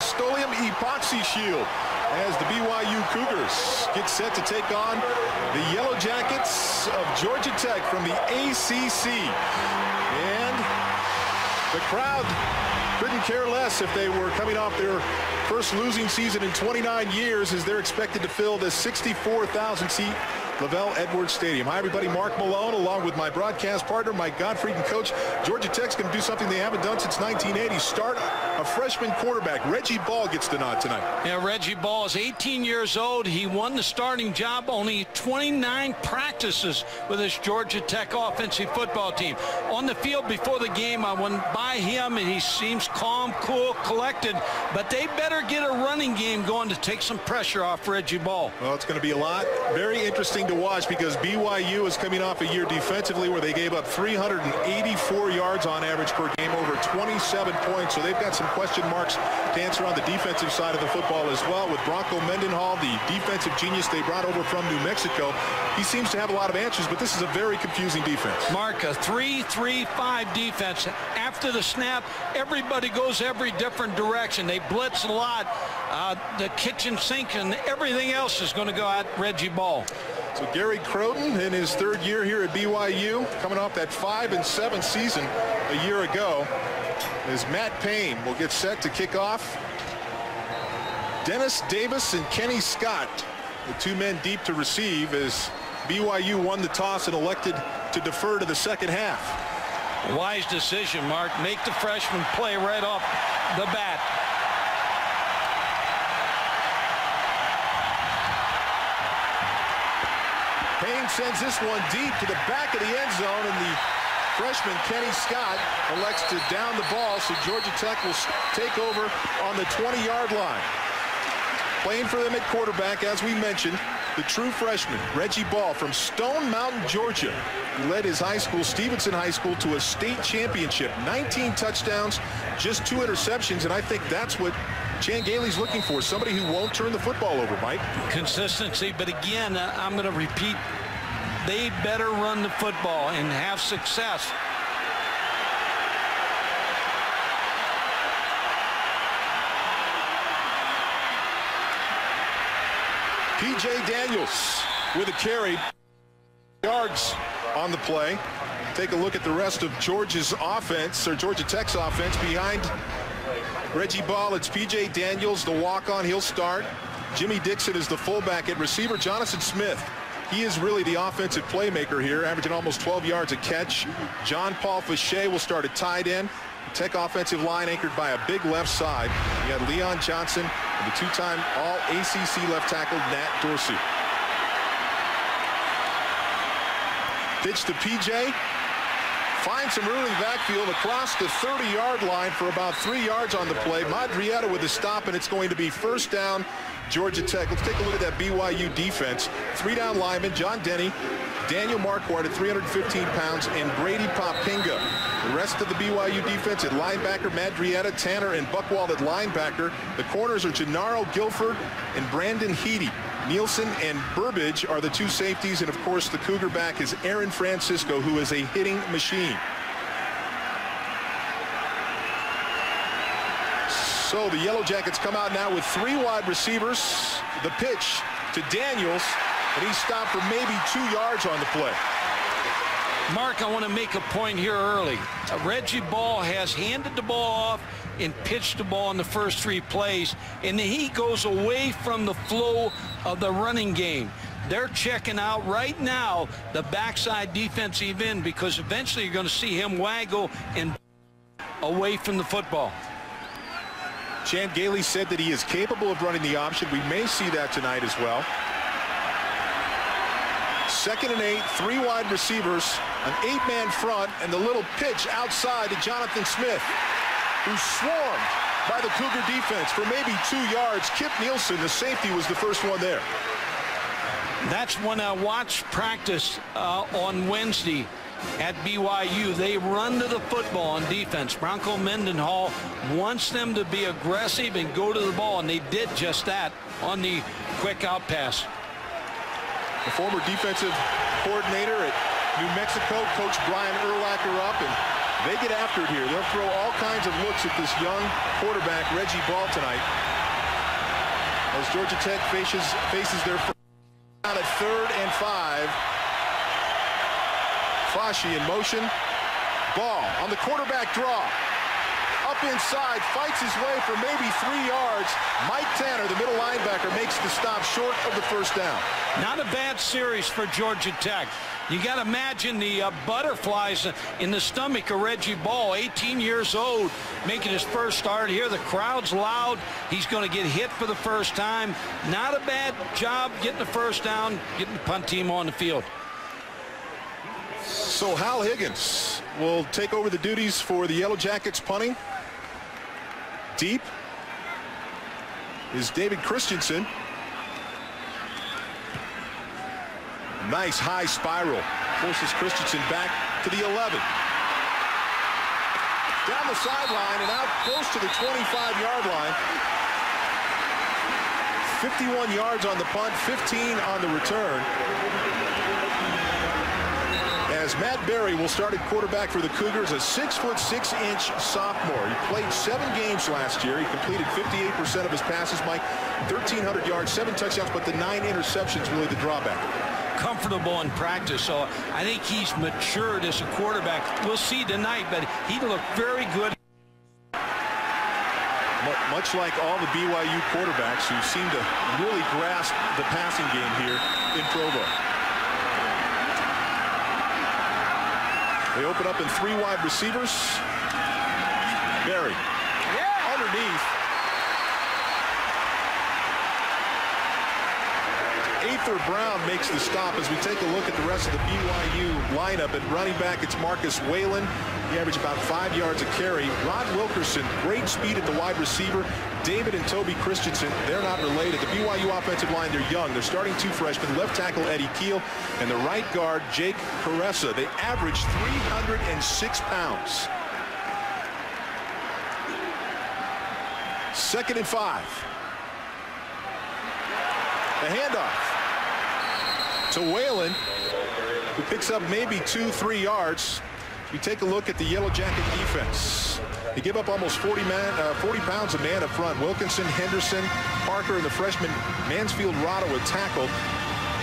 Stolium Epoxy Shield as the BYU Cougars get set to take on the Yellow Jackets of Georgia Tech from the ACC. And the crowd couldn't care less if they were coming off their first losing season in 29 years, as they're expected to fill the 64,000-seat Lavelle Edwards Stadium. Hi, everybody. Mark Malone, along with my broadcast partner, Mike Gottfried, and Coach. Georgia Tech's going to do something they haven't done since 1980. Start a freshman quarterback. Reggie Ball gets the nod tonight. Yeah, Reggie Ball is 18 years old. He won the starting job, only 29 practices with his Georgia Tech offensive football team. On the field before the game, I went by him, and he seems calm, cool, collected. But they better get a running game going to take some pressure off Reggie Ball. Well, it's going to be a lot. Very interesting to watch, because BYU is coming off a year defensively where they gave up 384 yards on average per game, over 27 points. So they've got some question marks to answer on the defensive side of the football as well. With Bronco Mendenhall, the defensive genius they brought over from New Mexico, he seems to have a lot of answers, but this is a very confusing defense. Mark, a 3-3-5 defense. After the snap, everybody goes every different direction. They blitz a lot. The kitchen sink and everything else is going to go at Reggie Ball. So Gary Croton, in his third year here at BYU, coming off that 5-7 season a year ago, as Matt Payne will get set to kick off. Dennis Davis and Kenny Scott, the two men deep to receive, as BYU won the toss and elected to defer to the second half. Wise decision, Mark. Make the freshman play right off the bat. Payne sends this one deep to the back of the end zone, and the freshman Kenny Scott elects to down the ball, so Georgia Tech will take over on the 20-yard line. Playing for them at quarterback, as we mentioned, the true freshman, Reggie Ball from Stone Mountain, Georgia. He led his high school, Stevenson High School, to a state championship. 19 touchdowns, just 2 interceptions, and I think that's what Chan Gailey's looking for, somebody who won't turn the football over, Mike. Consistency, but again, I'm going to repeat, they better run the football and have success. P.J. Daniels with a carry, yards on the play. Take a look at the rest of Georgia's offense, or Georgia Tech's offense. Behind Reggie Ball, it's P.J. Daniels, the walk-on. He'll start. Jimmy Dixon is the fullback. At receiver, Jonathan Smith. He is really the offensive playmaker here, averaging almost 12 yards a catch. John Paul Fachet will start at tight end. The Tech offensive line anchored by a big left side. You got Leon Johnson and the two-time All-ACC left tackle, Nat Dorsey. Pitch to P.J. Finds some room in the backfield across the 30-yard line for about 3 yards on the play. Madrietta with a stop, and it's going to be first down, Georgia Tech. Let's take a look at that BYU defense. 3-down linemen, John Denny, Daniel Marquardt at 315 pounds, and Brady Popinga. The rest of the BYU defense at linebacker, Madrietta, Tanner, and Buchwald at linebacker. The corners are Gennaro Guilford and Brandon Heedy. Nielsen and Burbage are the two safeties, and of course the Cougar back is Aaron Francisco, who is a hitting machine. So the Yellow Jackets come out now with 3 wide receivers. The pitch to Daniels, and he stopped for maybe 2 yards on the play. Mark, I want to make a point here early. Reggie Ball has handed the ball off and pitched the ball in the first 3 plays, and he goes away from the flow of the running game. They're checking out right now the backside defensive end, because eventually you're going to see him waggle and away from the football. Chan Gailey said that he is capable of running the option. We may see that tonight as well. 2nd and 8, 3 wide receivers, an 8-man front, and the little pitch outside to Jonathan Smith, who swarmed by the Cougar defense for maybe 2 yards. Kip Nielsen, the safety, was the first one there. That's when I watched practice on Wednesday at BYU. They run to the football on defense. Bronco Mendenhall wants them to be aggressive and go to the ball, and they did just that on the quick out pass. The former defensive coordinator at New Mexico, Coach Brian Urlacher, up, and They get after it here. They'll throw all kinds of looks at this young quarterback, Reggie Ball, tonight. As Georgia Tech faces their first down at 3rd and 5. Fashi in motion. Ball on the quarterback draw. Up inside, fights his way for maybe 3 yards. Mike Tanner, the middle linebacker, makes the stop short of the first down. Not a bad series for Georgia Tech. You got to imagine the butterflies in the stomach of Reggie Ball, 18 years old, making his first start here. The crowd's loud. He's going to get hit for the first time. Not a bad job getting the first down, getting the punt team on the field. So Hal Higgins will take over the duties for the Yellow Jackets punting. Deep is David Christensen. Nice high spiral. Forces Christensen back to the 11. Down the sideline and out close to the 25-yard line. 51 yards on the punt, 15 on the return. As Matt Berry will start at quarterback for the Cougars, a 6'6" sophomore. He played 7 games last year. He completed 58% of his passes, Mike. 1,300 yards, 7 touchdowns, but the 9 interceptions really the drawback. Comfortable in practice, so I think he's matured as a quarterback. We'll see tonight, but he looked very good. Much like all the BYU quarterbacks who seem to really grasp the passing game here in Provo. They open up in 3 wide receivers. Berry underneath. Aether Brown makes the stop as we take a look at the rest of the BYU lineup. At running back, it's Marcus Whalen. He averaged about 5 yards a carry. Rod Wilkerson, great speed at the wide receiver. David and Toby Christensen, they're not related. The BYU offensive line, they're young. They're starting 2 freshmen, left tackle Eddie Keel and the right guard Jake Caressa. They average 306 pounds. 2nd and 5. The handoff to Whalen, who picks up maybe 2-3 yards. We take a look at the Yellow Jacket defense. They give up almost 40 pounds a man up front. Wilkinson, Henderson, Parker, and the freshman Mansfield Rotto would tackle.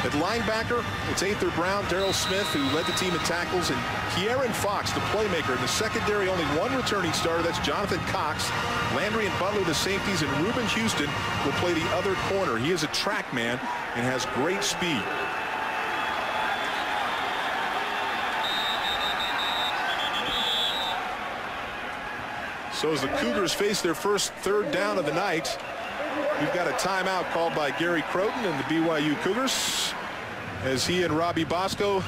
At linebacker, it's Aether Brown, Darrell Smith, who led the team in tackles, and Kieran Fox, the playmaker. In the secondary, only 1 returning starter. That's Jonathan Cox. Landry and Butler, the safeties, and Reuben Houston will play the other corner. He is a track man and has great speed. So as the Cougars face their first 3rd down of the night, we've got a timeout called by Gary Croton and the BYU Cougars as he and Robbie Bosco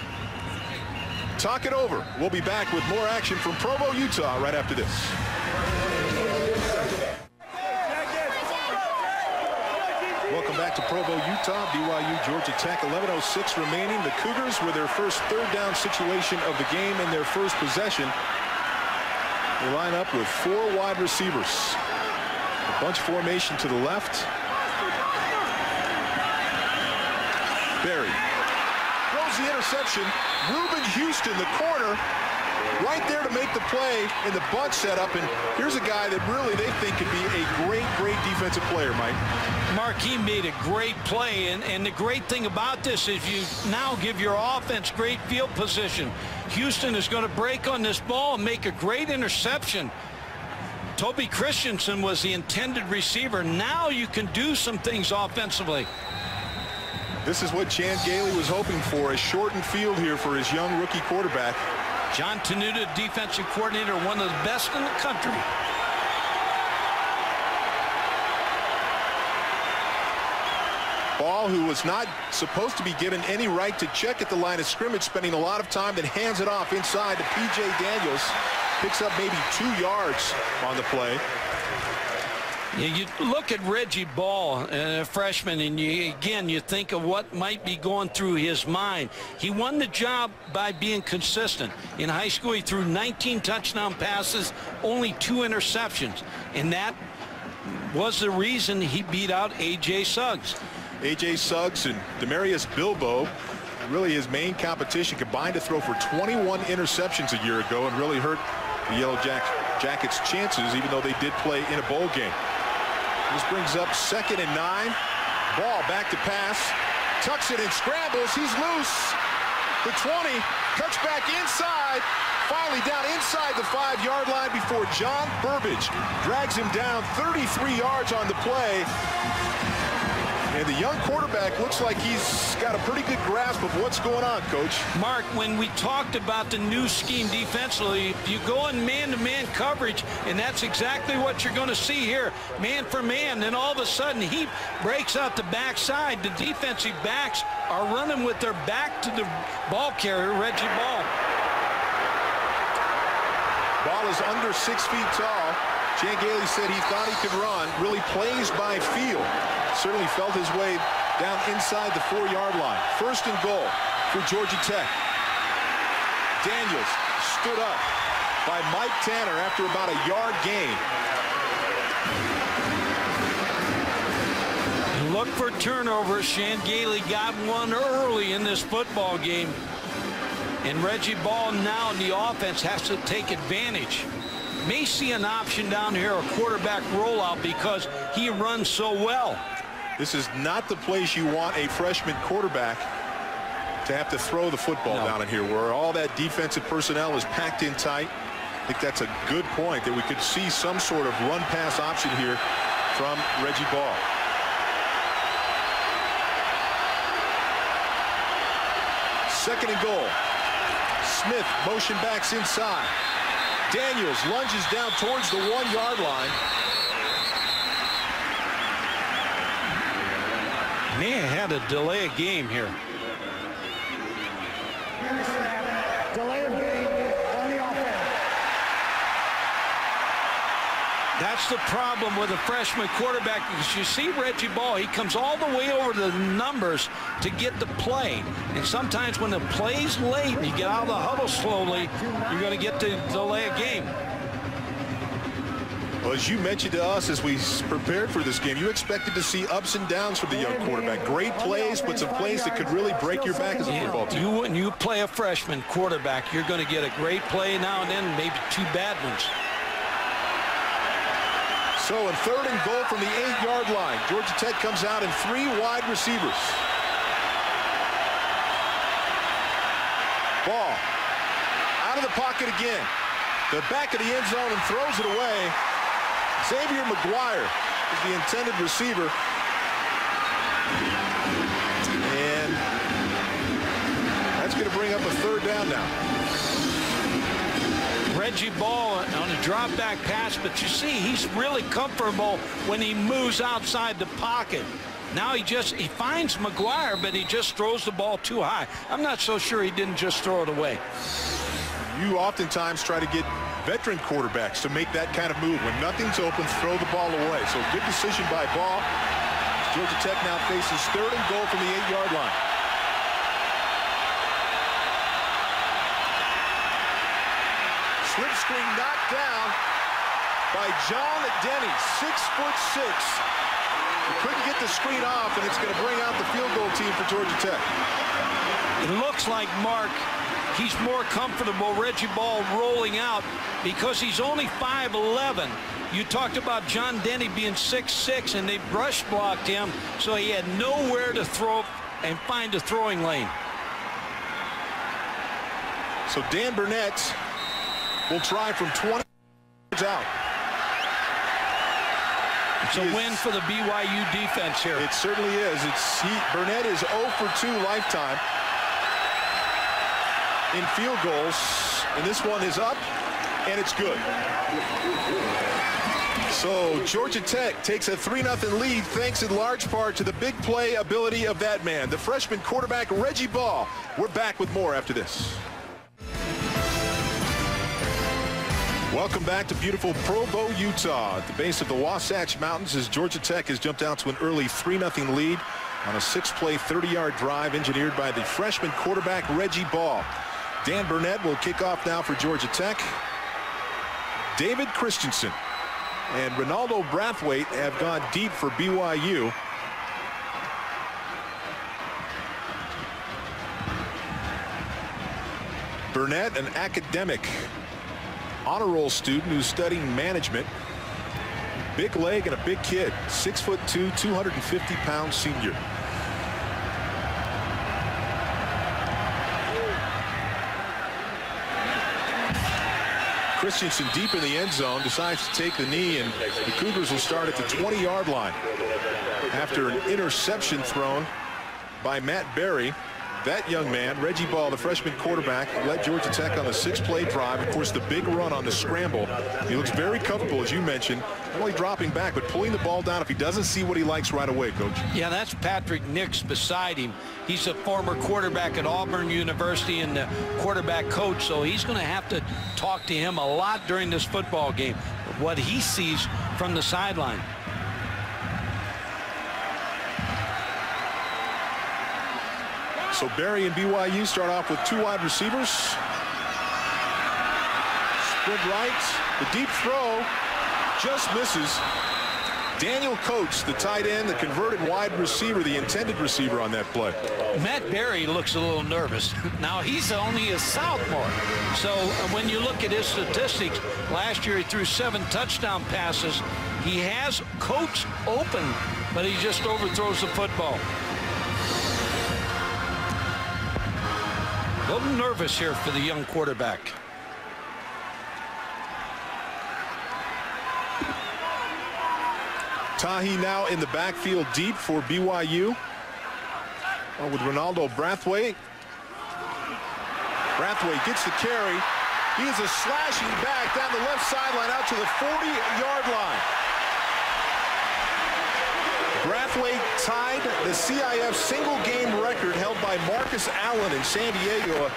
talk it over. We'll be back with more action from Provo, Utah right after this. Welcome back to Provo, Utah. BYU, Georgia Tech, 11:06 remaining. The Cougars with their first 3rd down situation of the game in their first possession. They line up with 4 wide receivers. A bunch formation to the left. Berry throws the interception. Reuben Houston, the corner, right there to make the play in the bunt setup. And here's a guy that really they think could be a great defensive player, Mike. Mark, he made a great play, and the great thing about this is you now give your offense great field position. Houston is going to break on this ball and make a great interception. Toby Christensen was the intended receiver. Now you can do some things offensively. This is what Chan Gailey was hoping for, a shortened field here for his young rookie quarterback. John Tenuta, defensive coordinator, one of the best in the country. Ball, who was not supposed to be given any right to check at the line of scrimmage, spending a lot of time, then hands it off inside to P.J. Daniels. Picks up maybe 2 yards on the play. You look at Reggie Ball, a freshman, and you think of what might be going through his mind. He won the job by being consistent. In high school, he threw 19 touchdown passes, only 2 interceptions. And that was the reason he beat out A.J. Suggs. A.J. Suggs and Demarius Bilbo, really his main competition, combined to throw for 21 interceptions a year ago and really hurt the Yellow Jackets' chances, even though they did play in a bowl game. This brings up 2nd and 9. Ball back to pass. Tucks it and scrambles. He's loose. The 20 cuts back inside. Finally down inside the 5-yard line before John Burbage drags him down 33 yards on the play. And the young quarterback looks like he's got a pretty good grasp of what's going on, Coach. Mark, when we talked about the new scheme defensively, you go in man-to-man coverage, and that's exactly what you're going to see here. Man for man, then all of a sudden he breaks out the backside. The defensive backs are running with their back to the ball carrier, Reggie Ball. Ball is under 6 feet tall. Chan Gailey said he thought he could run. Really plays by feel. Certainly felt his way down inside the 4-yard line. 1st and goal for Georgia Tech. Daniels stood up by Mike Tanner after about a yard gain. Look for turnovers. Chan Gailey got one early in this football game. And Reggie Ball now in the offense has to take advantage. May see an option down here, a quarterback rollout, because he runs so well. This is not the place you want a freshman quarterback to have to throw the football down in here, where all that defensive personnel is packed in tight. I think that's a good point, that we could see some sort of run-pass option here from Reggie Ball. Second and goal. Smith motion backs inside. Daniels lunges down towards the 1-yard line. May have had a delay of game here. Delay of game on the offense. That's the problem with a freshman quarterback, because you see Reggie Ball, he comes all the way over the numbers to get the play. And sometimes when the play's late and you get out of the huddle slowly, you're going to get the delay of game. Well, as you mentioned to us as we prepared for this game, you expected to see ups and downs from the young quarterback. Great plays, but some plays that could really break your back as a football team. When you play a freshman quarterback, you're going to get a great play now and then, maybe 2 bad ones. So in 3rd and goal from the 8-yard line, Georgia Tech comes out in 3 wide receivers. Ball out of the pocket again. The back of the end zone and throws it away. Xavier McGuire is the intended receiver. And that's going to bring up a 3rd down now. Reggie Ball on a drop back pass, but you see he's really comfortable when he moves outside the pocket. Now he finds McGuire, but he just throws the ball too high. I'm not so sure he didn't just throw it away. You oftentimes try to get veteran quarterbacks to make that kind of move. When nothing's open, throw the ball away. So good decision by Ball. Georgia Tech now faces 3rd and goal from the 8-yard line. Slip screen knocked down by John Denny, 6'6". He couldn't get the screen off, and it's going to bring out the field goal team for Georgia Tech. It looks like, Mark, he's more comfortable, Reggie Ball, rolling out because he's only 5'11". You talked about John Denny being 6'6", and they brush blocked him, so he had nowhere to throw and find a throwing lane. So Dan Burnett will try from 20 yards out. It's a win for the BYU defense here. It certainly is. Burnett is 0 for 2 lifetime in field goals, and this one is up, and it's good. So Georgia Tech takes a 3-0 lead, thanks in large part to the big play ability of that man, the freshman quarterback Reggie Ball. We're back with more after this. Welcome back to beautiful Provo, Utah, at the base of the Wasatch Mountains, as Georgia Tech has jumped out to an early 3-0 lead on a 6-play, 30-yard drive engineered by the freshman quarterback Reggie Ball. Dan Burnett will kick off now for Georgia Tech. David Christensen and Ronaldo Brathwaite have gone deep for BYU. Burnett, an academic honor roll student who's studying management. Big leg and a big kid. 6'2", 250-pound senior. Christensen deep in the end zone, decides to take the knee, and the Cougars will start at the 20-yard line after an interception thrown by Matt Berry. That young man, Reggie Ball, the freshman quarterback, led Georgia Tech on the 6-play drive. Of course, the big run on the scramble. He looks very comfortable, as you mentioned, not only dropping back, but pulling the ball down if he doesn't see what he likes right away, Coach. Yeah, that's Patrick Nix beside him. He's a former quarterback at Auburn University and the quarterback coach, so he's going to have to talk to him a lot during this football game, what he sees from the sideline. So Berry and BYU start off with 2 wide receivers. Spread right. The deep throw just misses. Daniel Coates, the tight end, the converted wide receiver, the intended receiver on that play. Matt Berry looks a little nervous. Now, he's only a sophomore. So when you look at his statistics, last year he threw 7 touchdown passes. He has Coates open, but he just overthrows the football. A little nervous here for the young quarterback. Tahi now in the backfield deep for BYU. With Ronaldo Brathwaite. Brathwaite gets the carry. He is a slashing back down the left sideline out to the 40-yard line. Brathwaite tied the CIF single-game record held by Marcus Allen in San Diego, a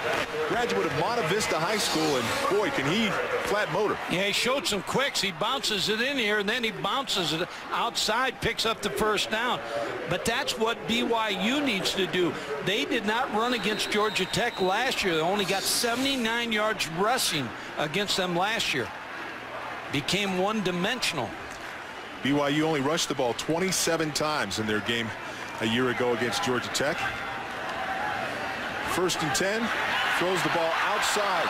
graduate of Monte Vista High School, and boy, can he flat motor. Yeah, he showed some quicks. He bounces it in here, and then he bounces it outside, picks up the first down. But that's what BYU needs to do. They did not run against Georgia Tech last year. They only got 79 yards rushing against them last year. Became one-dimensional. BYU only rushed the ball 27 times in their game a year ago against Georgia Tech. 1st and 10, throws the ball outside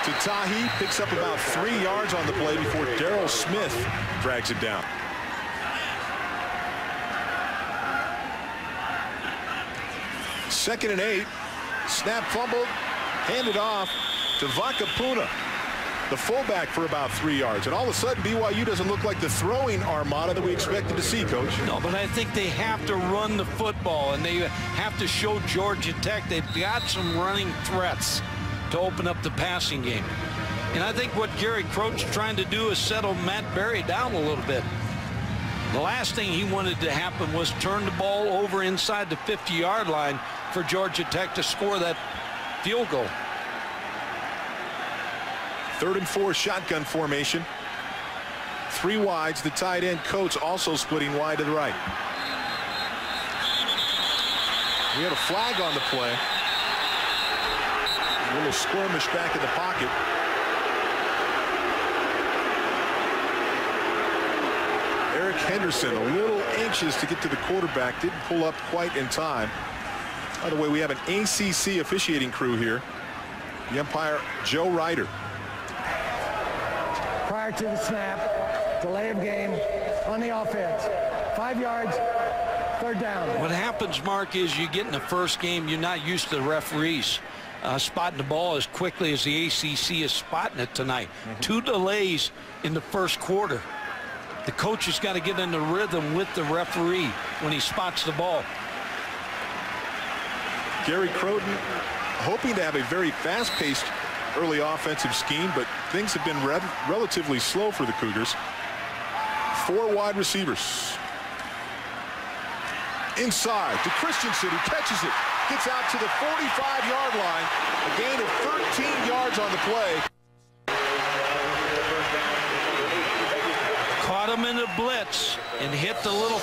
to Tahi, picks up about 3 yards on the play before Darrell Smith drags it down. Second and 8, snap fumbled, handed off to Vakapuna, the fullback, for about 3 yards. And all of a sudden, BYU doesn't look like the throwing armada that we expected to see, Coach. No, but I think they have to run the football, and they have to show Georgia Tech they've got some running threats to open up the passing game. And I think what Gary Croat's trying to do is settle Matt Berry down a little bit. The last thing he wanted to happen was turn the ball over inside the 50-yard line for Georgia Tech to score that field goal. 3rd and 4, shotgun formation. 3 wides. The tight end Coates also splitting wide to the right. We had a flag on the play. A little skirmish back in the pocket. Eric Henderson a little anxious to get to the quarterback. Didn't pull up quite in time. By the way, we have an ACC officiating crew here. The umpire, Joe Ryder. Prior to the snap, delay of game on the offense. 5 yards, 3rd down. What happens, Mark, is you get in the first game, you're not used to the referees spotting the ball as quickly as the ACC is spotting it tonight. 2 delays in the first quarter. The coach has got to get in the rhythm with the referee when he spots the ball. Gary Croton hoping to have a very fast-paced early offensive scheme, but things have been relatively slow for the Cougars. 4 wide receivers. Inside to Christensen, who catches it. Gets out to the 45-yard line. A gain of 13 yards on the play. Caught him in a blitz and hit the little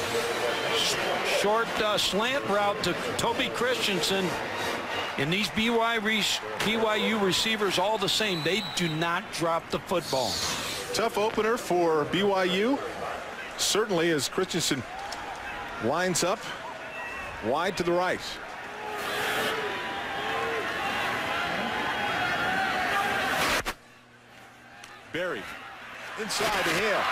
short slant route to Toby Christensen. And these BYU receivers all the same. They do not drop the football. Tough opener for BYU. Certainly, as Christensen lines up wide to the right. Berry inside to Hale.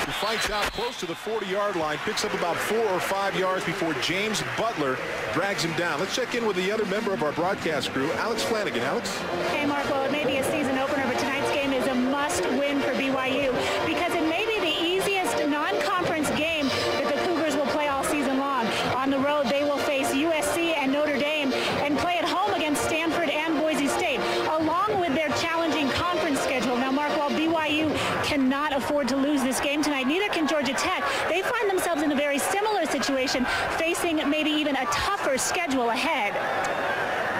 He fights out close to the 40-yard line, picks up about 4 or 5 yards before James Butler drags him down. Let's check in with the other member of our broadcast crew, Alex Flanagan. Alex? Hey, Mark, well, it may be a season opener, but tonight's game is a must-win for BYU because it may be the easiest non-conference game that the Cougars will play all season long. On the road, they will face USC and Notre Dame and play at home against Stanford and Boise State, along with their challenging conference schedule. Now, Mark, while BYU cannot afford to lose this game tonight, neither can Georgia Tech. They find themselves in a very similar situation, facing maybe even a tougher schedule ahead.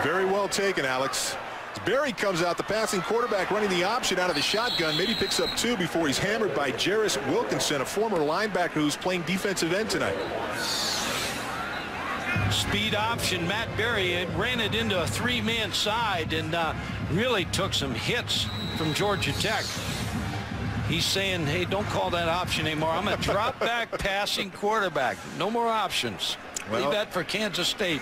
Very well taken, Alex. Berry comes out, the passing quarterback running the option out of the shotgun. Maybe picks up 2 before he's hammered by Jarris Wilkinson, a former linebacker who's playing defensive end tonight. Speed option, Matt Berry ran it into a 3-man side and really took some hits from Georgia Tech. He's saying, hey, don't call that option anymore. I'm a drop back passing quarterback. No more options. Well, leave that for Kansas State.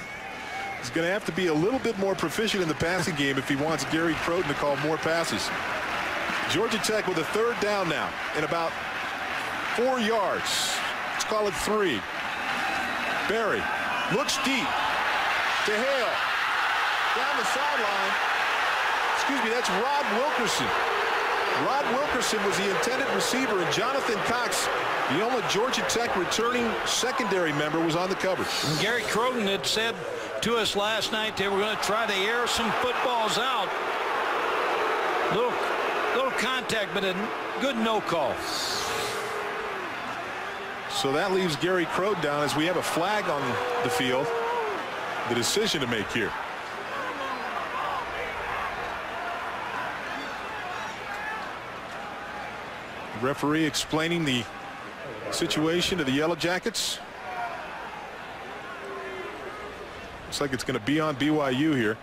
He's going to have to be a little bit more proficient in the passing game if he wants Gary Croton to call more passes. Georgia Tech with a 3rd down now in about 4 yards. Let's call it 3. Berry looks deep to Hale. Down the sideline. Excuse me, that's Rod Wilkerson. Rod Wilkerson was the intended receiver, and Jonathan Cox, the only Georgia Tech returning secondary member, was on the cover. And Gary Croton had said to us last night they were going to try to air some footballs out. Little contact, but a good no call. So that leaves Gary Croton down as we have a flag on the field. The decision to make here. Referee explaining the situation to the Yellow Jackets. Looks like it's going to be on BYU here.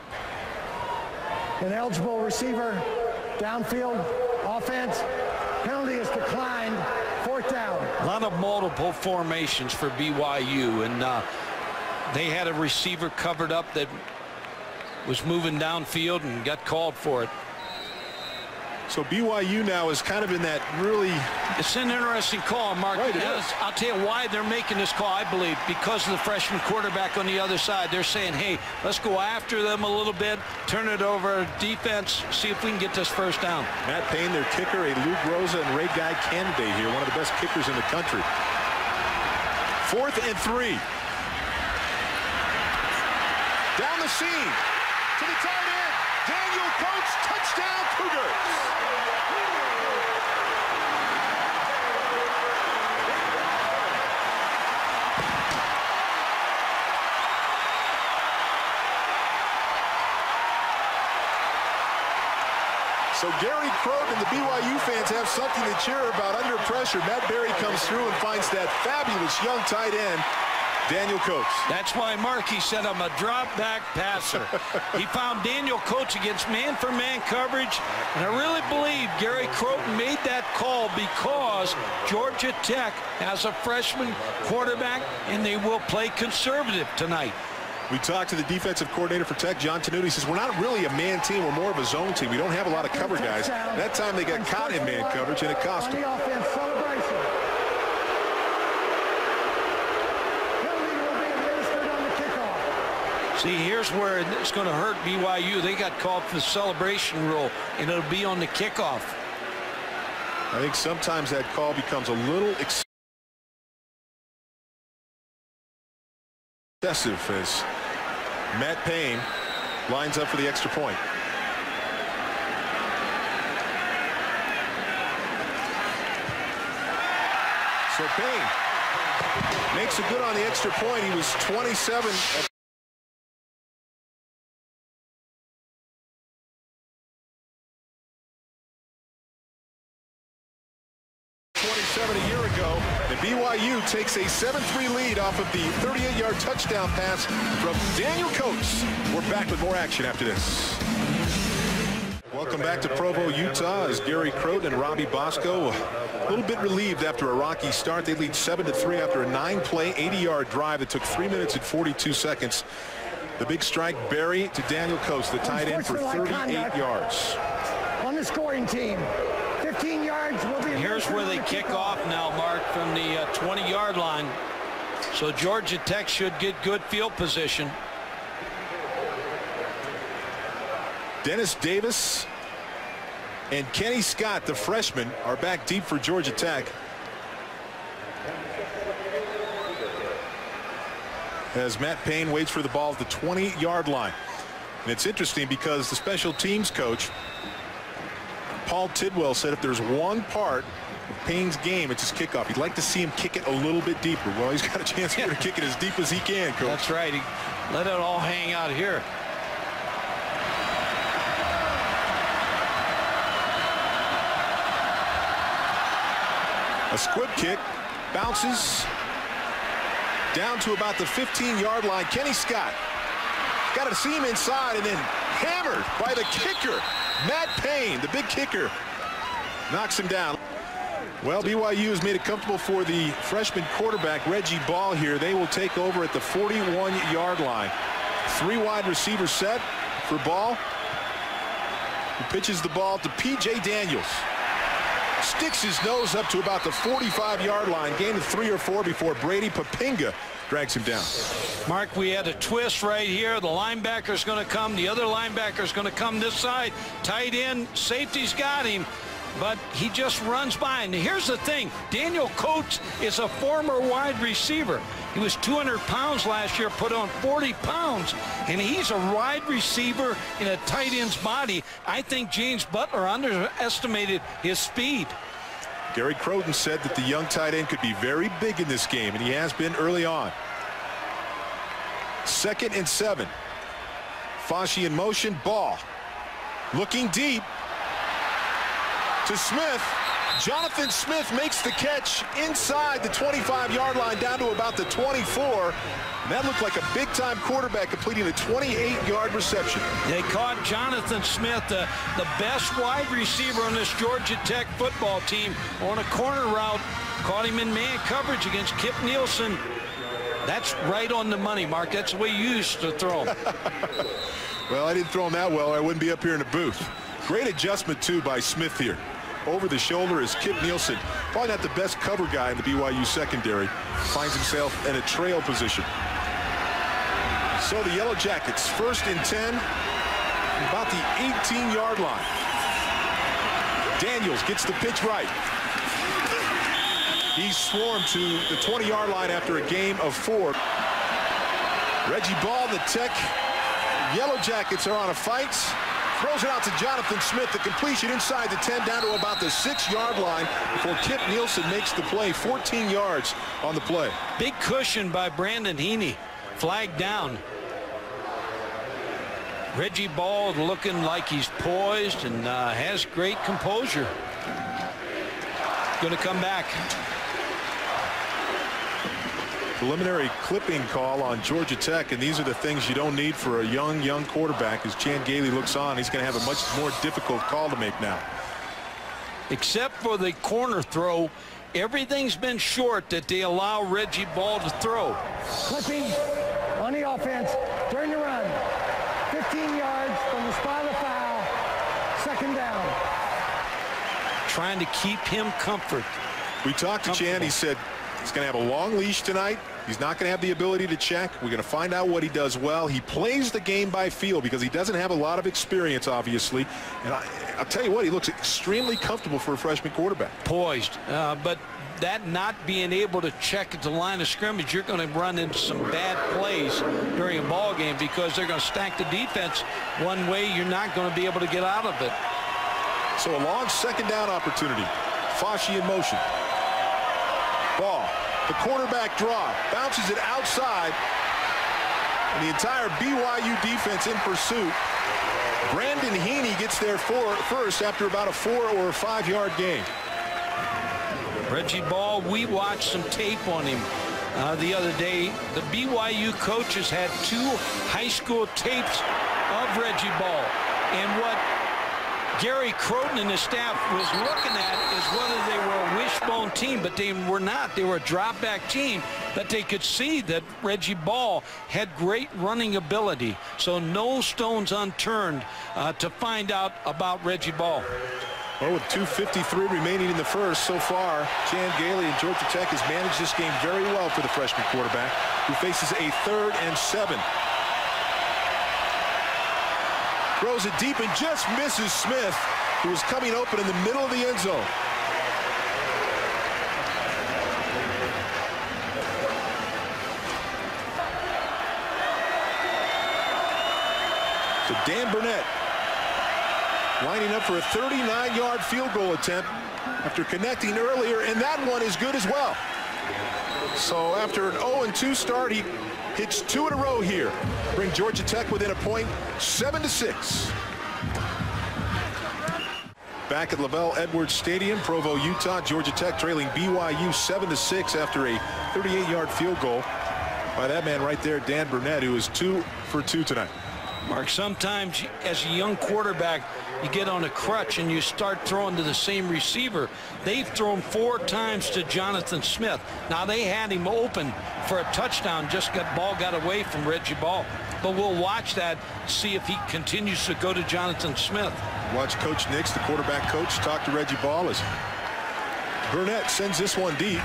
An eligible receiver, downfield, offense. Penalty is declined. 4th down. A lot of multiple formations for BYU, and they had a receiver covered up that was moving downfield and got called for it. So BYU now is kind of in that really... It's an interesting call, Mark. Right, it is. I'll tell you why they're making this call, I believe, because of the freshman quarterback on the other side. They're saying, hey, let's go after them a little bit, turn it over, defense, see if we can get this 1st down. Matt Payne, their kicker, a Luke Rosa and Ray Guy candidate here, one of the best kickers in the country. 4th and 3. Down the seam to the tight end. Daniel Coates, touchdown Cougars. So Gary Croton and the BYU fans have something to cheer about under pressure. Matt Berry comes through and finds that fabulous young tight end, Daniel Coates. That's why Markey said I'm a drop-back passer. He found Daniel Coates against man-for-man coverage, and I really believe Gary Croton made that call because Georgia Tech has a freshman quarterback, and they will play conservative tonight. We talked to the defensive coordinator for Tech, John Tenuti. He says, we're not really a man team. We're more of a zone team. We don't have a lot of cover guys. That time they got caught in man coverage, and it cost them. See, here's where it's going to hurt BYU. They got called for the celebration rule, and it'll be on the kickoff. I think sometimes that call becomes a little excessive as Matt Payne lines up for the extra point. So Payne makes it good on the extra point. He was 27 at a year ago, and BYU takes a 7-3 lead off of the 38-yard touchdown pass from Daniel Coates. We're back with more action after this. Welcome back to Provo, Utah, as Gary Croton and Robbie Bosco a little bit relieved after a rocky start. They lead 7-3 after a 9-play, 80-yard drive that took 3 minutes and 42 seconds. The big strike, Berry to Daniel Coates, the tight end, for 38 yards. On the scoring team. 15 yards will be. Here's where they kick off now, Mark, from the 20-yard line. So Georgia Tech should get good field position. Dennis Davis and Kenny Scott, the freshman, are back deep for Georgia Tech. As Matt Payne waits for the ball at the 20-yard line. And it's interesting because the special teams coach, Paul Tidwell, said if there's one part of Payne's game, it's his kickoff. He'd like to see him kick it a little bit deeper. Well, he's got a chance here to kick it as deep as he can, Coach. That's right. He let it all hang out here. A squib kick, bounces down to about the 15-yard line. Kenny Scott got to see him inside and then hammered by the kicker. Matt Payne, the big kicker, knocks him down. Well, BYU has made it comfortable for the freshman quarterback, Reggie Ball, here. They will take over at the 41-yard line. 3 wide receivers set for Ball, who pitches the ball to P.J. Daniels. Sticks his nose up to about the 45-yard line. Gain of 3 or 4 before Brady Papinga drags him down. Mark, we had a twist right here. The linebacker's going to come. The other linebacker's going to come this side. Tight end, safety's got him, but he just runs by. And here's the thing. Daniel Coates is a former wide receiver. He was 200 pounds last year, put on 40 pounds, and he's a wide receiver in a tight end's body. I think James Butler underestimated his speed. Gary Croton said that the young tight end could be very big in this game, and he has been early on. 2nd and 7. Foshee in motion. Ball looking deep to Smith. Jonathan Smith makes the catch inside the 25-yard line down to about the 24. And that looked like a big-time quarterback completing a 28-yard reception. They caught Jonathan Smith, the best wide receiver on this Georgia Tech football team, on a corner route. Caught him in man coverage against Kip Nielsen. That's right on the money, Mark. That's the way you used to throw him. Well, I didn't throw him that well, or I wouldn't be up here in the booth. Great adjustment, too, by Smith here. Over the shoulder is Kip Nielsen. Probably not the best cover guy in the BYU secondary. Finds himself in a trail position. So the Yellow Jackets, 1st and 10, about the 18-yard line. Daniels gets the pitch right. He's swarmed to the 20-yard line after a game of 4. Reggie Ball, the Tech Yellow Jackets are on a fight. Throws it out to Jonathan Smith. The completion inside the 10 down to about the 6-yard line before Kip Nielsen makes the play. 14 yards on the play. Big cushion by Brandon Heaney. Flag down. Reggie Ball looking like he's poised and has great composure. Going to come back. Preliminary clipping call on Georgia Tech, and these are the things you don't need for a young quarterback. As Chan Gailey looks on, he's going to have a much more difficult call to make now. Except for the corner throw, everything's been short that they allow Reggie Ball to throw. Clipping on the offense during the run. 15 yards from the spot of the foul. 2nd down. Trying to keep him comfort. We talked to Chan. He said he's going to have a long leash tonight. He's not going to have the ability to check. We're going to find out what he does well. He plays the game by feel because he doesn't have a lot of experience, obviously. And I'll tell you what, he looks extremely comfortable for a freshman quarterback. Poised. But that not being able to check at the line of scrimmage, you're going to run into some bad plays during a ball game because they're going to stack the defense one way. You're not going to be able to get out of it. So a long 2nd down opportunity. Foshee in motion. Ball. The quarterback draw. Bounces it outside. And the entire BYU defense in pursuit. Brandon Heaney gets there first after about a 4 or 5-yard gain. Reggie Ball, we watched some tape on him the other day. The BYU coaches had 2 high school tapes of Reggie Ball. And what Gary Croton and his staff was looking at is whether they were a wishbone team, but they were not. They were a drop-back team that they could see that Reggie Ball had great running ability. So no stones unturned to find out about Reggie Ball. Well, with 2:53 remaining in the first so far, Chan Gailey and Georgia Tech has managed this game very well for the freshman quarterback, who faces a 3rd and 7. Throws it deep and just misses Smith, who was coming open in the middle of the end zone. So Dan Burnett lining up for a 39-yard field goal attempt after connecting earlier, and that one is good as well. So after an 0-2 start, he hits 2 in a row here. Bring Georgia Tech within a point, 7-6. Back at LaVell Edwards Stadium, Provo, Utah, Georgia Tech trailing BYU 7-6 after a 38-yard field goal by that man right there, Dan Burnett, who is 2 for 2 tonight. Mark, sometimes as a young quarterback, you get on a crutch and you start throwing to the same receiver. They've thrown 4 times to Jonathan Smith. Now they had him open for a touchdown, just ball got away from Reggie Ball. But we'll watch that, see if he continues to go to Jonathan Smith. Watch Coach Nix, the quarterback coach, talk to Reggie Ball as Burnett sends this one deep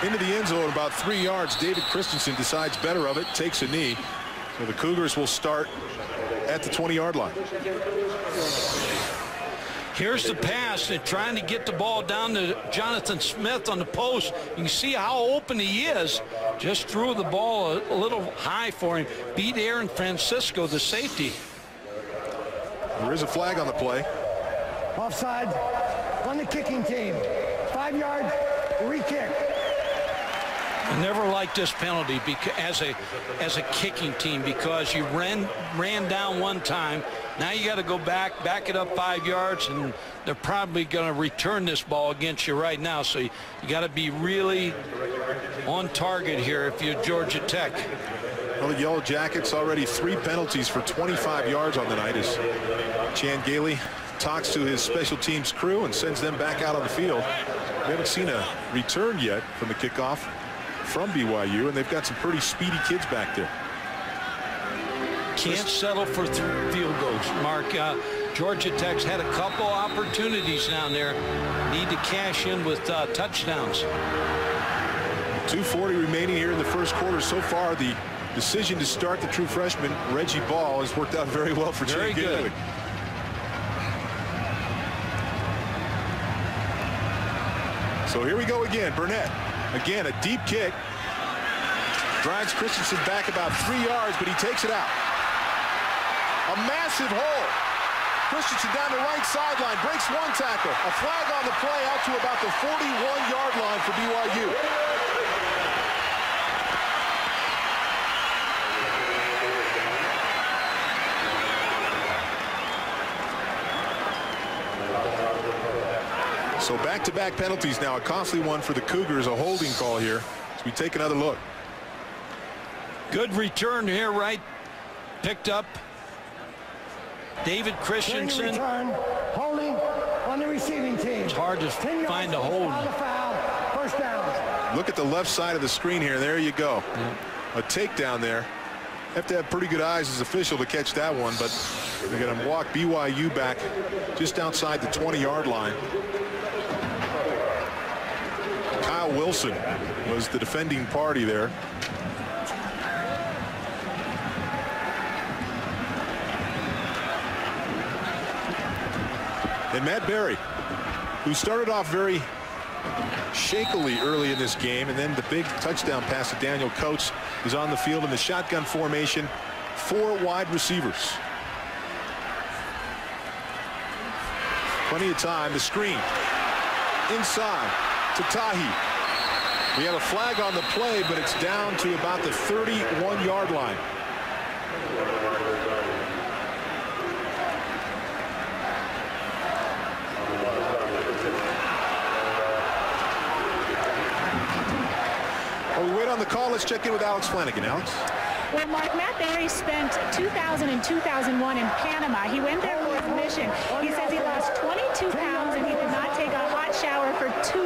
into the end zone about 3 yards. David Christensen decides better of it, takes a knee. So the Cougars will start at the 20-yard line. Here's the pass and trying to get the ball down to Jonathan Smith on the post. You can see how open he is. Just threw the ball a little high for him. Beat Aaron Francisco, the safety. There is a flag on the play. Offside on the kicking team. 5 yards, re-kick. I never liked this penalty as a kicking team, because you ran down one time. Now you got to go back it up 5 yards, and they're probably going to return this ball against you right now. So you got to be really on target here if you're Georgia Tech. Well, the Yellow Jackets already 3 penalties for 25 yards on the night as Chan Gailey talks to his special teams crew and sends them back out on the field. We haven't seen a return yet from the kickoff from BYU, and they've got some pretty speedy kids back there. Can't settle for field goals, Mark. Georgia Tech's had a couple opportunities down there. Need to cash in with touchdowns. 2:40 remaining here in the first quarter. So far, the decision to start the true freshman, Reggie Ball, has worked out very well for Chan Gailey. Very good. So here we go again. Burnett. Again, a deep kick. Drives Christensen back about 3 yards, but he takes it out. A massive hole. Christensen down the right sideline, breaks one tackle. A flag on the play out to about the 41-yard line for BYU. So back-to-back penalties now. A costly one for the Cougars, a holding call here as we take another look. Good return here, right? Picked up David Christensen. Return, holding on the receiving team. It's hard to find a hold. First down. Look at the left side of the screen here. There you go. Yeah. A takedown there. Have to have pretty good eyes as official to catch that one, but they're going to walk BYU back just outside the 20-yard line. Kyle Wilson was the defending party there. And Matt Berry, who started off very shakily early in this game, and then the big touchdown pass to Daniel Coates, is on the field in the shotgun formation. 4 wide receivers. Plenty of time. The screen inside to Tahi. We have a flag on the play, but it's down to about the 31-yard line. While we wait on the call, let's check in with Alex Flanagan. Alex? Well, Mark, Matt Berry spent 2000 and 2001 in Panama. He went there for his mission. He says he lost 22 pounds and he did not take a hot shower for 2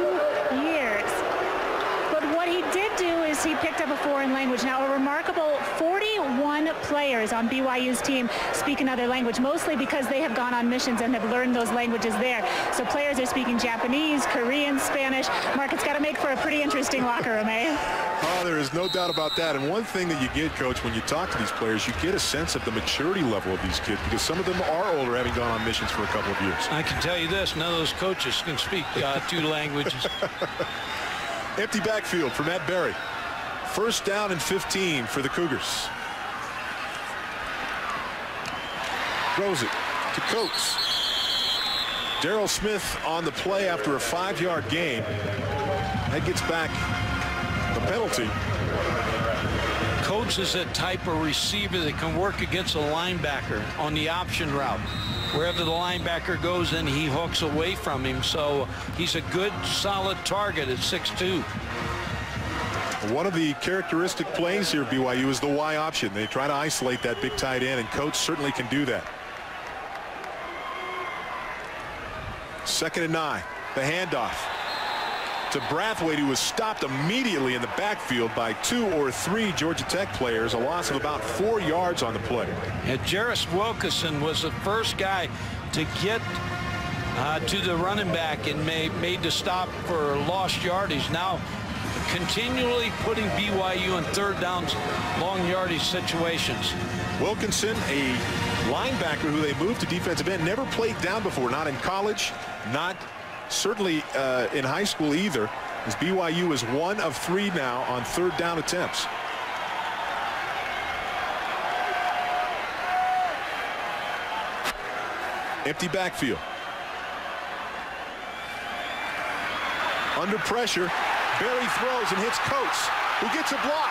years. But what he did do is he picked up a foreign language. Now, a remarkable 41 players on BYU's team speak another language, mostly because they have gone on missions and have learned those languages there. So players are speaking Japanese, Korean, Spanish. Mark, it's got to make for a pretty interesting locker room, eh? Oh, there is no doubt about that. And one thing that you get, Coach, when you talk to these players, you get a sense of the maturity level of these kids, because some of them are older, having gone on missions for a couple of years. I can tell you this, none of those coaches can speak 2 languages. Empty backfield for Matt Berry. First down and 15 for the Cougars. Throws it to Coates. Darrell Smith on the play after a 5-yard gain. That gets back the penalty. Coates is that type of receiver that can work against a linebacker on the option route. Wherever the linebacker goes, then he hooks away from him. So he's a good, solid target at 6'2". One of the characteristic plays here at BYU is the Y option. They try to isolate that big tight end, and Coates certainly can do that. 2nd and 9. The handoff to Brathwaite, who was stopped immediately in the backfield by 2 or 3 Georgia Tech players. A loss of about 4 yards on the play. And Jarris Wilkerson was the first guy to get to the running back and made the stop for lost yardage. Now continually putting BYU in 3rd downs, long yardage situations. Wilkinson, a linebacker who they moved to defensive end, never played down before, not in college, not certainly in high school either, as BYU is 1 of 3 now on 3rd down attempts. Empty backfield. Under pressure, Berry throws and hits Coates, who gets a block.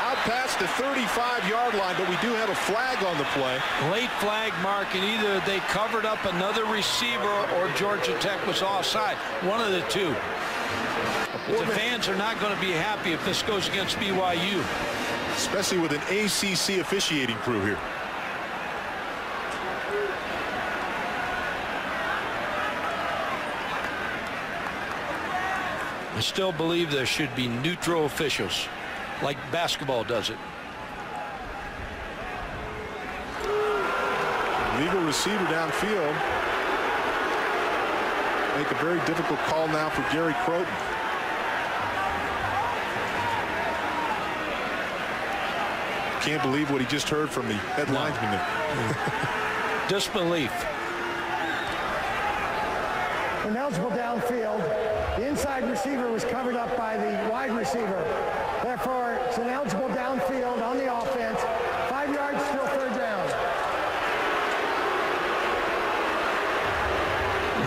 Out past the 35-yard line, but we do have a flag on the play. Late flag, Mark, and either they covered up another receiver or Georgia Tech was offside. One of the two. But the fans are not going to be happy if this goes against BYU. Especially with an ACC officiating crew here. I still believe there should be neutral officials, like basketball does it. Legal receiver downfield. Make a very difficult call now for Gary Croton. Can't believe what he just heard from the head linesman there. Disbelief. Ineligible downfield. The inside receiver was covered up by the wide receiver. Therefore, it's ineligible downfield on the offense. 5 yards, still 3rd down.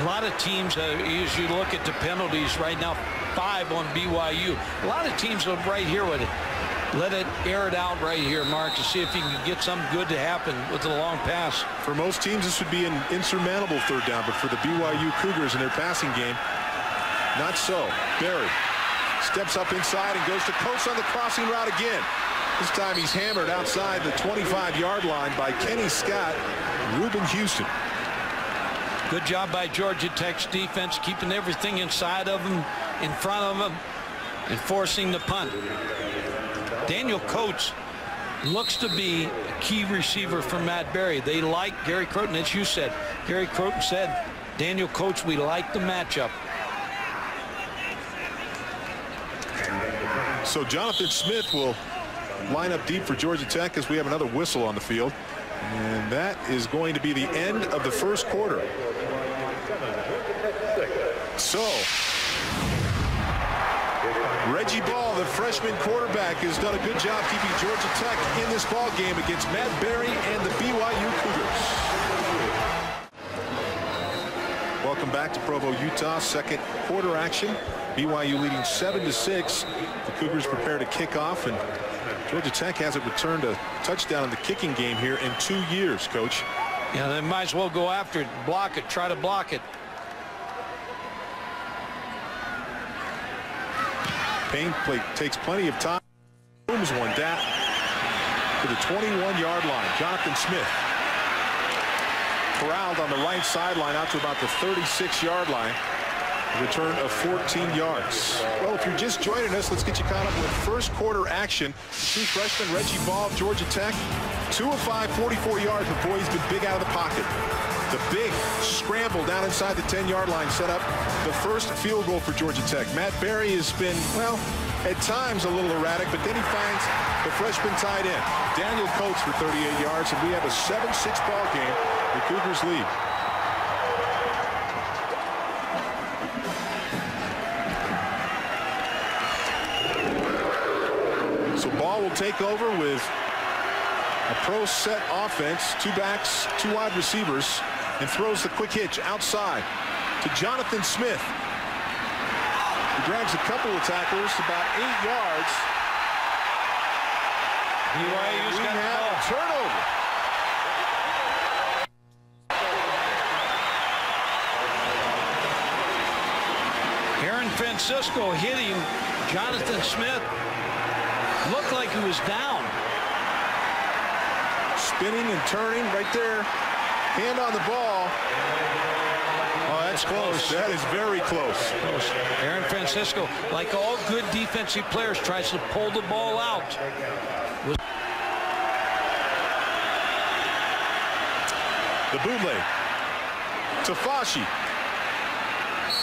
A lot of teams, as you look at the penalties right now, 5 on BYU. A lot of teams are right here with it. Let it air it out right here, Mark, to see if you can get something good to happen with the long pass. For most teams, this would be an insurmountable 3rd down, but for the BYU Cougars in their passing game, not so. Berry steps up inside and goes to Coates on the crossing route again. This time he's hammered outside the 25-yard line by Kenny Scott, Reuben Houston. Good job by Georgia Tech's defense, keeping everything inside of them, in front of them, and forcing the punt. Daniel Coates looks to be a key receiver for Matt Berry. They like Gary Croton, as you said. Gary Croton said, Daniel Coates, we like the matchup. So Jonathan Smith will line up deep for Georgia Tech as we have another whistle on the field. And that is going to be the end of the 1st quarter. So Reggie Ball, the freshman quarterback, has done a good job keeping Georgia Tech in this ball game against Matt Berry and the BYU Cougars. Welcome back to Provo, Utah. 2nd quarter action. BYU leading 7-6. The Cougars prepare to kick off, and Georgia Tech hasn't returned a touchdown in the kicking game here in 2 years, Coach. Yeah, they might as well go after it, block it, try to block it. Payne takes plenty of time. Booms one down. to the 21-yard line. Jonathan Smith corralled on the right sideline out to about the 36-yard line. A return of 14 yards. Well, if you're just joining us, let's get you caught up with first quarter action. True freshman Reggie Ball of Georgia Tech. 2 of 5, 44 yards, but boy, he's been big out of the pocket. The big scramble down inside the 10-yard line set up the first field goal for Georgia Tech. Matt Berry has been, well, at times a little erratic, but then he finds the freshman tight end, Daniel Coates, for 38 yards, and we have a 7-6 ball game. The Cougars lead. So Ball will take over with a pro set offense, 2 backs, 2 wide receivers, and throws the quick hitch outside to Jonathan Smith. He drags a couple of tacklers about 8 yards. BYU's got the ball. A turnover. Aaron Francisco hitting Jonathan Smith. Looked like he was down. Spinning and turning right there. Hand on the ball. Oh, that's close. That is very close. Aaron Francisco, like all good defensive players, tries to pull the ball out. The bootleg to Fashi.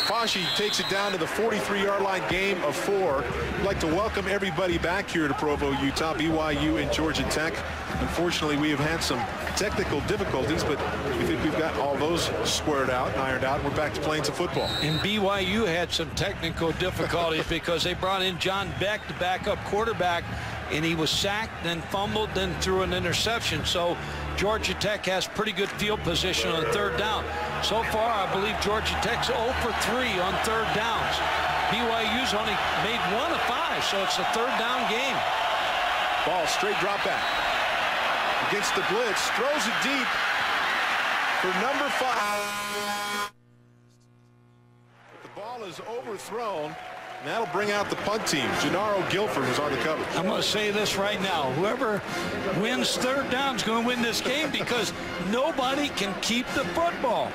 Fashi takes it down to the 43-yard line, game of 4. I'd like to welcome everybody back here to Provo, Utah, BYU and Georgia Tech. Unfortunately, we have had some technical difficulties, but we think we've got all those squared out and ironed out. We're back to playing some football. And BYU had some technical difficulties because they brought in John Beck, the backup quarterback, and he was sacked, then fumbled, then threw an interception. So Georgia Tech has pretty good field position on 3rd down. So far, I believe Georgia Tech's 0 for 3 on 3rd downs. BYU's only made 1 of 5, so it's a 3rd down game. Ball straight drop back. Against the blitz, throws it deep for number 5. The ball is overthrown. And that'll bring out the punt team. Gennaro Guilford is on the cover. I'm going to say this right now. Whoever wins 3rd down is going to win this game because nobody can keep the football.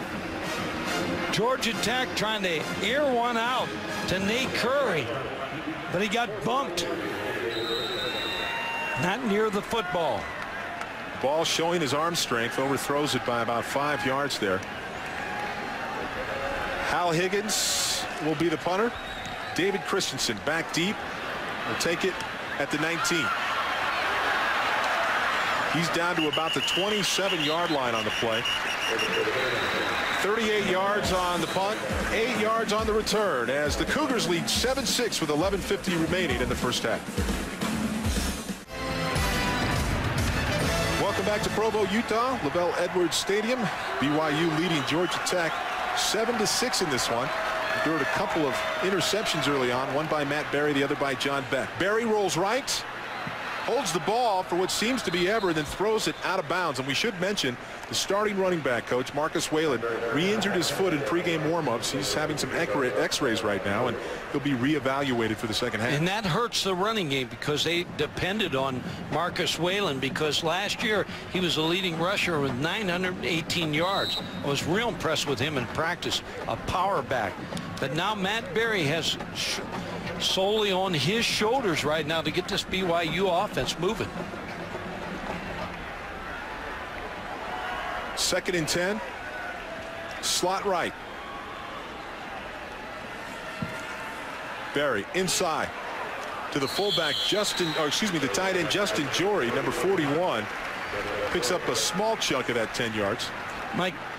Georgia Tech trying to air one out to Nate Curry, but he got bumped. Not near the football. Ball showing his arm strength, overthrows it by about 5 yards there. Hal Higgins will be the punter. David Christensen back deep. Will take it at the 19. He's down to about the 27-yard line on the play. 38 yards on the punt, 8 yards on the return as the Cougars lead 7-6 with 11:50 remaining in the first half. Welcome back to Provo, Utah, LaBelle Edwards Stadium. BYU leading Georgia Tech 7-6 in this one. There were a couple of interceptions early on, one by Matt Berry, the other by John Beck. Berry rolls right, holds the ball for what seems to be ever, then throws it out of bounds. And we should mention the starting running back coach, Marcus Whalen, re-injured his foot in pregame warm-ups. He's having some x-rays right now, and he'll be reevaluated for the second half. And that hurts the running game because they depended on Marcus Whalen because last year he was the leading rusher with 918 yards. I was real impressed with him in practice, a power back. But now Matt Berry has solely on his shoulders right now to get this BYU offense moving. 2nd and 10. Slot right. Berry inside to the fullback the tight end Justin Jory, number 41, picks up a small chunk of that 10 yards.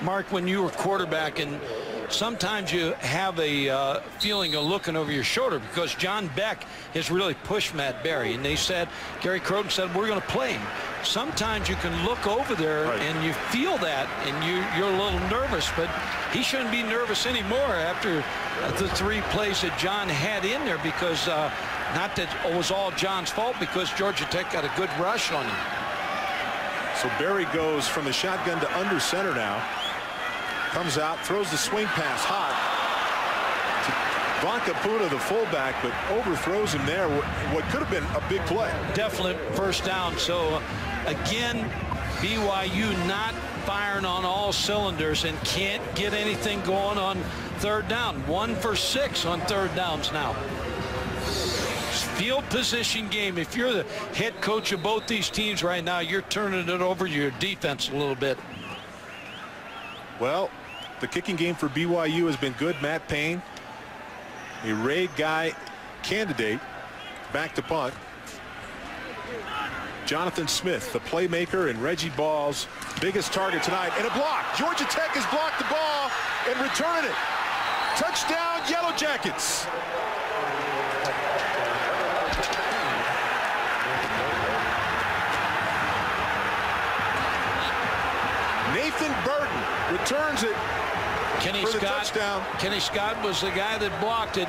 Mark, when you were quarterback, and sometimes you have a feeling of looking over your shoulder because John Beck has really pushed Matt Berry, and they said, Gary Croton said, we're going to play him. Sometimes you can look over there and you feel that, and you're a little nervous, but he shouldn't be nervous anymore after the 3 plays that John had in there because not that it was all John's fault because Georgia Tech got a good rush on him. So Berry goes from the shotgun to under center now. Comes out, throws the swing pass hot to Blancaputa, the fullback, but overthrows him there. What could have been a big play. Definite first down. So, again, BYU not firing on all cylinders and can't get anything going on third down. 1 for 6 on third downs now. Field position game. If you're the head coach of both these teams right now, you're turning it over to your defense a little bit. Well, the kicking game for BYU has been good. Matt Payne, a raid guy candidate, back to punt. Jonathan Smith, the playmaker, and Reggie Ball's biggest target tonight. And a block. Georgia Tech has blocked the ball and returning it. Touchdown, Yellow Jackets. Nathan Burton returns it for the touchdown. Kenny Scott was the guy that blocked it.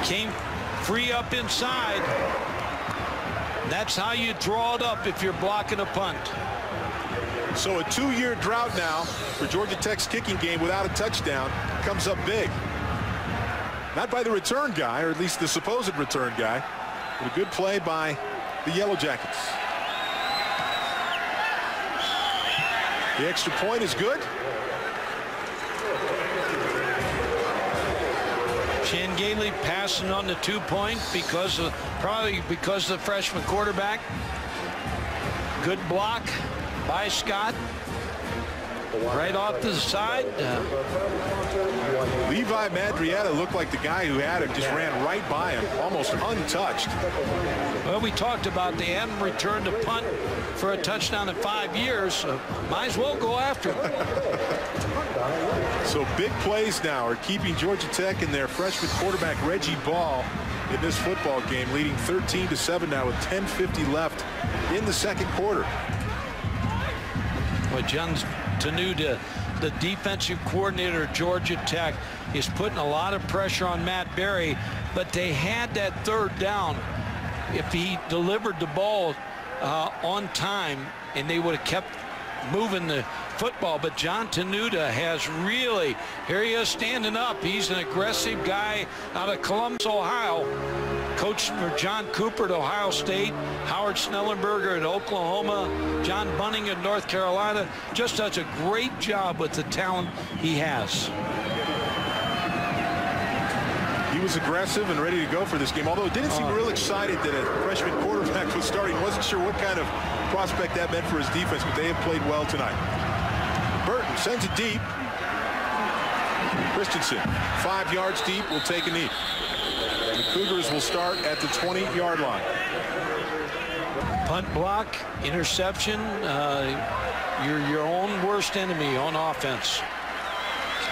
Came free up inside. That's how you draw it up if you're blocking a punt. So a 2-year drought now for Georgia Tech's kicking game without a touchdown comes up big. Not by the return guy, or at least the supposed return guy, but a good play by the Yellow Jackets. The extra point is good. Chan Gailey passing on the 2-point probably because of the freshman quarterback. Good block by Scott. Right off to the side. Levi Madrietta looked like the guy who had him, just ran right by him, almost untouched. Well, we talked about they haven't returned a punt for a touchdown in 5 years, so might as well go after it. So big plays now are keeping Georgia Tech and their freshman quarterback Reggie Ball in this football game, leading 13-7 now with 10:50 left in the second quarter. Well, John Tenuta, the defensive coordinator of Georgia Tech, is putting a lot of pressure on Matt Berry, but they had that third down. If he delivered the ball on time, and they would have kept moving the football. But John Tenuta has really, here he is standing up. He's an aggressive guy out of Columbus, Ohio. Coached for John Cooper at Ohio State, Howard Snellenberger at Oklahoma, John Bunning at North Carolina. Just does a great job with the talent he has. He was aggressive and ready to go for this game, although it didn't seem real excited that a freshman quarterback was starting. Wasn't sure what kind of prospect that meant for his defense, but they have played well tonight. Burton sends it deep. Christensen, 5 yards deep, will take a knee. The Cougars will start at the 20-yard line. Punt block, interception, you're your own worst enemy on offense.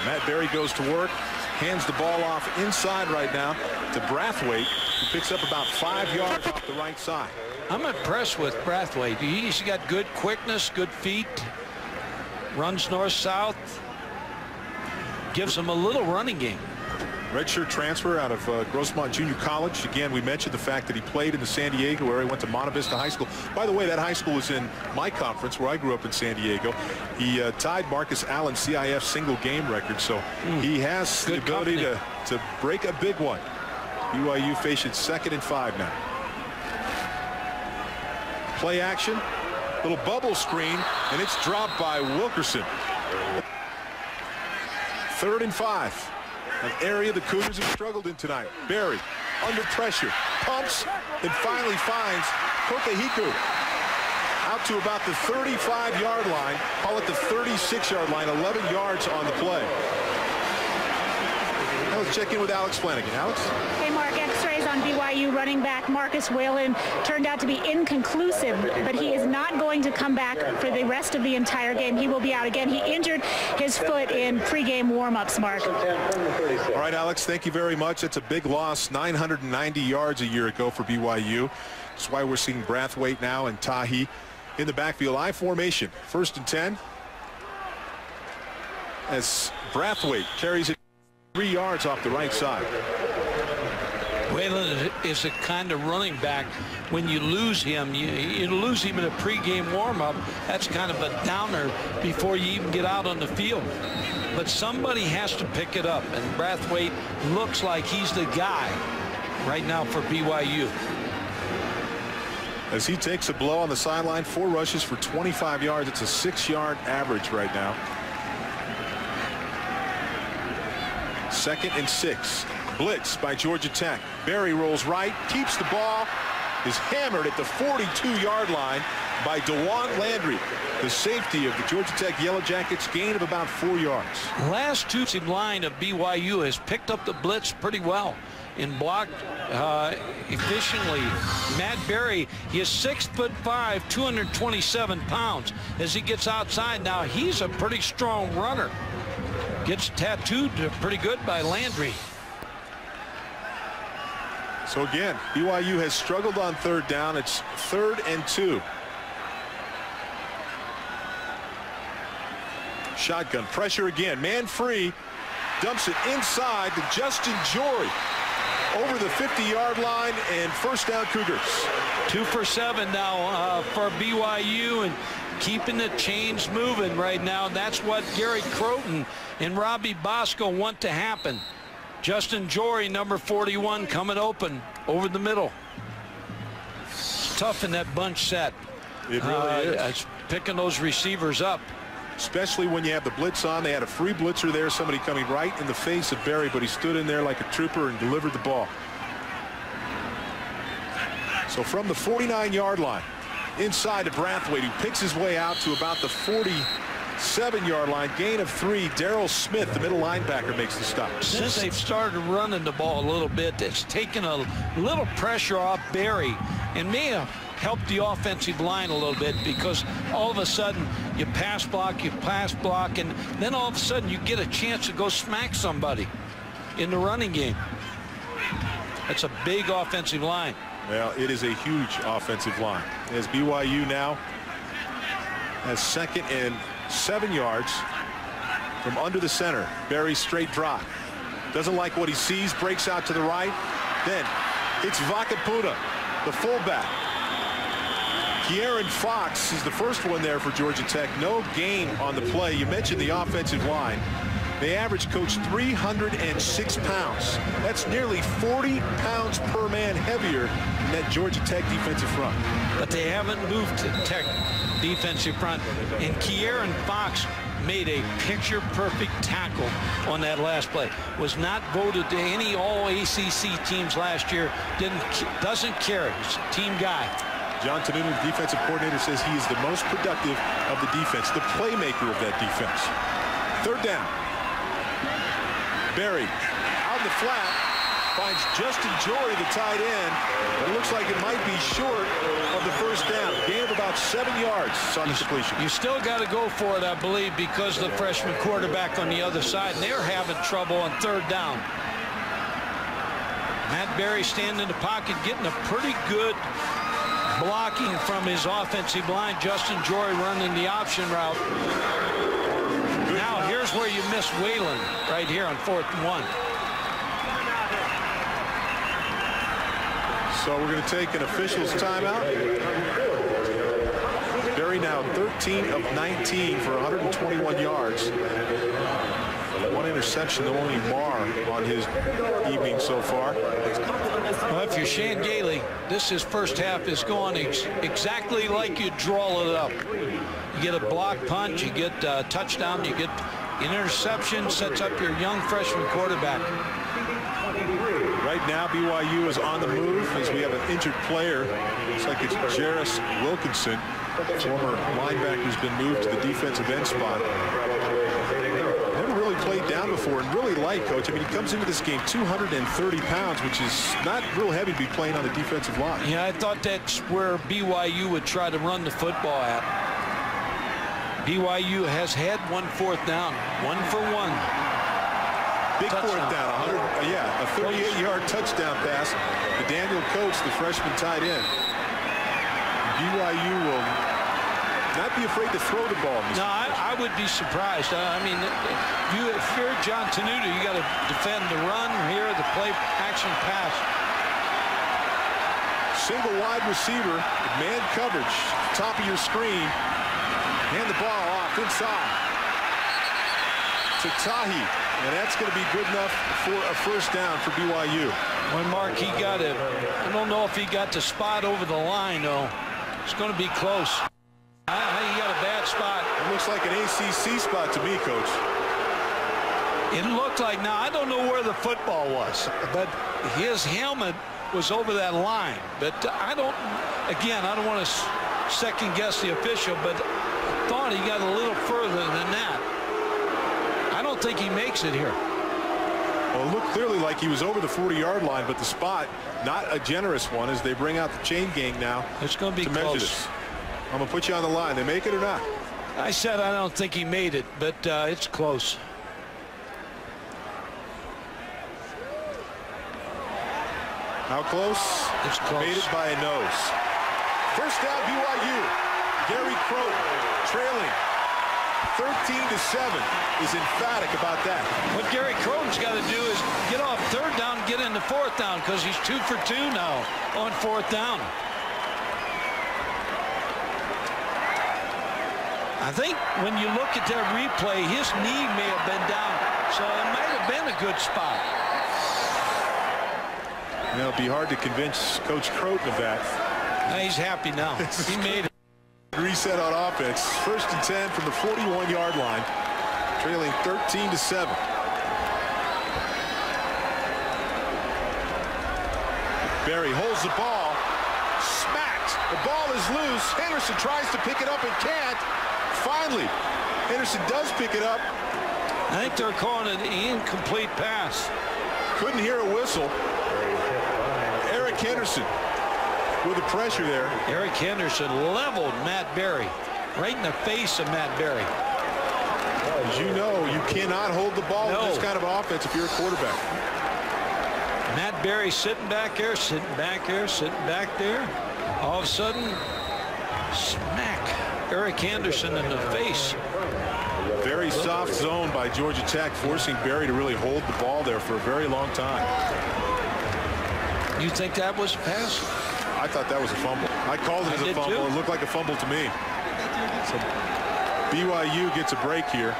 Matt Berry goes to work, hands the ball off inside right now to Brathwaite, who picks up about 5 yards off the right side. I'm impressed with Brathwaite. He's got good quickness, good feet, runs north-south, gives him a little running game. Redshirt transfer out of Grossmont Junior College. Again, we mentioned the fact that he played in the San Diego area, went to Monte Vista High School. By the way, that high school was in my conference where I grew up in San Diego. He tied Marcus Allen's CIF single game record, so he has the ability to break a big one. BYU facing 2nd and 5 now. Play action, little bubble screen, and it's dropped by Wilkerson. 3rd and 5. An area the Cougars have struggled in tonight. Berry under pressure, pumps, and finally finds Kokahiku out to about the 35-yard line. Call it the 36-yard line, 11 yards on the play. Now let's check in with Alex Flanagan. Alex? Hey, Mark, X-rays on BYU running back Marcus Whalen turned out to be inconclusive, but he is not going to come back for the rest of the entire game. He will be out again. He injured his foot in pregame warm-ups, Mark. All right, Alex, thank you very much. That's a big loss, 990 yards a year ago for BYU. That's why we're seeing Brathwaite now and Tahi in the backfield. I formation, 1st and 10. As Brathwaite carries it 3 yards off the right side. Whalen is a kind of running back. When you lose him, you lose him in a pregame warm-up. That's kind of a downer before you even get out on the field. But somebody has to pick it up, and Brathwaite looks like he's the guy right now for BYU. As he takes a blow on the sideline, 4 rushes for 25 yards. It's a 6-yard average right now. 2nd and 6. Blitz by Georgia Tech. Berry rolls right, keeps the ball, is hammered at the 42-yard line by DeJuan Landry, the safety of the Georgia Tech Yellow Jackets, gain of about 4 yards. Last two line of BYU has picked up the blitz pretty well and blocked efficiently. Matt Berry, he is 6'5", 227 pounds. As he gets outside now, he's a pretty strong runner. Gets tattooed pretty good by Landry. So again, BYU has struggled on 3rd down. It's 3rd and 2. Shotgun pressure again. Man free. Dumps it inside to Justin Jory. Over the 50-yard line, and 1st down Cougars. 2 for 7 now for BYU, and keeping the chains moving right now. That's what Gary Croton and Robbie Bosco want to happen. Justin Jory, number 41, coming open over the middle. It's tough in that bunch set. It really is. Picking those receivers up. Especially when you have the blitz on. They had a free blitzer there, somebody coming right in the face of Berry, but he stood in there like a trooper and delivered the ball. So from the 49-yard line, inside to Brathwaite, who picks his way out to about the 47-yard line. Gain of 3. Darrell Smith, the middle linebacker, makes the stop. Since they've started running the ball a little bit, it's taken a little pressure off Berry and may have helped the offensive line a little bit, because all of a sudden you pass block, and then all of a sudden you get a chance to go smack somebody in the running game. That's a big offensive line. Well, it is a huge offensive line. As BYU now has 2nd and 7 yards from under the center. Berry straight drop. Doesn't like what he sees, breaks out to the right. Then it's Vakapuna, the fullback. Kieran Fox is the first one there for Georgia Tech. No gain on the play. You mentioned the offensive line. They average, Coach, 306 pounds. That's nearly 40 pounds per man heavier than that Georgia Tech defensive front. But they haven't moved to Tech defensive front. And Kieran Fox made a picture-perfect tackle on that last play. Was not voted to any All-ACC teams last year. Doesn't care. He's a team guy. John Tenuta, the defensive coordinator, says he is the most productive of the defense, the playmaker of that defense. 3rd down. Berry out in the flat, finds Justin Jory, the tight end, but it looks like it might be short of the 1st down. Gain of about 7 yards on the completion. You still got to go for it, I believe, because the freshman quarterback on the other side, and they're having trouble on 3rd down. Matt Berry standing in the pocket, getting a pretty good blocking from his offensive line. Justin Jory running the option route. Now here's where you miss Whalen, right here on 4th and 1. So we're going to take an official's timeout. Berry now 13 of 19 for 121 yards. 1 interception, the only mar on his evening so far. Well, if you're Shane Gailey, his first half is going exactly like you draw it up. You get a block punt, you get a touchdown, you get an interception, sets up your young freshman quarterback. Right now, BYU is on the move as we have an injured player. Looks like it's Jarris Wilkinson, former linebacker, who's been moved to the defensive end spot. Never really played down before and really light, Coach. I mean, he comes into this game 230 pounds, which is not real heavy to be playing on the defensive line. Yeah, I thought that's where BYU would try to run the football at. BYU has had 1 4th down, 1 for 1. Big touchdown. 4th down, a 38-yard touchdown pass to Daniel Coates, the freshman tight end. BYU will not be afraid to throw the ball. No, I would be surprised. I mean, if you're John Tenuta, you got to defend the run here, the play action pass. Single wide receiver, man coverage, top of your screen. Hand the ball off inside to Tahi, and that's going to be good enough for a first down for BYU. When Mark, he got it. I don't know if he got the spot over the line, though. It's going to be close. He got a bad spot. It looks like an ACC spot to me, Coach. It looked like, now I don't know where the football was, but his helmet was over that line. But I don't want to second guess the official, but I thought he got a little further than that. I don't think he makes it here. Well, it looked clearly like he was over the 40-yard line, but the spot, not a generous one, as they bring out the chain gang now. It's going to be measure close. this. I'm going to put you on the line. They make it or not? I said I don't think he made it, but it's close. How close? It's close. Made it by a nose. First down, BYU. Gary Croton trailing 13-7 is emphatic about that. What Gary Croton's got to do is get off third down, get into fourth down, because he's 2 for 2 now on fourth down. I think when you look at that replay, his knee may have been down, so it might have been a good spot. You know, it'd be hard to convince Coach Croton of that. Now he's happy now. He made it. Reset on offense. First and 10 from the 41-yard line, trailing 13-7. Berry holds the ball, smacked. The ball is loose. Henderson tries to pick it up and can't. Finally, Henderson does pick it up. I think they're calling it an incomplete pass. Couldn't hear a whistle. Eric Henderson with the pressure there. Eric Henderson leveled Matt Berry right in the face of Matt Berry. As you know, you cannot hold the ball No. in this kind of offense if you're a quarterback. Matt Berry sitting back there, sitting back there, sitting back there. All of a sudden, smack Eric Henderson in the face. Very soft zone by Georgia Tech, forcing Berry to really hold the ball there for a very long time. You think that was a pass? I thought that was a fumble. I called it as a fumble. Too. It looked like a fumble to me. So BYU gets a break here.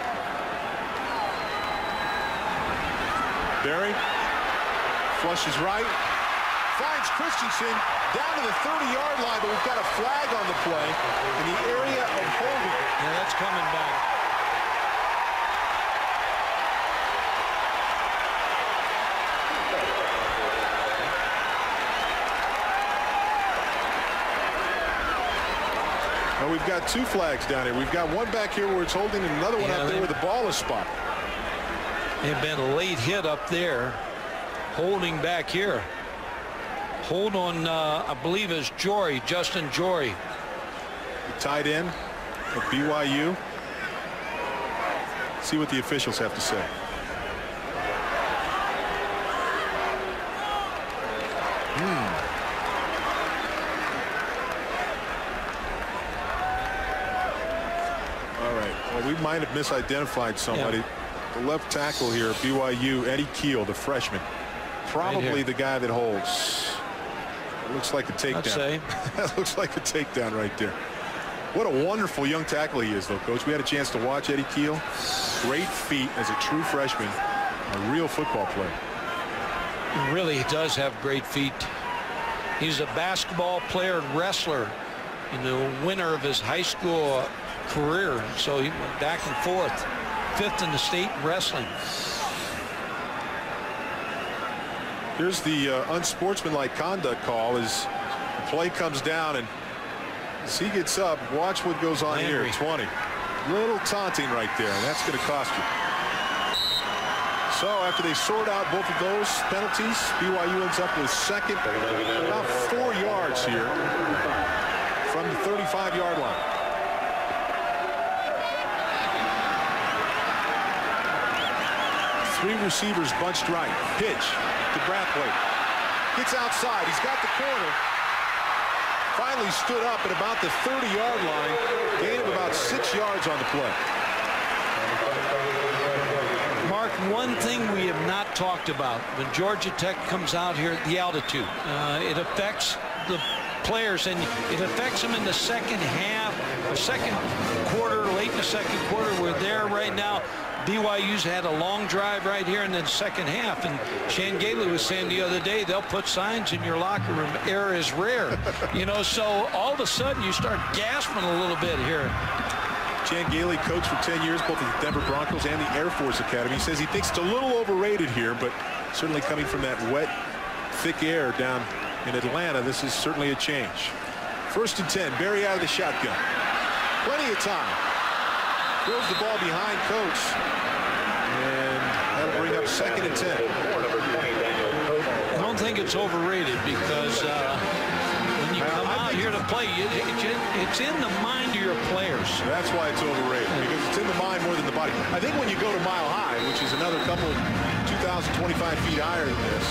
Berry flushes right, finds Christensen down to the 30-yard line, but we've got a flag on the play in the area of holding. Yeah, that's coming back. Well, we've got 2 flags down here. We've got one back here where it's holding and another one up there where the ball is spotted. They've been a late hit up there. Holding back here. Hold on, I believe is Jory, Justin Jory. The tight end of BYU. See what the officials have to say. We might have misidentified somebody. Yeah. The left tackle here, BYU, Eddie Keel, the freshman. Probably right the guy that holds. It looks like a takedown. That looks like a takedown right there. What a wonderful young tackle he is, though, Coach. We had a chance to watch Eddie Keel. Great feet as a true freshman. A real football player. He really does have great feet. He's a basketball player and wrestler. The winner of his high school career, so he went back and forth. 5th in the state in wrestling. Here's the unsportsmanlike conduct call as the play comes down, and as he gets up, watch what goes on here. 20. Little taunting right there, and that's going to cost you. So after they sort out both of those penalties, BYU ends up with second, about 4 yards here from the 35-yard line. Three receivers bunched right. Pitch to Brathwaite. Gets outside. He's got the corner. Finally stood up at about the 30-yard line. Gain of about 6 yards on the play. Mark, one thing we have not talked about when Georgia Tech comes out here, the altitude. It affects the players, and it affects them in the second half, or second quarter, late in the second quarter. We're there right now. BYU's had a long drive right here in the second half, and Shane Gailey was saying the other day they'll put signs in your locker room, error is rare. You know, so all of a sudden you start gasping a little bit here. Shane Gailey coached for 10 years both at the Denver Broncos and the Air Force Academy. He says he thinks it's a little overrated here, but certainly coming from that wet, thick air down in Atlanta, this is certainly a change. 1st and 10, Barry out of the shotgun. Plenty of time. Throws the ball behind Coach, and that'll bring up 2nd and 10. I don't think it's overrated because when you come out here to play, it's in the mind of your players. That's why it's overrated, because it's in the mind more than the body. I think when you go to Mile High, which is another couple 2,025 feet higher than this,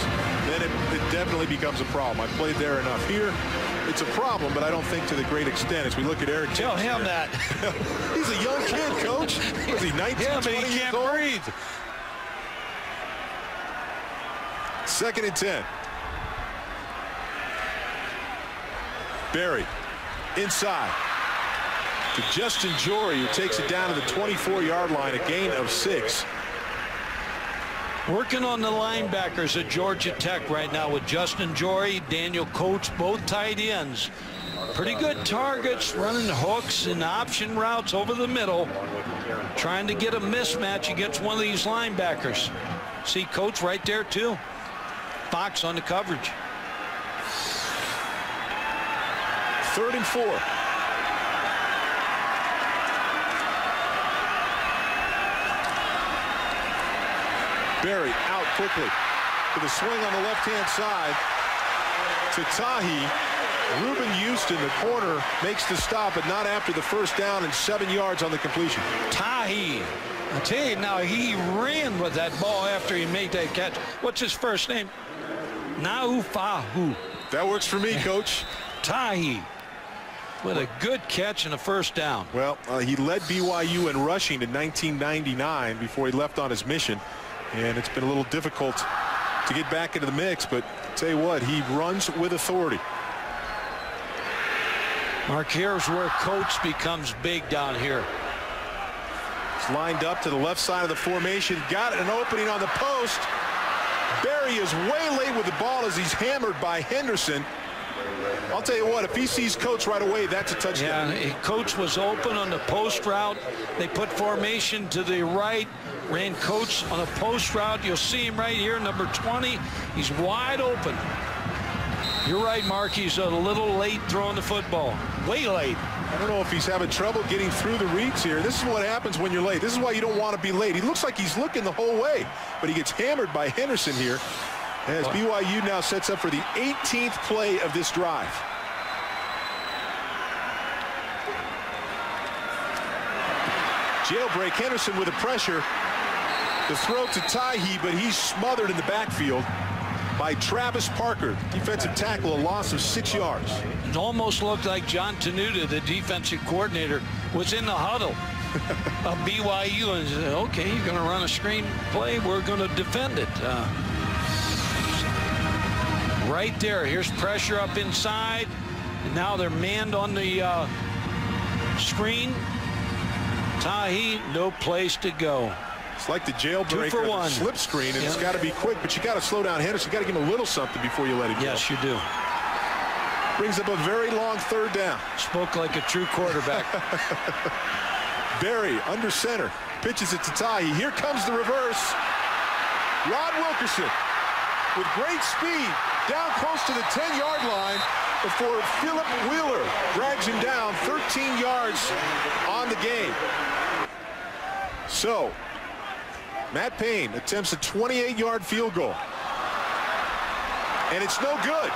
then it definitely becomes a problem. I've played there enough. Here, it's a problem, but I don't think to the great extent as we look at Eric. Tell him here. that. He's a young kid, Coach. Was he 19, 20 he years can't old? breathe. 2nd and 10. Barry inside to Justin Jory, who takes it down to the 24-yard line, a gain of 6. Working on the linebackers at Georgia Tech right now with Justin Jory, Daniel Coates, both tight ends. Pretty good targets, running hooks and option routes over the middle, trying to get a mismatch against one of these linebackers. See Coates right there too. Fox on the coverage. 3rd and 4. Barry out quickly with a swing on the left-hand side to Tahi. Reuben Houston, the corner, makes the stop, but not after the 1st down and 7 yards on the completion. Tahi, I tell you now, he ran with that ball after he made that catch. What's his first name? Naufahu. That works for me, Coach. Tahi with a good catch and a 1st down. Well, he led BYU in rushing in 1999 before he left on his mission. And it's been a little difficult to get back into the mix, but tell you what, he runs with authority. Mark, here's where Coates becomes big down here. He's lined up to the left side of the formation, got an opening on the post. Barry is way late with the ball as he's hammered by Henderson. I'll tell you what, if he sees Coates right away, that's a touchdown. Yeah, Coates was open on the post route. They put formation to the right. Ran Coates on a post route. You'll see him right here, number 20. He's wide open. You're right, Mark. He's a little late throwing the football. Way late. I don't know if he's having trouble getting through the reads here. This is what happens when you're late. This is why you don't want to be late. He looks like he's looking the whole way, but he gets hammered by Henderson here as BYU now sets up for the 18th play of this drive. Jailbreak, Henderson with the pressure. The throw to Tahi, but he's smothered in the backfield by Travis Parker, defensive tackle, a loss of 6 yards. It almost looked like John Tenuta, the defensive coordinator, was in the huddle of BYU and said, okay, you're going to run a screen play, we're going to defend it. Right there, here's pressure up inside, and now they're manned on the screen. Tahi, no place to go. It's like the jailbreak or the slip screen, and it's got to be quick, but you got to slow down Henderson. You got to give him a little something before you let him go. Yes, you do. Brings up a very long 3rd down. Spoke like a true quarterback. Barry under center, pitches it to Tahi. Here comes the reverse. Rod Wilkerson with great speed down close to the 10-yard line before Philip Wheeler drags him down 13 yards on the game. So Matt Payne attempts a 28-yard field goal, and it's no good.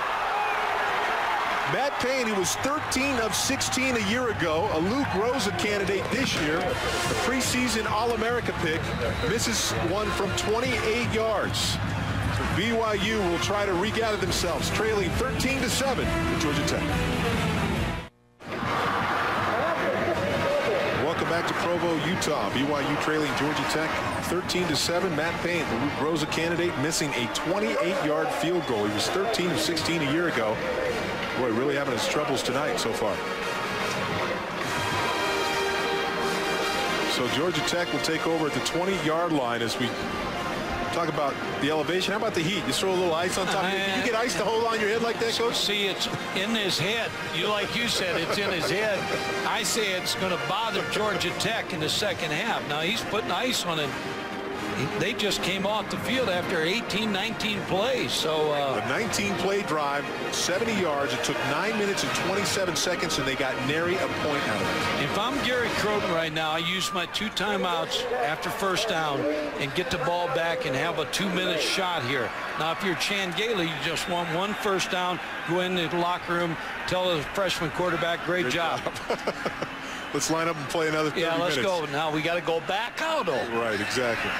Matt Payne, who was 13 of 16 a year ago, a Luke Rosa candidate this year, a preseason All-America pick, misses one from 28 yards. BYU will try to regather themselves, trailing 13-7 to Georgia Tech. Welcome back to Provo, Utah. BYU trailing Georgia Tech 13-7. Matt Payne, the Luke Rosa candidate, missing a 28-yard field goal. He was 13 of 16 a year ago. Boy, really having his troubles tonight so far. So Georgia Tech will take over at the 20-yard line as we talk about the elevation. How about the heat? You throw a little ice on top of it. Can you get ice to hold on your head like that, Coach? See, it's in his head. Like you said, it's in his head. I say it's going to bother Georgia Tech in the second half. Now, he's putting ice on it. They just came off the field after 18, 19 plays. So a 19-play drive, 70 yards. It took 9 minutes and 27 seconds, and they got nary a point out of it. If I'm Gary Croton right now, I use my 2 timeouts after first down and get the ball back and have a 2-minute shot here. Now, if you're Chan Gailey, you just want 1 first down, go in the locker room, tell the freshman quarterback, great job. Let's line up and play another 30 minutes. Yeah, let's go. Now we got to go back out. Right, exactly.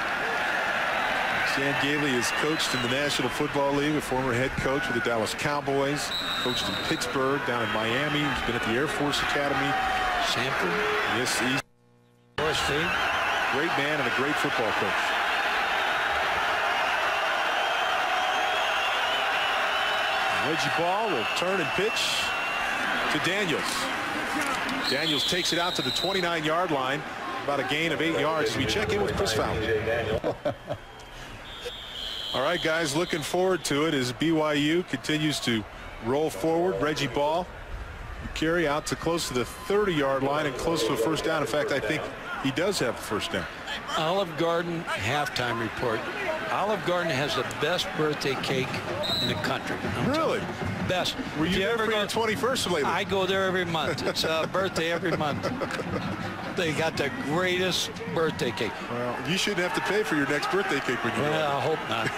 Chan Gailey is coached in the National Football League, a former head coach with the Dallas Cowboys, coached in Pittsburgh, down in Miami. He's been at the Air Force Academy. Sanford. Yes, he's a great man and a great football coach. Reggie Ball will turn and pitch to Daniels. Daniels takes it out to the 29-yard line, about a gain of 8 yards as we check in with Chris Fowler. All right, guys, looking forward to it as BYU continues to roll forward. Reggie Ball carry out to close to the 30-yard line and close to a first down. In fact, I think he does have the first down. Olive Garden halftime report. Olive Garden has the best birthday cake in the country. Really? Best. Were you ever for your 21st lately? I go there every month. It's a birthday every month. They got the greatest birthday cake. Well, you shouldn't have to pay for your next birthday cake when you go. I hope not.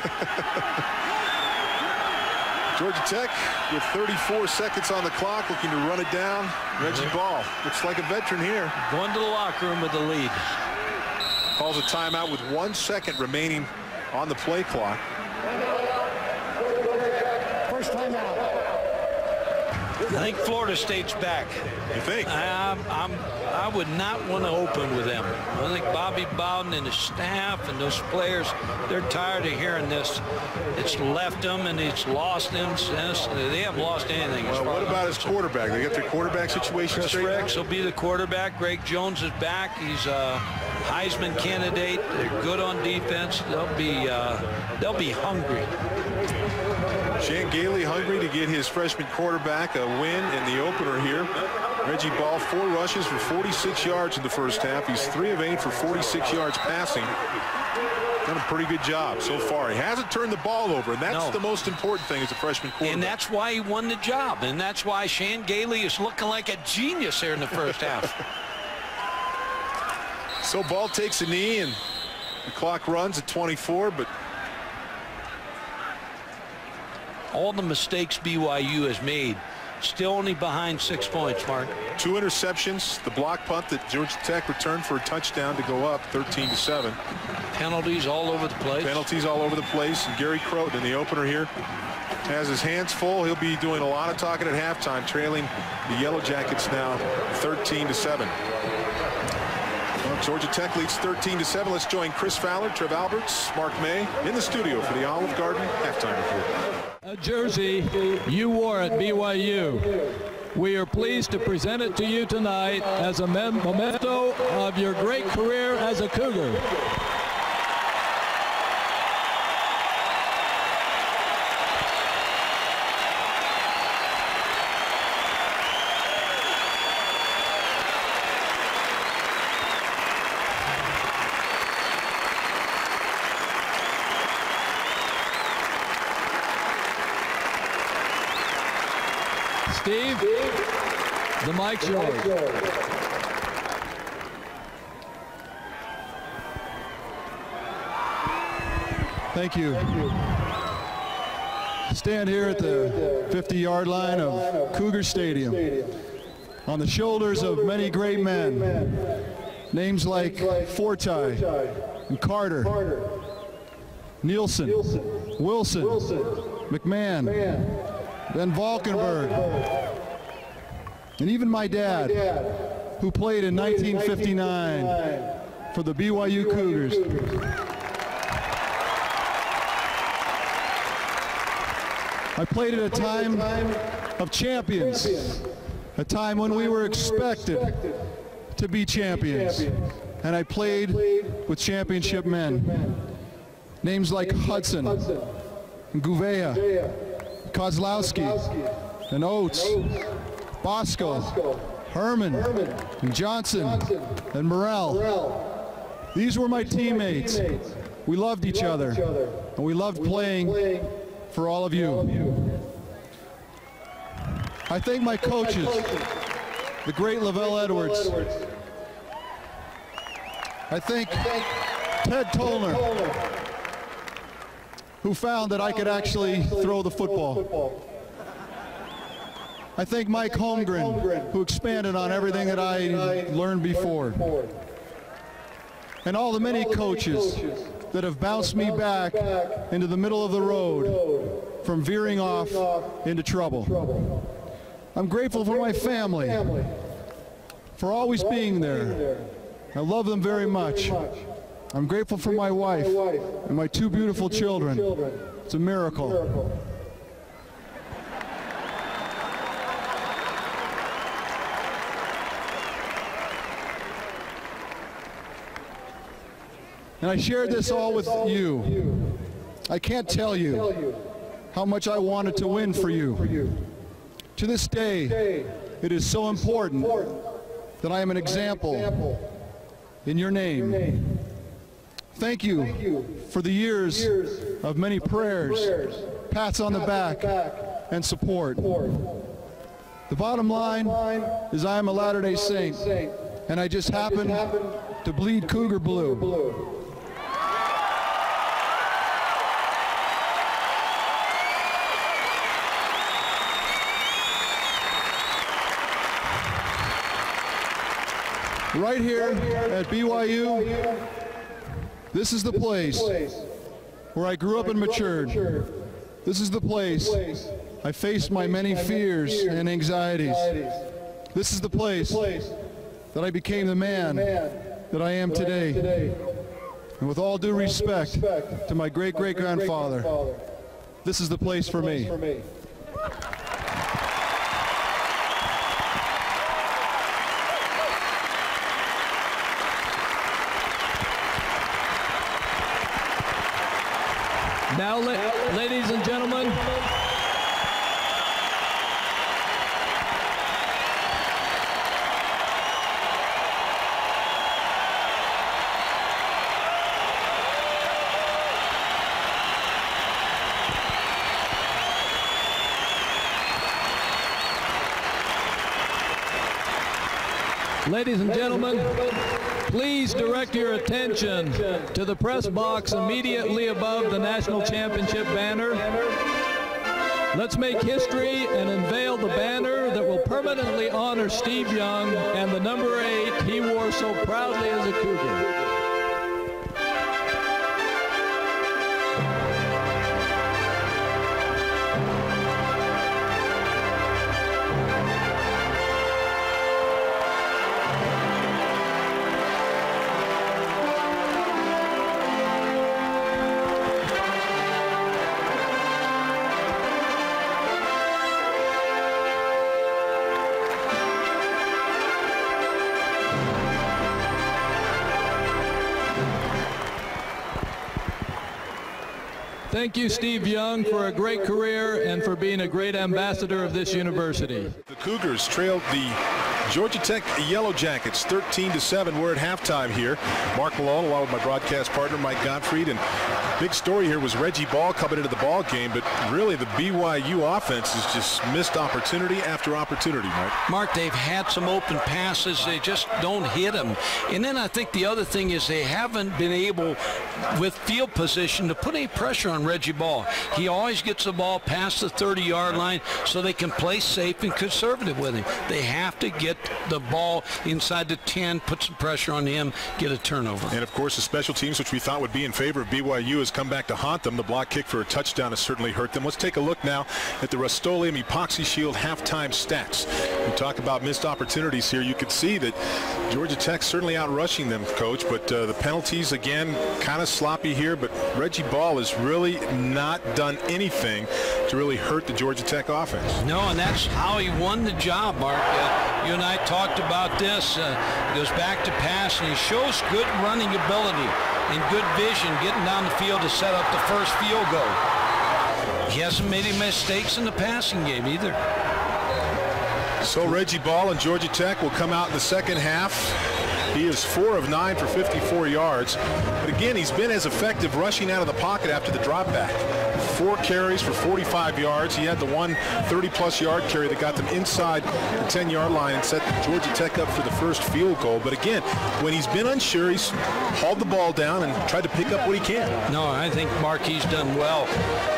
Georgia Tech with 34 seconds on the clock, looking to run it down. Reggie Ball looks like a veteran here. Going to the locker room with the lead. Calls a timeout with 1 second remaining on the play clock. First timeout. I think Florida State's back. You think? I would not want to open with them. I think Bobby Bowden and his staff and those players, they're tired of hearing this. It's left them and it's lost them. They haven't lost anything. Well, what about his quarterback? They got their quarterback situation straight? Chris Rex will be the quarterback. Greg Jones is back. He's a Heisman candidate. They're good on defense. They'll be hungry. Chan Gailey hungry to get his freshman quarterback a win in the opener here. Reggie Ball, 4 rushes for 46 yards in the first half. He's 3 of 8 for 46 yards passing. Done a pretty good job so far. He hasn't turned the ball over, and that's the most important thing as a freshman quarterback. And that's why he won the job, and that's why Chan Gailey is looking like a genius here in the first half. So Ball takes a knee, and the clock runs at 24, but all the mistakes BYU has made, still only behind 6 points, Mark. 2 interceptions, the block punt that Georgia Tech returned for a touchdown to go up 13-7. Penalties all over the place. Penalties all over the place. And Gary Croton in the opener here has his hands full. He'll be doing a lot of talking at halftime, trailing the Yellow Jackets now 13-7. Georgia Tech leads 13-7. Let's join Chris Fowler, Trev Alberts, Mark May in the studio for the Olive Garden halftime report. A jersey you wore at BYU. We are pleased to present it to you tonight as a memento of your great career as a Cougar. Steve, the mic's yours. Thank you. Stand here at the 50-yard line of Cougar Stadium on the shoulders of many great men. Names like Forti and Carter, Nielsen, Wilson, McMahon, Van Valkenburg, and even my dad, who played in 1959 for the BYU Cougars. I played at a time of champions, a time when we were expected to be champions. And I played with championship men. Names like Hudson, and Gouveia, Kozlowski, and Oates, Bosco, Herman, and Johnson, and Morrell. These were my teammates. We loved each other, and we loved playing for all of you. I thank my coaches, the great Lavelle Edwards. I thank Ted Tollner, who found that I could actually throw the football. I thank Mike Holmgren, who expanded on everything that I learned before. And all the many coaches that have bounced me back into the middle of the road from veering off into trouble. I'm grateful for my family, for always being there. I love them very much. I'm grateful for my wife and my two beautiful children. It's a miracle. And I shared this all with you. I can't tell you how much I wanted to win for you. To this day, it is so important that I am an example in your name. Thank you for the years of many prayers, pats on the back, and support. The bottom line is I am a Latter-day Saint, and I just happen to bleed Cougar blue. Right here at BYU, this is the place where I grew up and matured. This is the place I faced my many fears and anxieties. This is the place that I became the man that I am today. And with all due respect to my great-great-grandfather, this is the place for me. Now, ladies and gentlemen, please direct your attention to the press box immediately above the national championship banner. Let's make history and unveil the banner that will permanently honor Steve Young and the number 8 he wore so proudly as a Cougar. Thank you, Steve Young, for a great career and for being a great ambassador of this university. The Cougars trailed the Georgia Tech Yellow Jackets 13-7. We're at halftime here. Mark Malone along with my broadcast partner Mike Gottfried, and big story here was Reggie Ball coming into the ball game, but really the BYU offense has just missed opportunity after opportunity, Mike. Mark, they've had some open passes. They just don't hit them. And then I think the other thing is they haven't been able, with field position, to put any pressure on Reggie Ball. He always gets the ball past the 30-yard line so they can play safe and conservative with him. They have to get get the ball inside the 10, put some pressure on him, get a turnover. And of course the special teams, which we thought would be in favor of BYU, has come back to haunt them. The block kick for a touchdown has certainly hurt them. Let's take a look now at the Rust-Oleum Epoxy Shield halftime stats. We talk about missed opportunities here. You can see that Georgia Tech certainly out rushing them, Coach, but the penalties again kind of sloppy here, but Reggie Ball has really not done anything to really hurt the Georgia Tech offense. No, and that's how he won the job, Mark. You and I talked about this. He goes back to pass, and he shows good running ability and good vision getting down the field to set up the first field goal. He hasn't made any mistakes in the passing game either. So Reggie Ball and Georgia Tech will come out in the second half. He is 4 of 9 for 54 yards. But again, he's been as effective rushing out of the pocket after the drop back. 4 carries for 45 yards. He had the one 30-plus yard carry that got them inside the 10-yard line and set Georgia Tech up for the first field goal. But again, when he's been unsure, he's hauled the ball down and tried to pick up what he can. No, I think Marquis done well.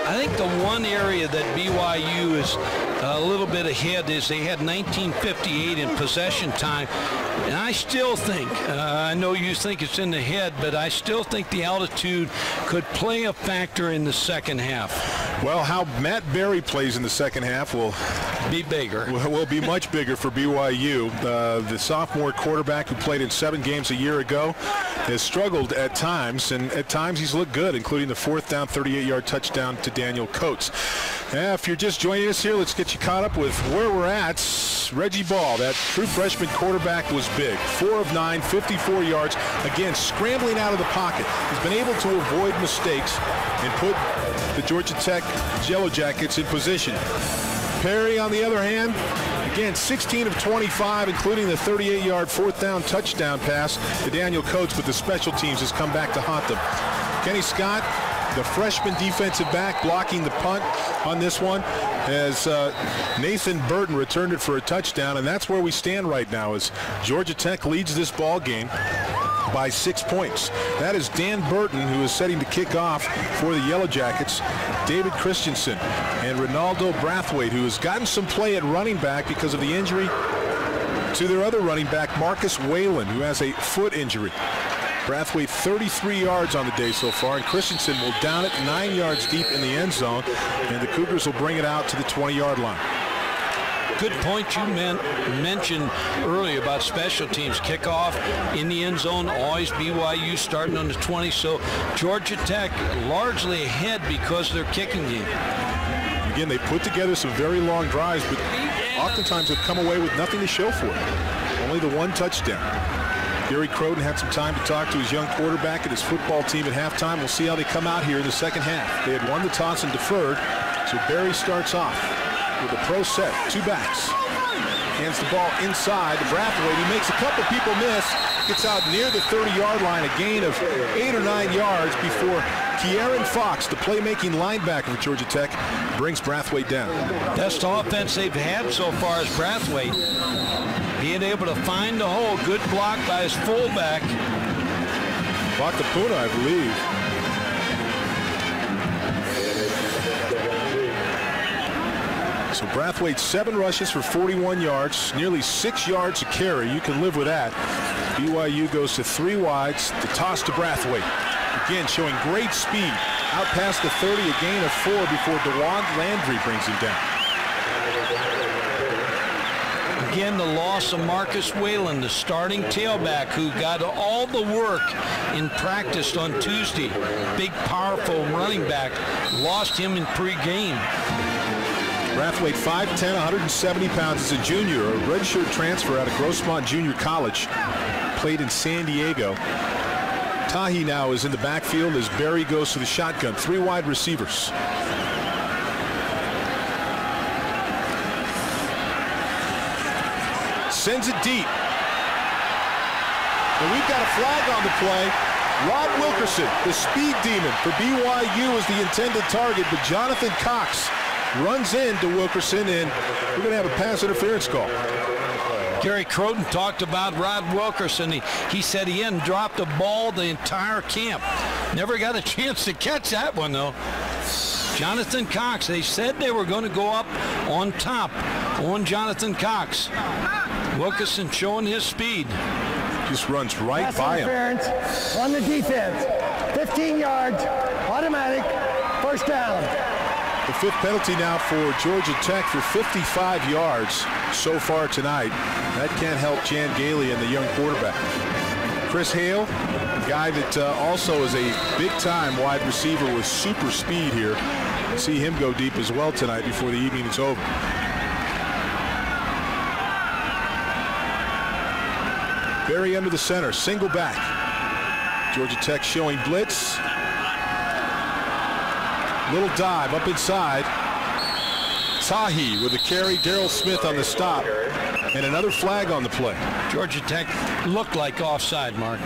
I think the one area that BYU is a little bit ahead is they had 1958 in possession time. And I still think, I know you think it's in the head, but I still think the altitude could play a factor in the second half. Well, how Matt Berry plays in the second half will be bigger. Will be much bigger for BYU. The sophomore quarterback who played in 7 games a year ago has struggled at times, and at times he's looked good, including the 4th down 38-yard touchdown to Daniel Coates. If you're just joining us here, let's get you caught up with where we're at. Reggie Ball, that true freshman quarterback, was big. 4 of 9, 54 yards. Again, scrambling out of the pocket. He's been able to avoid mistakes and put the Georgia Tech Yellow Jackets in position. Perry, on the other hand, again, 16 of 25, including the 38-yard 4th down touchdown pass to Daniel Coates, but the special teams has come back to haunt them. Kenny Scott, the freshman defensive back, blocking the punt on this one, as Nathan Burton returned it for a touchdown, and that's where we stand right now as Georgia Tech leads this ball game by 6 points. That is Dan Burton, who is setting to kick off for the Yellow Jackets. David Christensen and Ronaldo Brathwaite, who has gotten some play at running back because of the injury to their other running back, Marcus Whalen, who has a foot injury. Brathwaite 33 yards on the day so far, and Christensen will down it 9 yards deep in the end zone, and the Cougars will bring it out to the 20-yard line. Good point you mentioned earlier about special teams. Kickoff in the end zone, always BYU starting on the 20, so Georgia Tech largely ahead because of their kicking game. Again, they put together some very long drives, but oftentimes have come away with nothing to show for it. Only the one touchdown. Gary Croton had some time to talk to his young quarterback and his football team at halftime. We'll see how they come out here in the second half. They had won the toss and deferred, so Barry starts off with a pro set, 2 backs. Hands the ball inside to Brathwaite. He makes a couple people miss, gets out near the 30-yard line, a gain of 8 or 9 yards before Kieran Fox, the playmaking linebacker for Georgia Tech, brings Brathwaite down. Best offense they've had so far is Brathwaite. Being able to find the hole. Good block by his fullback. Bakapuna, I believe. So Brathwaite, 7 rushes for 41 yards, nearly 6 yards a carry. You can live with that. BYU goes to 3 wides. The toss to Brathwaite. Again, showing great speed. Out past the 30, a gain of 4 before DeJuan Landry brings him down. Again, the loss of Marcus Whalen, the starting tailback who got all the work in practice on Tuesday. Big, powerful running back. Lost him in pregame. Brathwaite, 5'10", 170 pounds, is a junior, a redshirt transfer out of Grossmont Junior College. Played in San Diego. Tahi now is in the backfield as Barry goes to the shotgun. 3 wide receivers. Sends it deep. And we've got a flag on the play. Rod Wilkerson, the speed demon for BYU, is the intended target, but Jonathan Cox runs into Wilkerson, and we're going to have a pass interference call. Gary Croton talked about Rod Wilkerson. He said he hadn't dropped a ball the entire camp. Never got a chance to catch that one, though. Jonathan Cox, they said they were going to go up on top on Jonathan Cox. Wilkerson showing his speed. Just runs right Pass by him. interference on the defense. 15 yards, automatic, first down. The 5th penalty now for Georgia Tech for 55 yards so far tonight. That can't help Jan Gailey and the young quarterback. Chris Hale, a guy that also is a big-time wide receiver with super speed here. See him go deep as well tonight before the evening is over. Berry under the center, single back. Georgia Tech showing blitz. Little dive up inside. Tahi with a carry. Darrell Smith on the stop. And another flag on the play. Georgia Tech looked like offside, Mark.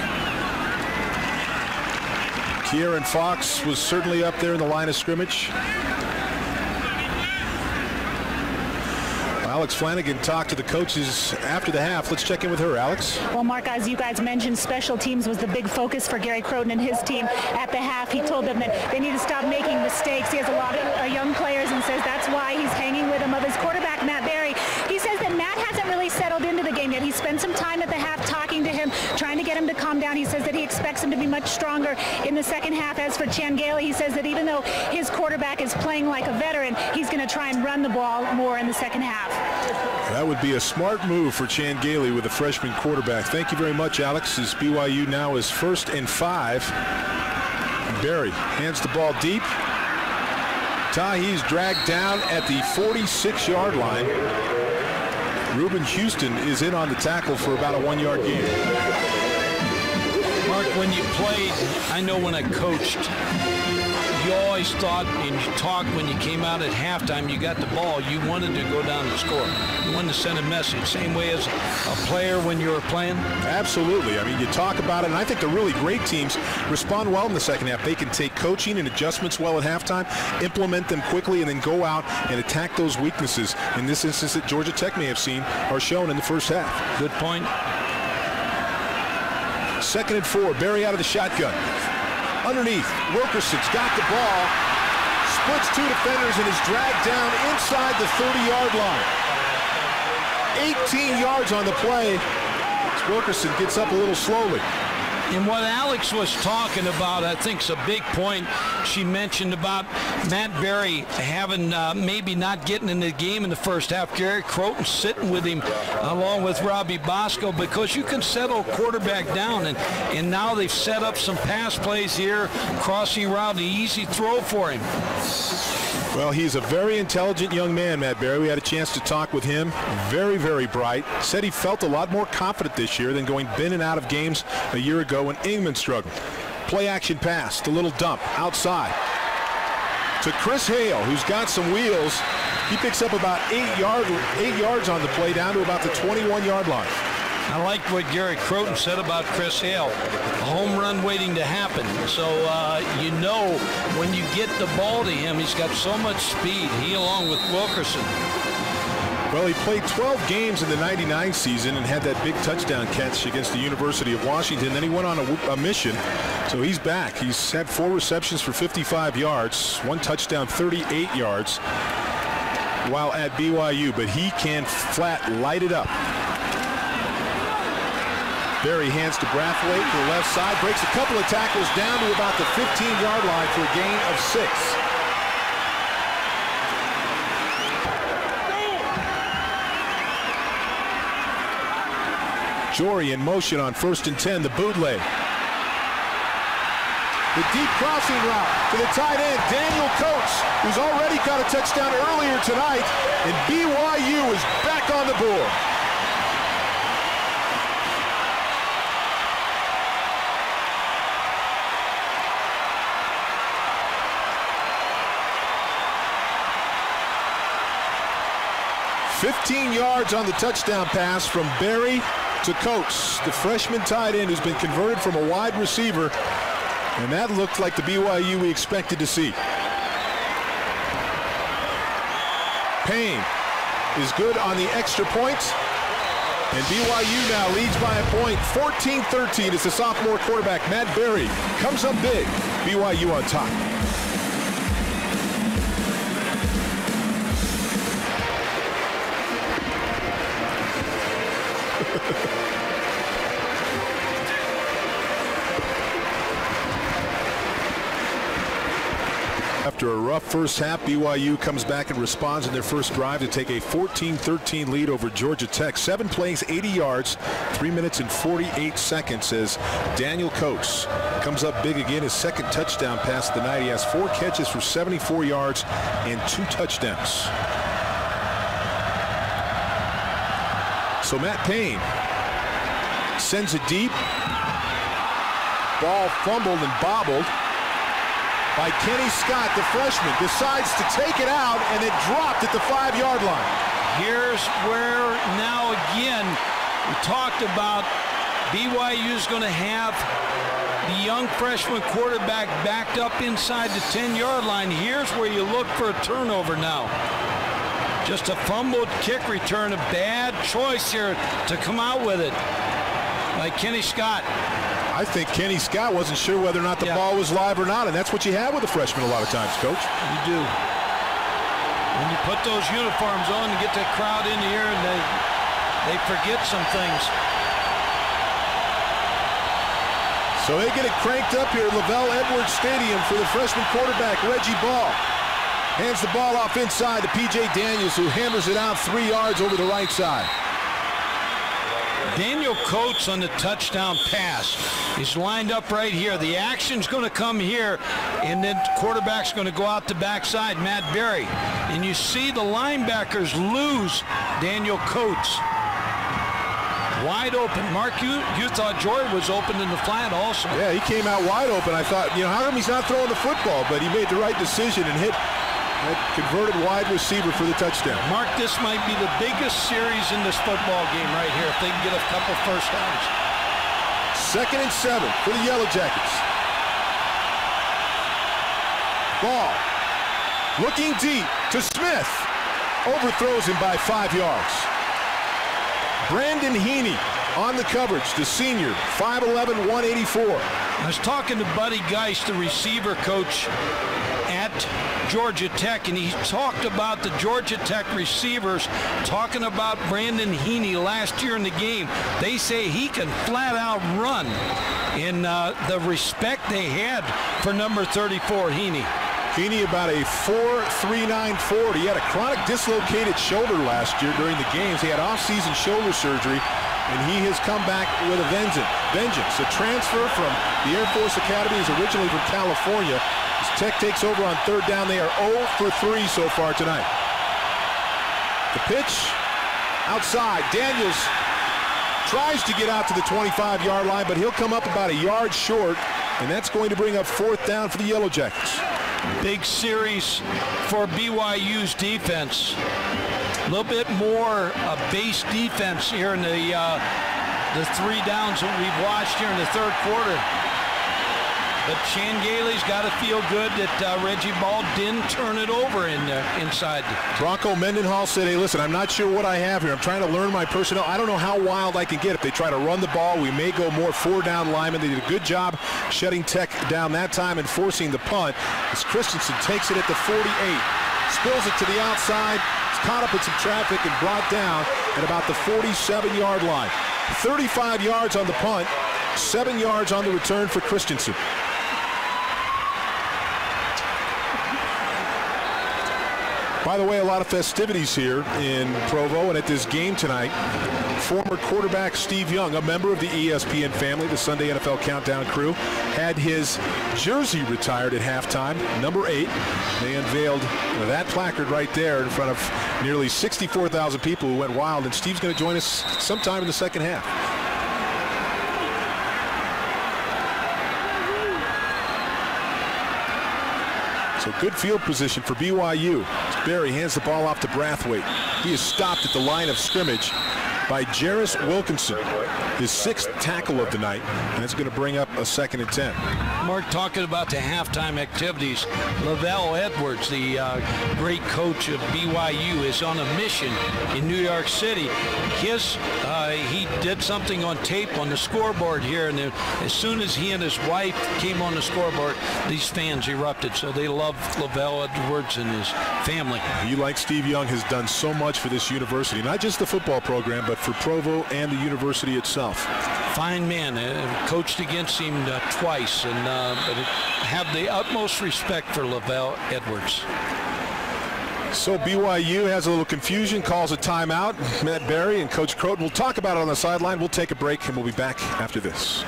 Kieran Fox was certainly up there in the line of scrimmage. Alex Flanagan talked to the coaches after the half. Let's check in with her, Alex. Well, Mark, as you guys mentioned, special teams was the big focus for Gary Croton and his team. At the half, he told them that they need to stop making mistakes. He has a lot of young players and says that's why he's hanging with him of his quarterback, Matt Berry. He says that Matt hasn't really settled into the game yet. He spent some time at the half talking to him, trying to get him to calm down. He says that he expects him to be much stronger in the second half. As for Chan Gailey, he says that even though his quarterback is playing like a veteran, he's going to try and run the ball more in the second half. That would be a smart move for Chan Gailey with a freshman quarterback. Thank you very much, Alex. As BYU now is 1st and 5. Berry hands the ball deep. Tahi's dragged down at the 46-yard line. Reuben Houston is in on the tackle for about a 1-yard gain. Mark, when you played, I know when I coached, you always thought and you talked when you came out at halftime, you got the ball, you wanted to go down and score. You wanted to send a message. Same way as a player when you were playing? Absolutely. I mean, you talk about it, and I think the really great teams respond well in the second half. They can take coaching and adjustments well at halftime, implement them quickly, and then go out and attack those weaknesses. In this instance that Georgia Tech may have seen are shown in the first half. Good point. 2nd and 4. Berry out of the shotgun. Underneath, Wilkerson's got the ball, splits 2 defenders, and is dragged down inside the 30-yard line. 18 yards on the play. Wilkerson gets up a little slowly. And what Alex was talking about, I think, is a big point. She mentioned about Matt Berry having maybe not getting in the game in the first half. Gary Croton sitting with him along with Robbie Bosco, because you can settle quarterback down. And now they've set up some pass plays here, crossing route, an easy throw for him. Well, he's a very intelligent young man, Matt Berry. We had a chance to talk with him. Very, very bright. Said he felt a lot more confident this year than going in and out of games a year ago when Engman struggled. Play action pass, the little dump outside to Chris Hale, who's got some wheels. He picks up about 8 yards on the play, down to about the 21-yard line. I like what Gary Croton said about Chris Hale. A home run waiting to happen. So you know when you get the ball to him, he's got so much speed. He along with Wilkerson. Well, he played 12 games in the '99 season and had that big touchdown catch against the University of Washington. Then he went on a mission, so he's back. He's had 4 receptions for 55 yards, 1 touchdown, 38 yards while at BYU, but he can flat light it up. Berry hands to Brathwaite to the left side, breaks a couple of tackles down to about the 15-yard line for a gain of 6. Jory in motion on 1st and 10, the bootleg. The deep crossing route to the tight end, Daniel Coates, who's already got a touchdown earlier tonight, and BYU is back on the board. "15 yards on the touchdown pass from Berry to Coates, the freshman tight end who's been converted from a wide receiver, and that looked like the BYU we expected to see. Payne is good on the extra point, and BYU now leads by a point, 14-13. It's the sophomore quarterback, Matt Berry, comes up big. BYU on top. rough first half. BYU comes back and responds in their first drive to take a 14-13 lead over Georgia Tech. 7 plays, 80 yards, 3 minutes and 48 seconds as Daniel Coates comes up big again. His second touchdown pass of the night. He has 4 catches for 74 yards and 2 touchdowns. So Matt Payne sends it deep. Ball fumbled and bobbled by Kenny Scott, the freshman. Decides to take it out, and it dropped at the 5-yard line. Here's where now again we talked about BYU's going to have the young freshman quarterback backed up inside the 10-yard line. Here's where you look for a turnover now. Just a fumbled kick return, a bad choice here to come out with it by Kenny Scott. I think Kenny Scott wasn't sure whether or not the ball was live or not, and that's what you have with a freshman a lot of times, Coach. You do. When you put those uniforms on and get the crowd in here, and they forget some things. So they get it cranked up here at Lavelle Edwards Stadium for the freshman quarterback, Reggie Ball. Hands the ball off inside to P.J. Daniels, who hammers it out 3 yards over the right side. Daniel Coates on the touchdown pass. He's lined up right here. The action's going to come here, and then the quarterback's going to go out the backside, Matt Berry. And you see the linebackers lose Daniel Coates. Wide open. Mark, you thought Jordan was open in the flat also. Yeah, he came out wide open. I thought, how come he's not throwing the football? But he made the right decision and hit that converted wide receiver for the touchdown. Mark, this might be the biggest series in this football game right here if they can get a couple first downs. 2nd and 7 for the Yellow Jackets. Ball looking deep to Smith. Overthrows him by 5 yards. Brandon Heaney on the coverage, the senior, 5'11", 184. I was talking to Buddy Geist, the receiver coach at Georgia Tech, and he talked about the Georgia Tech receivers, talking about Brandon Heaney last year in the game. They say he can flat out run, in the respect they had for number 34, Heaney. Heaney about a 4.39 forward. He had a chronic dislocated shoulder last year during the games. He had off-season shoulder surgery, and he has come back with a vengeance. A transfer from the Air Force Academy. He's originally from California. As Tech takes over on 3rd down, they are 0 for 3 so far tonight. The pitch outside. Daniels tries to get out to the 25-yard line, but he'll come up about a yard short, and that's going to bring up 4th down for the Yellow Jackets. Big series for BYU's defense. A little bit more base defense here in the 3 downs that we've watched here in the 3rd quarter. But Shane Gailey's got to feel good that Reggie Ball didn't turn it over inside. Bronco Mendenhall said, hey, listen, I'm not sure what I have here. I'm trying to learn my personnel. I don't know how wild I can get. If they try to run the ball, we may go more 4-down linemen. They did a good job shutting Tech down that time and forcing the punt as Christensen takes it at the 48. Spills it to the outside. It's caught up in some traffic and brought down at about the 47-yard line. 35 yards on the punt, 7 yards on the return for Christensen. By the way, a lot of festivities here in Provo and at this game tonight. Former quarterback Steve Young, a member of the ESPN family, the Sunday NFL Countdown crew, had his jersey retired at halftime, number 8. They unveiled that placard right there in front of nearly 64,000 people who went wild, and Steve's going to join us sometime in the second half. So good field position for BYU. Barry hands the ball off to Brathwaite. He is stopped at the line of scrimmage by Jarris Wilkinson, his 6th tackle of the night, and it's going to bring up a 2nd and 10. Mark, talking about the halftime activities, Lavelle Edwards, the great coach of BYU, is on a mission in New York City. He did something on tape on the scoreboard here, and as soon as he and his wife came on the scoreboard, these fans erupted. So they love Lavelle Edwards and his family. You, like Steve Young, has done so much for this university, not just the football program, but but for Provo and the university itself. Fine man. Coached against him twice, and but have the utmost respect for Lavelle Edwards. So BYU has a little confusion, calls a timeout. Matt Berry and Coach Croton will talk about it on the sideline. We'll take a break, and we'll be back after this.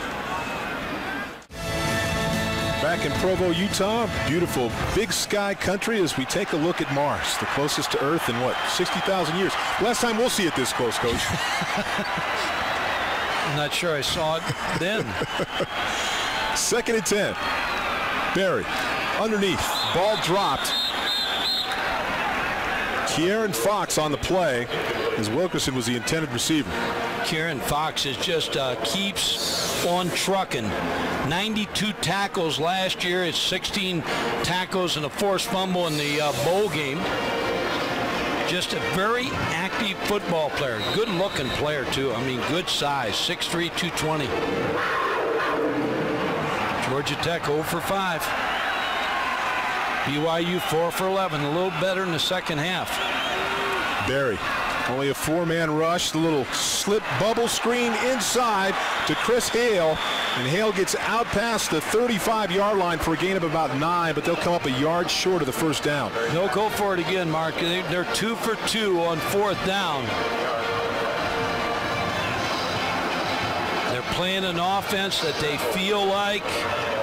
Back in Provo, Utah, beautiful big sky country as we take a look at Mars, the closest to Earth in, what, 60,000 years. Last time we'll see it this close, Coach. I'm not sure I saw it then. 2nd and 10. Berry underneath, ball dropped. Kieran Fox on the play as Wilkerson was the intended receiver. Kieran Fox is just keeps on trucking. 92 tackles last year. It's 16 tackles and a forced fumble in the bowl game. Just a very active football player. Good looking player too. I mean, good size. 6'3", 220. Georgia Tech 0 for 5. BYU 4 for 11. A little better in the second half. Berry, only a 4-man rush. The little slip bubble screen inside to Chris Hale. And Hale gets out past the 35-yard line for a gain of about 9, but they'll come up a yard short of the first down. They'll go for it again, Mark. They're 2 for 2 on 4th down. They're playing an offense that they feel like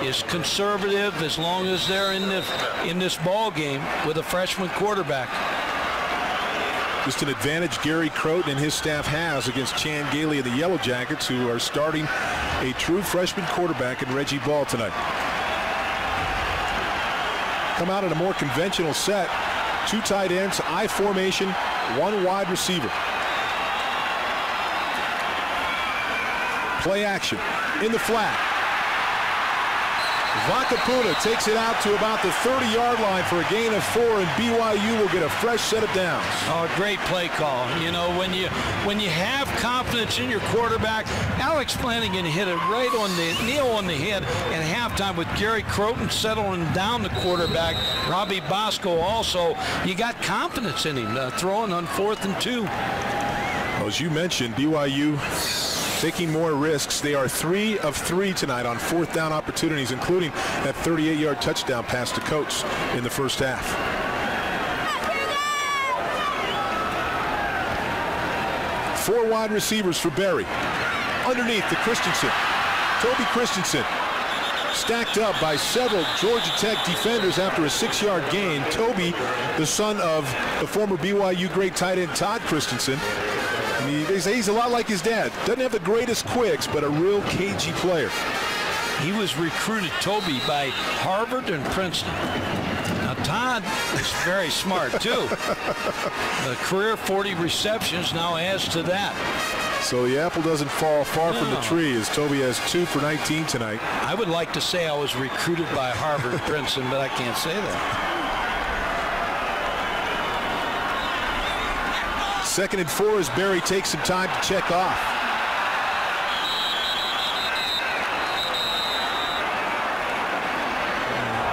is conservative as long as they're in this ball game with a freshman quarterback. Just an advantage Gary Croton and his staff has against Chan Gailey and the Yellow Jackets, who are starting a true freshman quarterback in Reggie Ball tonight. Come out in a more conventional set. 2 tight ends, I formation, 1 wide receiver. Play action in the flat. Vakapuna takes it out to about the 30-yard line for a gain of 4, and BYU will get a fresh set of downs. Oh, great play call. You know, when you have confidence in your quarterback, Alex Flanagan hit it right on the nail on the head at halftime with Gary Croton settling down the quarterback. Robbie Bosco also. You got confidence in him throwing on 4th and 2. Well, as you mentioned, BYU taking more risks. They are 3 of 3 tonight on 4th down opportunities, including that 38-yard touchdown pass to Coates in the first half. Four wide receivers for Berry. Underneath to Christensen. Toby Christensen stacked up by several Georgia Tech defenders after a 6-yard gain. Toby, the son of the former BYU great tight end Todd Christensen. They say he's a lot like his dad. Doesn't have the greatest quicks, but a real cagey player. He was recruited, Toby, by Harvard and Princeton. Now, Todd is very smart, too. The career 40 receptions now adds to that. So the apple doesn't fall far from the tree, as Toby has 2 for 19 tonight. I would like to say I was recruited by Harvard and Princeton, but I can't say that. 2nd and 4 as Berry takes some time to check off.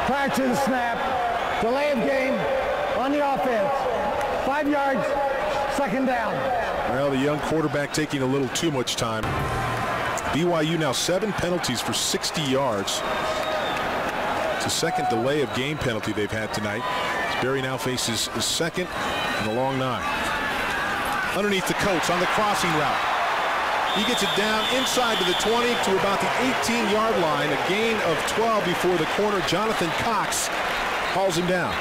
Prior to the snap, delay of game on the offense. 5 yards, 2nd down. Well, the young quarterback taking a little too much time. BYU now 7 penalties for 60 yards. It's the 2nd delay of game penalty they've had tonight. Berry now faces the 2nd and a long 9. Underneath the Coates on the crossing route. He gets it down inside to the 20 to about the 18-yard line. A gain of 12 before the corner. Jonathan Cox hauls him down.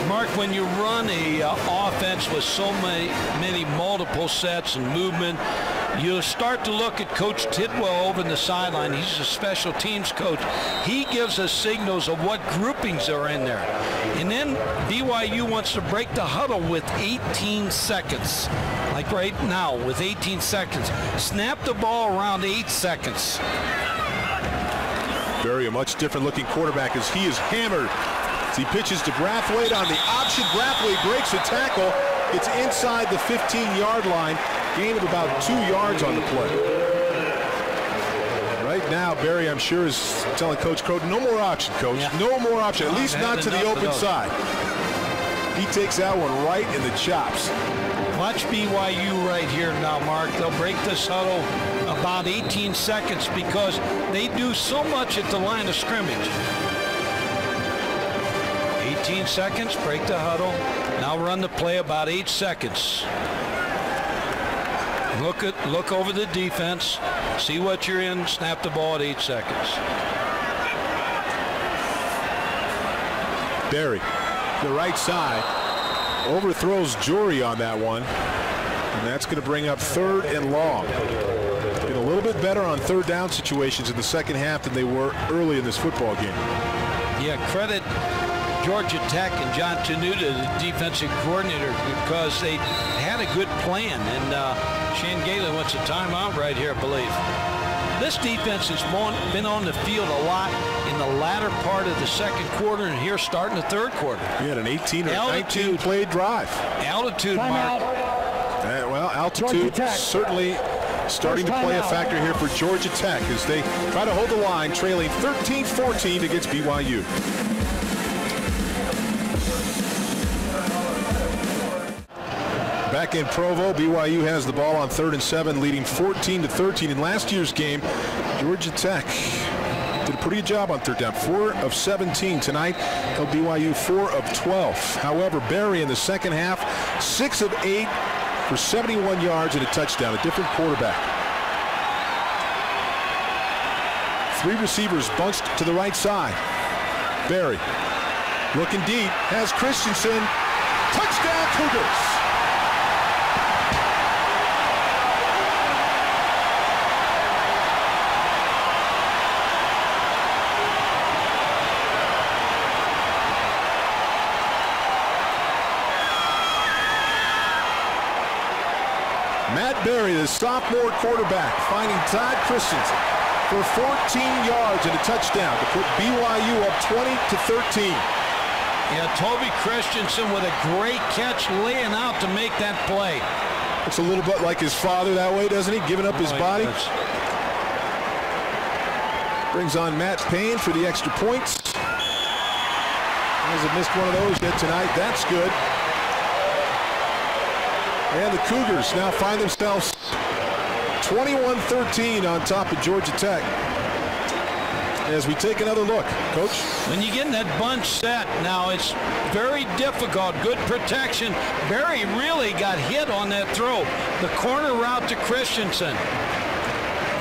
Mark, when you run a offense with so many multiple sets and movement, you start to look at Coach Tidwell over in the sideline. He's a special teams coach. He gives us signals of what groupings are in there. And then BYU wants to break the huddle with 18 seconds. Like right now with 18 seconds. Snap the ball around 8 seconds. Very a much different looking quarterback as he is hammered. As he pitches to Brathwaite on the option. Brathwaite breaks a tackle. It's inside the 15-yard line. Gain of about 2 yards on the play. Right now, Berry, I'm sure, is telling Coach Croton, no more option, Coach. Yeah. No more option, at least not to the open side. He takes that one right in the chops. Watch BYU right here now, Mark. They'll break this huddle about 18 seconds because they do so much at the line of scrimmage. 18 seconds, break the huddle. Now run the play about 8 seconds. Look over the defense, see what you're in, snap the ball at 8 seconds. Barry, the right side, overthrows Jury on that one, and that's going to bring up 3rd and long. Been a little bit better on 3rd down situations in the second half than they were early in this football game. Yeah, credit Georgia Tech and John Tenuta, the defensive coordinator, because they had a good plan, and Shane Galen wants a timeout right here, I believe. This defense has been on the field a lot in the latter part of the second quarter, and here starting the third quarter. He had an 18 or 19 play drive. Altitude, Mark. Well, altitude certainly starting to play a factor here for Georgia Tech as they try to hold the line, trailing 13-14 against BYU. Back in Provo, BYU has the ball on 3rd and 7, leading 14-13. In last year's game, Georgia Tech did a pretty good job on 3rd down, 4 of 17 tonight. BYU 4 of 12. However, Barry in the second half, 6 of 8 for 71 yards and a touchdown. A different quarterback. 3 receivers bunched to the right side. Barry looking deep, has Christensen. Touchdown, Cougars. Matt Barry, the sophomore quarterback, finding Todd Christensen for 14 yards and a touchdown to put BYU up 20-13. Yeah, Toby Christensen with a great catch, laying out to make that play. Looks a little bit like his father that way, doesn't he? Giving up his body. Brings on Matt Payne for the extra points. Hasn't missed one of those yet tonight. That's good. And the Cougars now find themselves 21-13 on top of Georgia Tech. As we take another look, Coach. When you get in that bunch set, now it's very difficult. Good protection. Barry really got hit on that throw. The corner route to Christensen.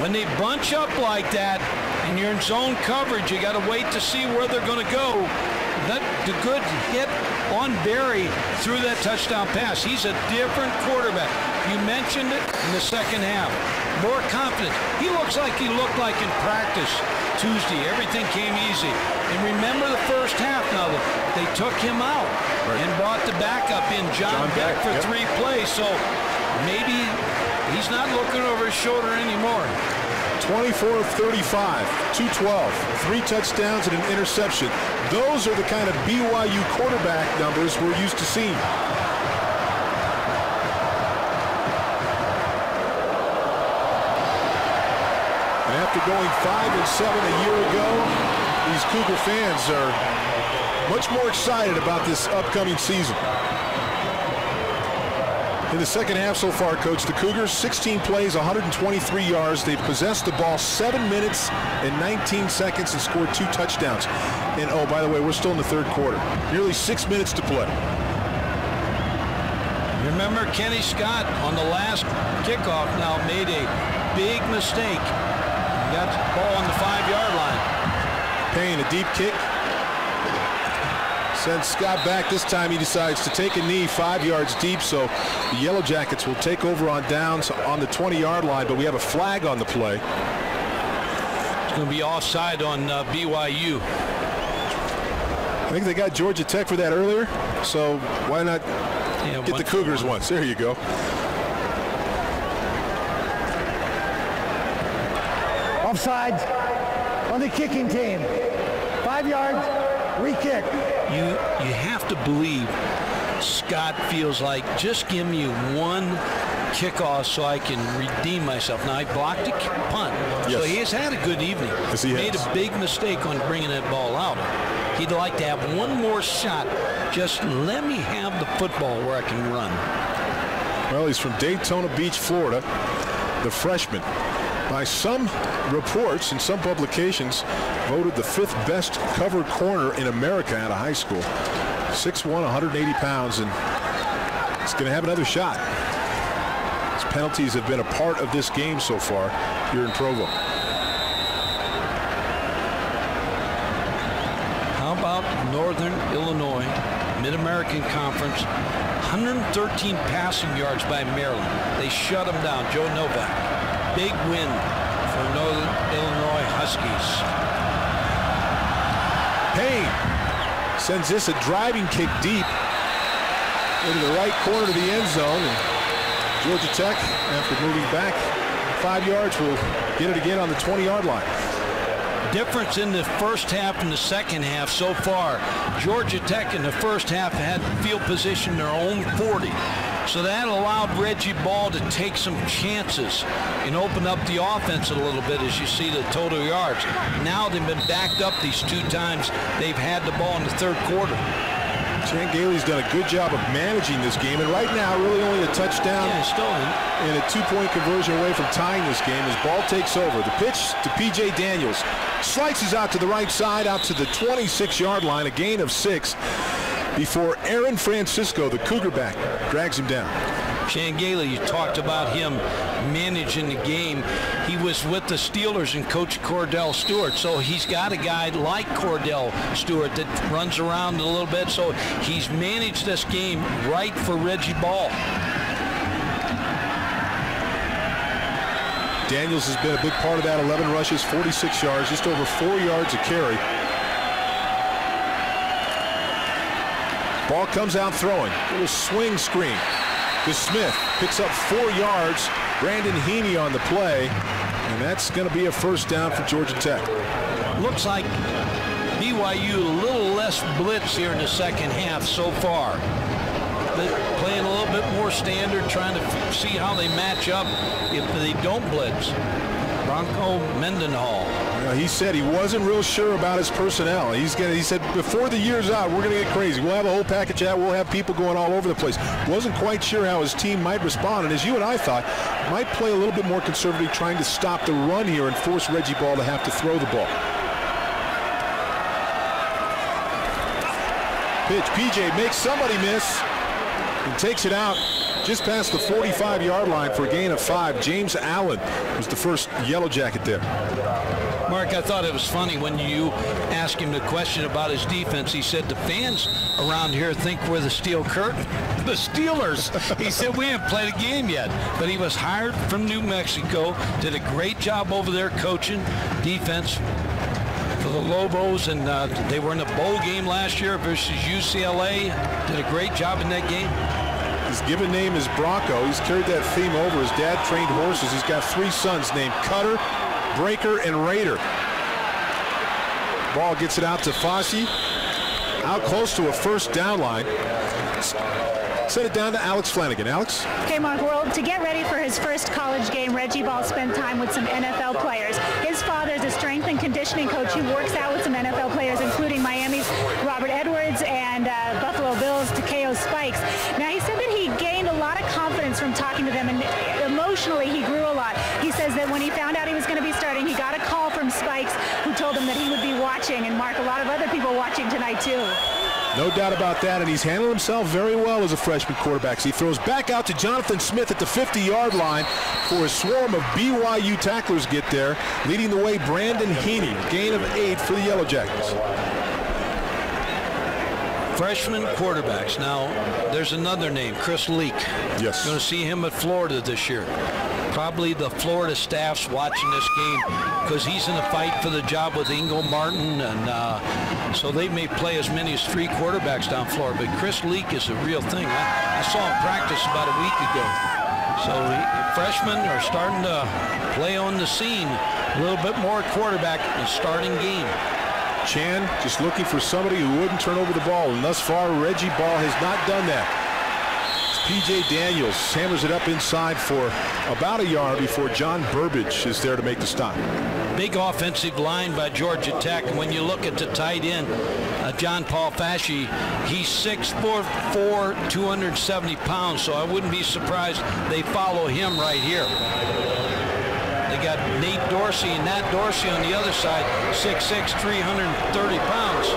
When they bunch up like that and you're in zone coverage, you got to wait to see where they're going to go. The good hit on Barry through that touchdown pass. He's a different quarterback. You mentioned it in the second half. More confident. He looks like he looked like in practice Tuesday. Everything came easy. And remember the first half now. They took him out and brought the backup in, John Beck, for 3 plays. So maybe he's not looking over his shoulder anymore. 24 of 35, 212, 3 touchdowns and an interception. Those are the kind of BYU quarterback numbers we're used to seeing. And after going 5-7 a year ago, these Cougar fans are much more excited about this upcoming season. In the second half so far, Coach, the Cougars, 16 plays, 123 yards. They've possessed the ball 7 minutes and 19 seconds and scored 2 touchdowns. And, oh, by the way, we're still in the third quarter. Nearly 6 minutes to play. Remember, Kenny Scott on the last kickoff now made a big mistake. He got the ball on the 5-yard line. Payne, a deep kick. Sends Scott back. This time he decides to take a knee 5 yards deep, so the Yellow Jackets will take over on downs on the 20-yard line, but we have a flag on the play. It's going to be offside on BYU. I think they got Georgia Tech for that earlier, so why not get the Cougars once? There you go. Offside on the kicking team. 5 yards, re-kick. You have to believe Scott feels like, just give me one kickoff so I can redeem myself. Now, I blocked a punt, so he has had a good evening. Yes, he made a big mistake on bringing that ball out. He'd like to have one more shot. Just let me have the football where I can run. Well, he's from Daytona Beach, Florida, the freshman. By some reports and some publications, voted the 5th best covered corner in America out of high school. 6'1", 180 pounds, and he's going to have another shot. His penalties have been a part of this game so far here in Provo. How about Northern Illinois, Mid-American Conference, 113 passing yards by Maryland. They shut them down. Joe Novak. Big win for Northern Illinois Huskies. Payne sends this a driving kick deep into the right corner of the end zone. And Georgia Tech, after moving back 5 yards, will get it again on the 20-yard line. Difference in the first half and the second half so far. Georgia Tech in the first half had field position their own 40. So that allowed Reggie Ball to take some chances and open up the offense a little bit, as you see the total yards. Now they've been backed up these 2 times they've had the ball in the third quarter. Chan Gailey's done a good job of managing this game, and right now really only a touchdown and a 2-point conversion away from tying this game as Ball takes over. The pitch to P.J. Daniels. Slices out to the right side, out to the 26-yard line, a gain of 6 before Aaron Francisco, the Cougar back, drags him down. Chan Gailey, you talked about him managing the game. He was with the Steelers and Coach Cordell Stewart, so he's got a guy like Cordell Stewart that runs around a little bit, so he's managed this game right for Reggie Ball. Daniels has been a big part of that. 11 rushes, 46 yards, just over 4 yards a carry. Ball comes out throwing. A little swing screen to Smith. Picks up 4 yards. Brandon Heaney on the play. And that's going to be a first down for Georgia Tech. Looks like BYU a little less blitz here in the second half so far. Playing a little bit more standard, trying to see how they match up if they don't blitz. Bronco Mendenhall. He said he wasn't real sure about his personnel. He said before the year's out, we're going to get crazy. We'll have a whole package out. We'll have people going all over the place. Wasn't quite sure how his team might respond, and as you and I thought, might play a little bit more conservative, trying to stop the run here and force Reggie Ball to have to throw the ball. Pitch. PJ makes somebody miss and takes it out just past the 45-yard line for a gain of 5. James Allen was the first Yellow Jacket there. Mark, I thought it was funny when you asked him the question about his defense. He said the fans around here think we're the Steel Curtain. The Steelers. He said we haven't played a game yet. But he was hired from New Mexico, did a great job over there coaching defense for the Lobos, and they were in a bowl game last year versus UCLA. Did a great job in that game. His given name is Bronco. He's carried that theme over. His dad trained horses. He's got 3 sons named Cutter, Breaker, and Raider. Ball gets it out to Fossey. Out close to a first down line. Set it down to Alex Flanagan. Alex? Okay, Mark, well, to get ready for his first college game, Reggie Ball spent time with some NFL players. His father's a strength and conditioning coach who works out with some NFL players, including Miami's Robert Edwards and Buffalo Bills' Takeo Spikes. Now, he said that he gained a lot of confidence from talking to them, and emotionally he grew a lot. He says that when he found out he was going to be starting, he got a call from Spikes, who told him that he would be watching, and Mark, a lot of other people watching tonight too. No doubt about that, and he's handled himself very well as a freshman quarterback. So he throws back out to Jonathan Smith at the 50-yard line for a swarm of BYU tacklers get there. Leading the way, Brandon Heaney, gain of 8 for the Yellow Jackets. Freshman quarterbacks. Now, there's another name, Chris Leak. Yes. Going to see him at Florida this year. Probably the Florida staff's watching this game because he's in a fight for the job with Ingo Martin, and so they may play as many as 3 quarterbacks down Florida. But Chris Leak is a real thing. I saw him practice about a week ago. So freshmen are starting to play on the scene a little bit more quarterback in starting game. Chan just looking for somebody who wouldn't turn over the ball, and thus far Reggie Ball has not done that. P.J. Daniels hammers it up inside for about a yard before John Burbage is there to make the stop. Big offensive line by Georgia Tech. And when you look at the tight end, John Paul Fasci, he's 6'4", 270 pounds, so I wouldn't be surprised they follow him right here. They got Nate Dorsey and Nat Dorsey on the other side, 6'6", 330 pounds.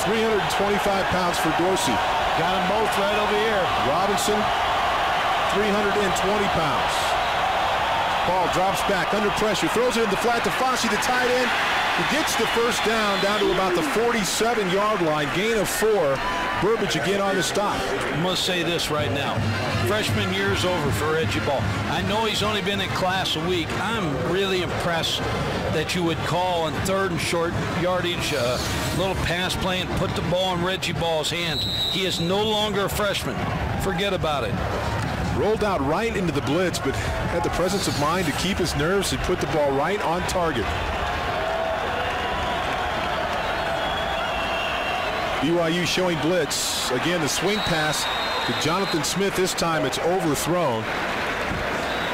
£325 for Dorsey. Got them both right over here. Robinson, 320 pounds. Ball drops back under pressure, throws it in the flat to Fasci, the tight end, who gets the first down to about the 47-yard line, gain of 4. Burbage again on the stop. I must say this right now. Freshman year's over for Reggie Ball. I know he's only been in class a week. I'm really impressed that you would call on 3rd and short yardage, little pass play, and put the ball in Reggie Ball's hands. He is no longer a freshman. Forget about it. Rolled out right into the blitz, but had the presence of mind to keep his nerves and put the ball right on target. BYU showing blitz. Again, the swing pass to Jonathan Smith. This time it's overthrown.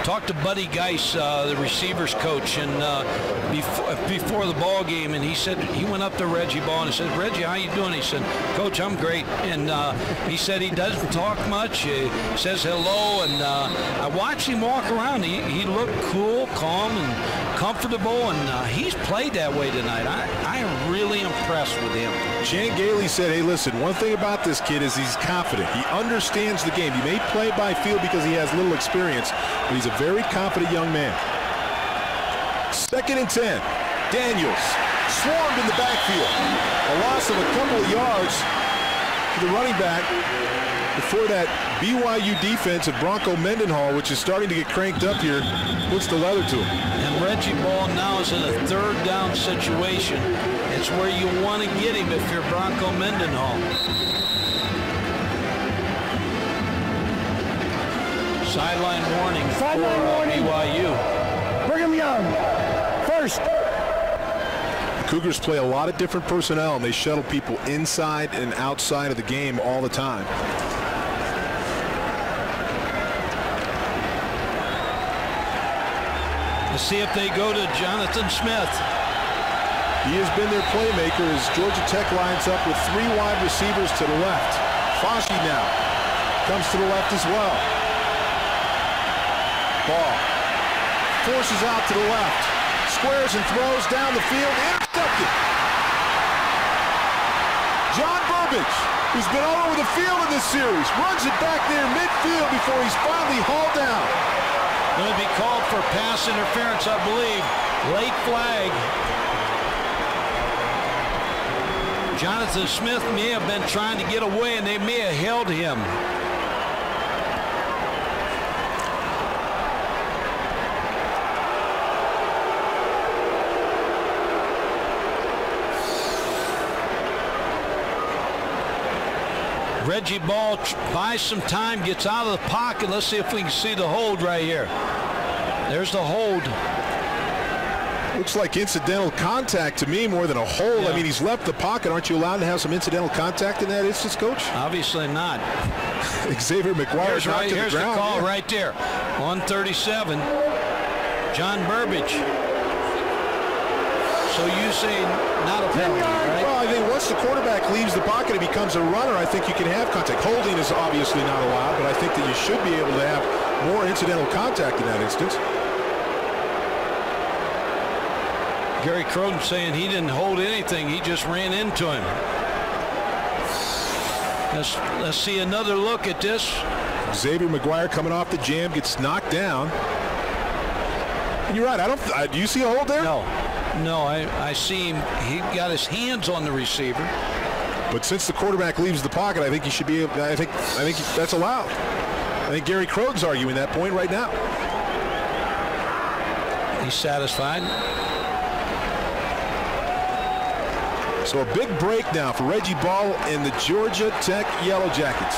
Talked to Buddy Geis, the receivers coach, and before the ball game, and he said he went up to Reggie Ball and he said, "Reggie, how you doing?" He said, "Coach, I'm great." And he said he doesn't talk much. He says hello, and I watched him walk around. He looked cool, calm, and comfortable, and he's played that way tonight. I am really impressed with him. Jan Gailey said, "Hey, listen, one thing about this kid is he's confident. He understands the game. He may play by feel because he has little experience, but he's a very confident young man." 2nd and 10. Daniels swarmed in the backfield. A loss of a couple of yards to the running back before that BYU defense of Bronco Mendenhall, which is starting to get cranked up here, puts the leather to him. And Reggie Ball now is in a 3rd down situation. It's where you want to get him if you're Bronco Mendenhall. Sideline warning for BYU. Brigham Young, first. The Cougars play a lot of different personnel, and they shuttle people inside and outside of the game all the time. Let's see if they go to Jonathan Smith. He has been their playmaker as Georgia Tech lines up with 3 wide receivers to the left. Fasci now comes to the left as well. Ball forces out to the left. Squares and throws down the field. Intercepted. John Burbage, who's been all over the field in this series, runs it back near midfield before he's finally hauled down. Going to be called for pass interference, I believe. Late flag. Jonathan Smith may have been trying to get away, and they may have held him. Reggie Ball buys some time, gets out of the pocket. Let's see if we can see the hold right here. There's the hold. Looks like incidental contact to me more than a hold. Yeah. I mean, he's left the pocket. Aren't you allowed to have some incidental contact in that instance, Coach? Obviously not. Xavier McGuire knocked to the ground. Here's the call right there. 137. John Burbage. So you say not a penalty, right? Well, I think once the quarterback leaves the pocket and becomes a runner, I think you can have contact. Holding is obviously not allowed, but I think that you should be able to have more incidental contact in that instance. Gary Croton saying he didn't hold anything. He just ran into him. Let's see another look at this. Xavier McGuire coming off the jam, gets knocked down. And you're right. Do you see a hold there? No, I see him. He got his hands on the receiver. But since the quarterback leaves the pocket, I think he should be able. I think that's allowed. I think Gary Croton's arguing that point right now. He's satisfied. So a big break now for Reggie Ball and the Georgia Tech Yellow Jackets.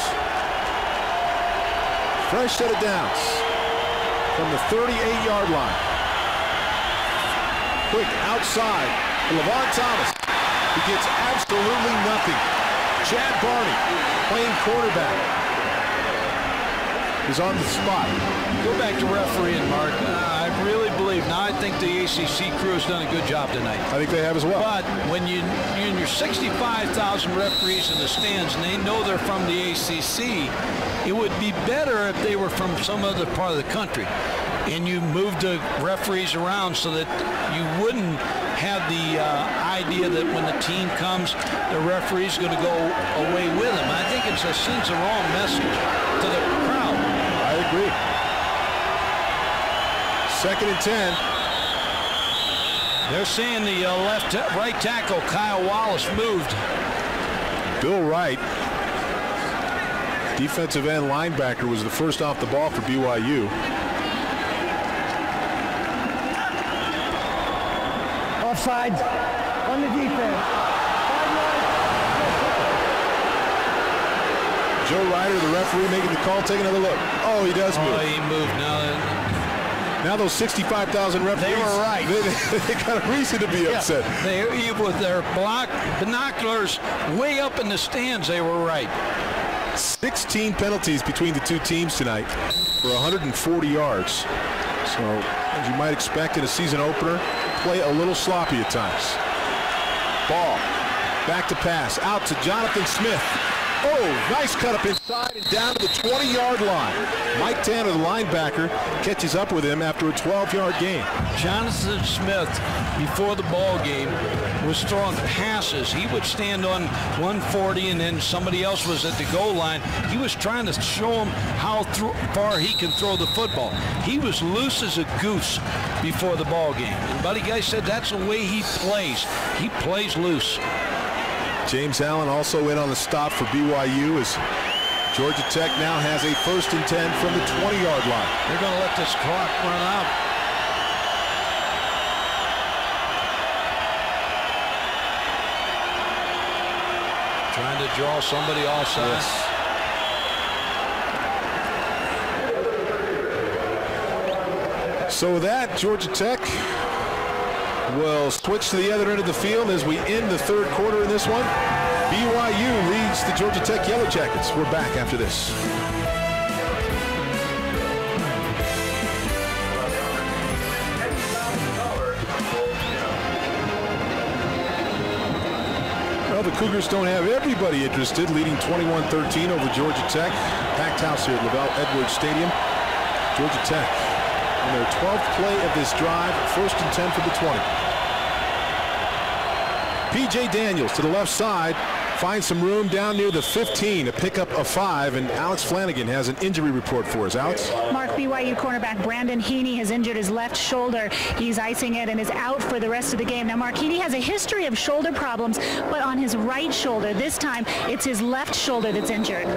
Fresh set of downs from the 38-yard line. Quick outside, LeVon Thomas. He gets absolutely nothing. Chad Barney, playing quarterback, is on the spot. Go back to refereeing, Mark. I really believe, now I think the ACC crew has done a good job tonight. I think they have as well. But when you're 65,000 referees in the stands and they know they're from the ACC, it would be better if they were from some other part of the country. And you move the referees around so that you wouldn't have the idea that when the team comes, the referee's going to go away with them. I think it sends the wrong message to the crowd. I agree. 2nd and 10. They're saying the right tackle, Kyle Wallace, moved. Bill Wright, defensive end linebacker, was the first off the ball for BYU. Offside on the defense. Joe Ryder, the referee, making the call. Take another look. Oh, he does move. Oh, he moved now. Now those 65,000 referees, they were right. They got a reason to be upset. They, with their binoculars way up in the stands, they were right. 16 penalties between the two teams tonight for 140 yards. So, as you might expect in a season opener, play a little sloppy at times. Ball, back to pass, out to Jonathan Smith. Oh, nice cut up inside and down to the 20-yard line. Mike Tanner, the linebacker, catches up with him after a 12-yard gain. Jonathan Smith, before the ball game, was throwing passes. He would stand on 140, and then somebody else was at the goal line. He was trying to show him how far he can throw the football. He was loose as a goose before the ball game. And Buddy Guy said that's the way he plays. He plays loose. James Allen also in on the stop for BYU as Georgia Tech now has a 1st and 10 from the 20-yard line. They're going to let this clock run out. Trying to draw somebody offside. Yes. So with that, Georgia Tech will switch to the other end of the field as we end the 3rd quarter in this one. BYU leads the Georgia Tech Yellow Jackets. We're back after this. Well, the Cougars don't have everybody interested, leading 21-13 over Georgia Tech. Packed house here at Lavelle Edwards Stadium. Georgia Tech on their 12th play of this drive, 1st and 10 for the 20. P.J. Daniels to the left side, finds some room down near the 15, a pickup of 5, and Alex Flanagan has an injury report for us. Alex? Mark, BYU cornerback Brandon Heaney has injured his left shoulder. He's icing it and is out for the rest of the game. Now, Mark, Heaney has a history of shoulder problems, but on his right shoulder. This time, it's his left shoulder that's injured.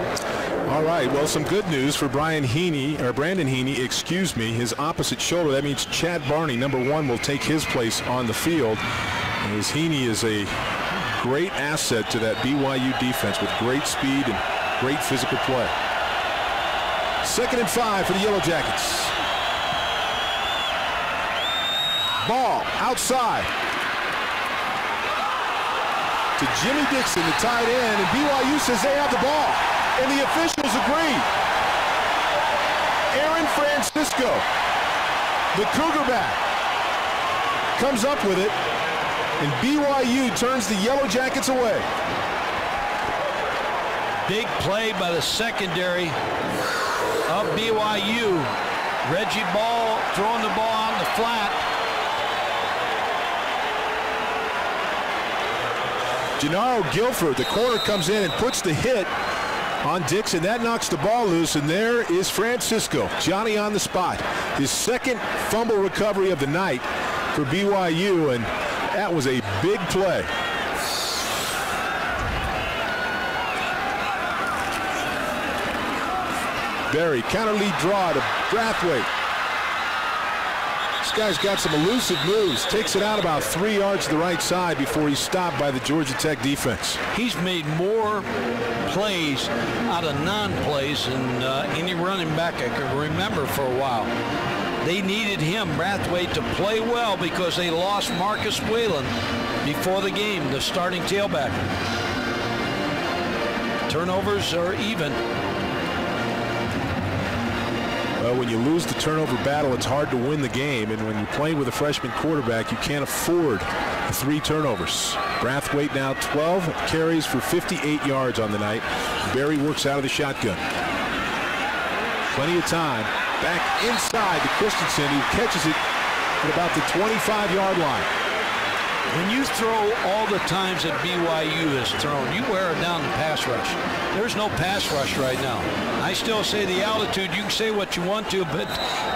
All right, well, some good news for Brandon Heaney, excuse me, his opposite shoulder. That means Chad Barney, number 1, will take his place on the field. As Heaney is a great asset to that BYU defense with great speed and great physical play. 2nd and 5 for the Yellow Jackets. Ball outside to Jimmy Dixon, the tight end, and BYU says they have the ball, and the officials agree. Aaron Francisco, the Cougar back, comes up with it, and BYU turns the Yellow Jackets away. Big play by the secondary of BYU. Reggie Ball throwing the ball on the flat. Gennaro Guilford, the corner, comes in and puts the hit on Dixon. That knocks the ball loose, and there is Francisco, Johnny on the spot. His 2nd fumble recovery of the night for BYU, and that was a big play. Berry, counter lead draw to Brathwaite. This guy's got some elusive moves. Takes it out about 3 yards to the right side before he's stopped by the Georgia Tech defense. He's made more plays out of non-plays than any running back I could remember for a while. They needed him, Brathwaite, to play well because they lost Marcus Whalen before the game, the starting tailback. Turnovers are even. Well, when you lose the turnover battle, it's hard to win the game. And when you're playing with a freshman quarterback, you can't afford 3 turnovers. Brathwaite now 12 carries for 58 yards on the night. Berry works out of the shotgun. Plenty of time. Back inside to Christensen, who catches it at about the 25-yard line. When you throw all the times that BYU has thrown, you wear it down the pass rush. There's no pass rush right now. I still say the altitude, you can say what you want to, but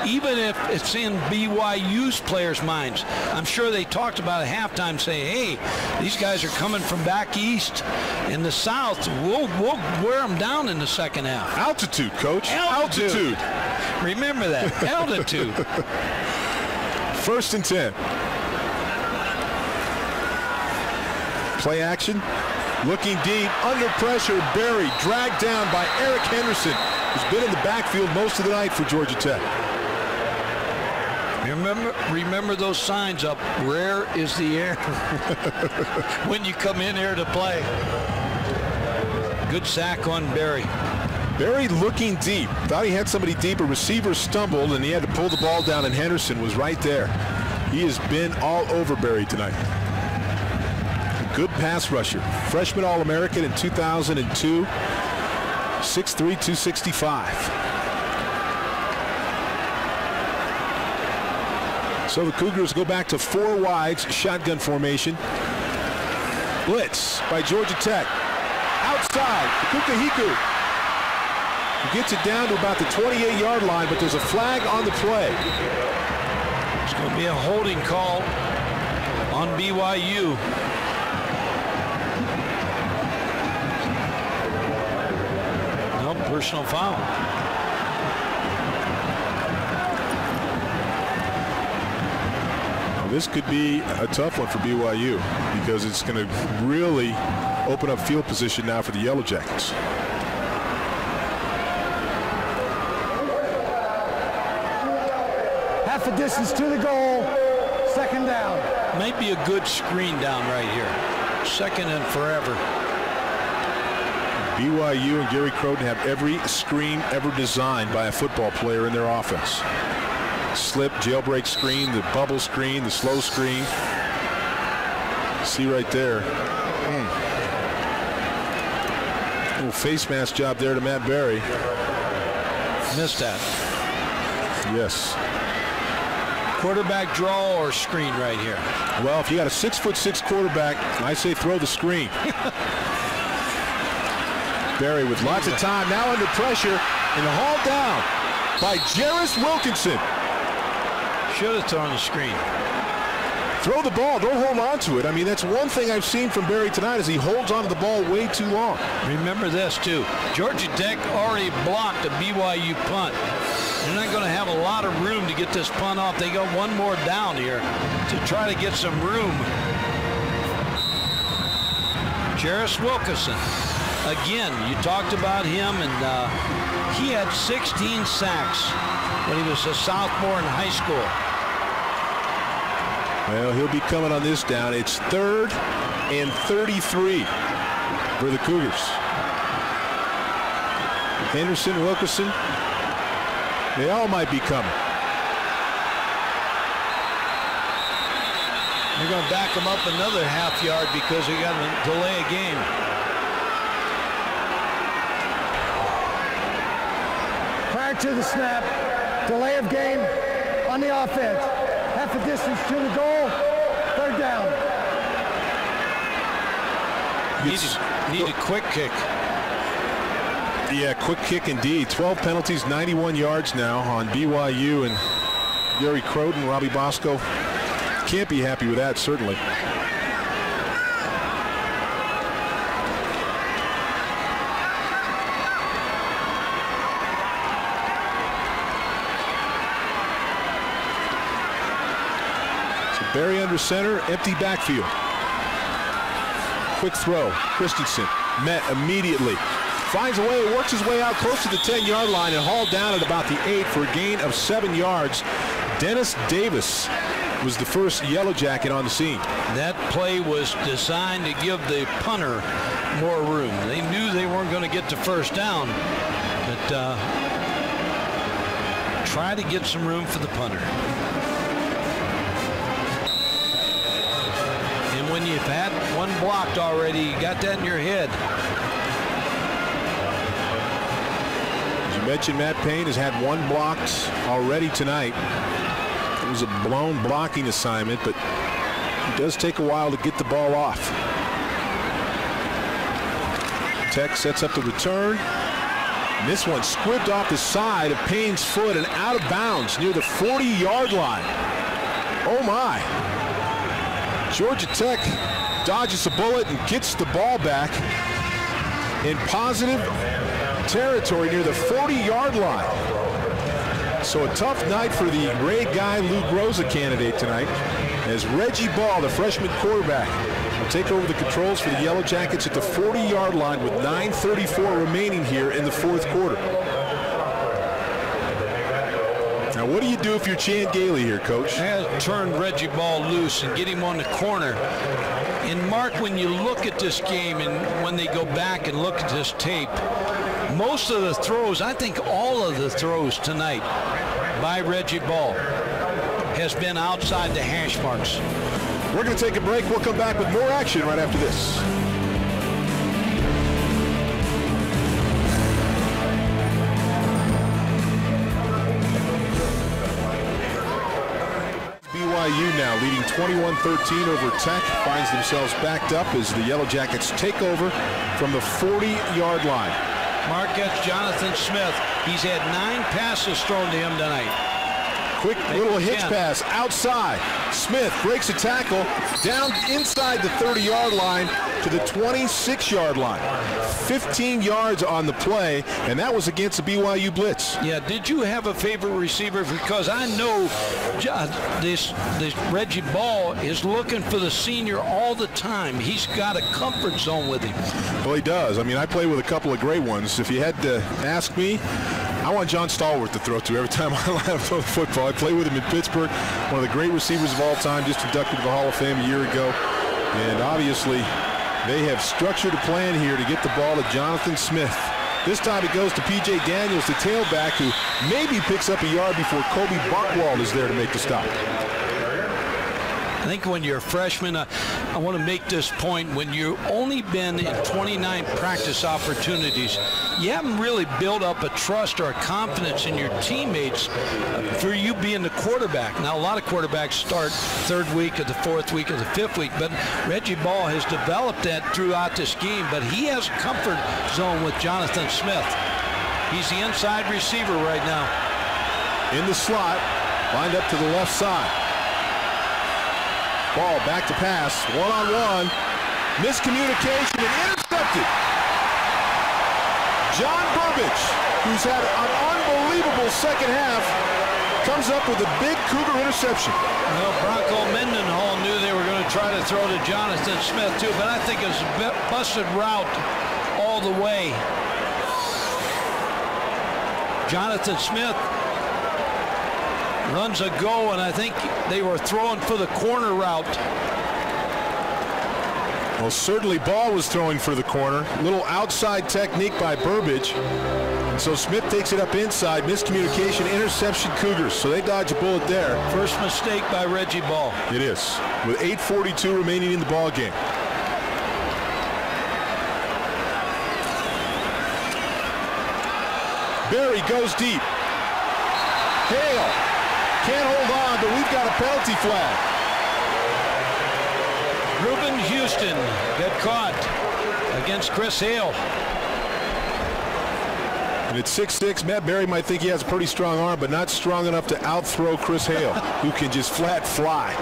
even if it's in BYU's players' minds, I'm sure they talked about at halftime saying, hey, these guys are coming from back east in the south. We'll wear them down in the second half. Altitude, Coach. Altitude. Remember that. Altitude. 1st and 10. Play action, looking deep, under pressure, Berry dragged down by Eric Henderson, who's been in the backfield most of the night for Georgia Tech. Remember those signs up, rare is the air, when you come in here to play. Good sack on Berry. Berry looking deep, thought he had somebody deep, a receiver stumbled, and he had to pull the ball down, and Henderson was right there. He has been all over Berry tonight. Good pass rusher. Freshman All-American in 2002. 6'3", 265. So the Cougars go back to 4 wides, shotgun formation. Blitz by Georgia Tech. Outside, Kukahiku. He gets it down to about the 28-yard line, but there's a flag on the play. It's going to be a holding call on BYU. Personal foul. Well, this could be a tough one for BYU because it's going to really open up field position now for the Yellow Jackets. Half a distance to the goal, 2nd down. Might be a good screen down right here. 2nd and forever. BYU and Gary Croton have every screen ever designed by a football player in their offense. Slip, jailbreak screen, the bubble screen, the slow screen. See right there. Little face mask job there to Matt Berry. Missed that. Yes. Quarterback draw or screen right here? Well, if you got a 6'6" quarterback, I say throw the screen. Berry with lots of time, now under pressure, and hauled down by Jarris Wilkinson. Should have thrown the screen. Throw the ball, don't hold on to it. I mean, that's one thing I've seen from Berry tonight is he holds on to the ball way too long. Remember this, too. Georgia Tech already blocked a BYU punt. They're not going to have a lot of room to get this punt off. They got one more down here to try to get some room. Jarris Wilkinson. Again, you talked about him, and he had 16 sacks when he was a sophomore in high school. Well, he'll be coming on this down. It's 3rd and 33 for the Cougars. Henderson, Wilkinson, they all might be coming. They're going to back him up another half yard because they got to delay a game. Prior to the snap, delay of game on the offense. Half a distance to the goal, 3rd down. Need a quick kick. Yeah, quick kick indeed. 12 penalties, 91 yards now on BYU, and Gary Croton, Robbie Bosco can't be happy with that, certainly. Berry under center, empty backfield. Quick throw, Christensen met immediately. Finds a way, works his way out close to the 10-yard line and hauled down at about the 8 for a gain of 7 yards. Dennis Davis was the first Yellow Jacket on the scene. That play was designed to give the punter more room. They knew they weren't going to get to first down, but try to get some room for the punter. And when you've had one blocked already, you got that in your head. As you mentioned, Matt Payne has had one blocked already tonight. It was a blown blocking assignment, but it does take a while to get the ball off. Tech sets up the return. And this one squibbed off the side of Payne's foot and out of bounds near the 40-yard line. Oh my. Georgia Tech dodges a bullet and gets the ball back in positive territory near the 40-yard line. So a tough night for the Ray Guy Lou Groza candidate tonight, as Reggie Ball, the freshman quarterback, will take over the controls for the Yellow Jackets at the 40-yard line with 9:34 remaining here in the fourth quarter. Now, what do you do if you're Chan Gailey here, Coach? Turn Reggie Ball loose and get him on the corner. And Mark, when you look at this game and when they go back and look at this tape, most of the throws, I think all of the throws tonight by Reggie Ball has been outside the hash marks. We're going to take a break. We'll come back with more action right after this. BYU now leading 21-13 over Tech, finds themselves backed up as the Yellow Jackets take over from the 40-yard line. Mark, gets Jonathan Smith. He's had 9 passes thrown to him tonight. Quick little hitch pass outside. Smith breaks a tackle down inside the 30-yard line to the 26-yard line. 15 yards on the play, and that was against the BYU blitz. Yeah, did you have a favorite receiver? Because I know this Reggie Ball is looking for the senior all the time. He's got a comfort zone with him. Well, he does. I mean, I play with a couple of great ones. If you had to ask me, I want John Stallworth to throw to every time I line up throw the football. I played with him in Pittsburgh, one of the great receivers of all time, just inducted to the Hall of Fame a year ago. And obviously, they have structured a plan here to get the ball to Jonathan Smith. This time it goes to P.J. Daniels, the tailback, who maybe picks up a yard before Kobe Buchwald is there to make the stop. I think when you're a freshman, I want to make this point, when you've only been in 29 practice opportunities, you haven't really built up a trust or a confidence in your teammates for you being the quarterback. Now, a lot of quarterbacks start 3rd week or the 4th week or the 5th week, but Reggie Ball has developed that throughout this game, but he has a comfort zone with Jonathan Smith. He's the inside receiver right now. In the slot, lined up to the left side. Ball back to pass, one-on-one, miscommunication and intercepted. John Burbage, who's had an unbelievable second half, comes up with a big Cougar interception. Well, Bronco Mendenhall knew they were going to try to throw to Jonathan Smith too, but I think it was a busted route all the way. Jonathan Smith runs a go, and I think they were throwing for the corner route. Well, certainly Ball was throwing for the corner. A little outside technique by Burbage. And so Smith takes it up inside. Miscommunication, interception, Cougars. So they dodge a bullet there. First mistake by Reggie Ball. It is, with 8:42 remaining in the ball game. Berry goes deep. Hale can't hold on, but we've got a penalty flag. Reuben Houston got caught against Chris Hale. And at 6'6", Matt Berry might think he has a pretty strong arm, but not strong enough to outthrow Chris Hale, who can just flat fly.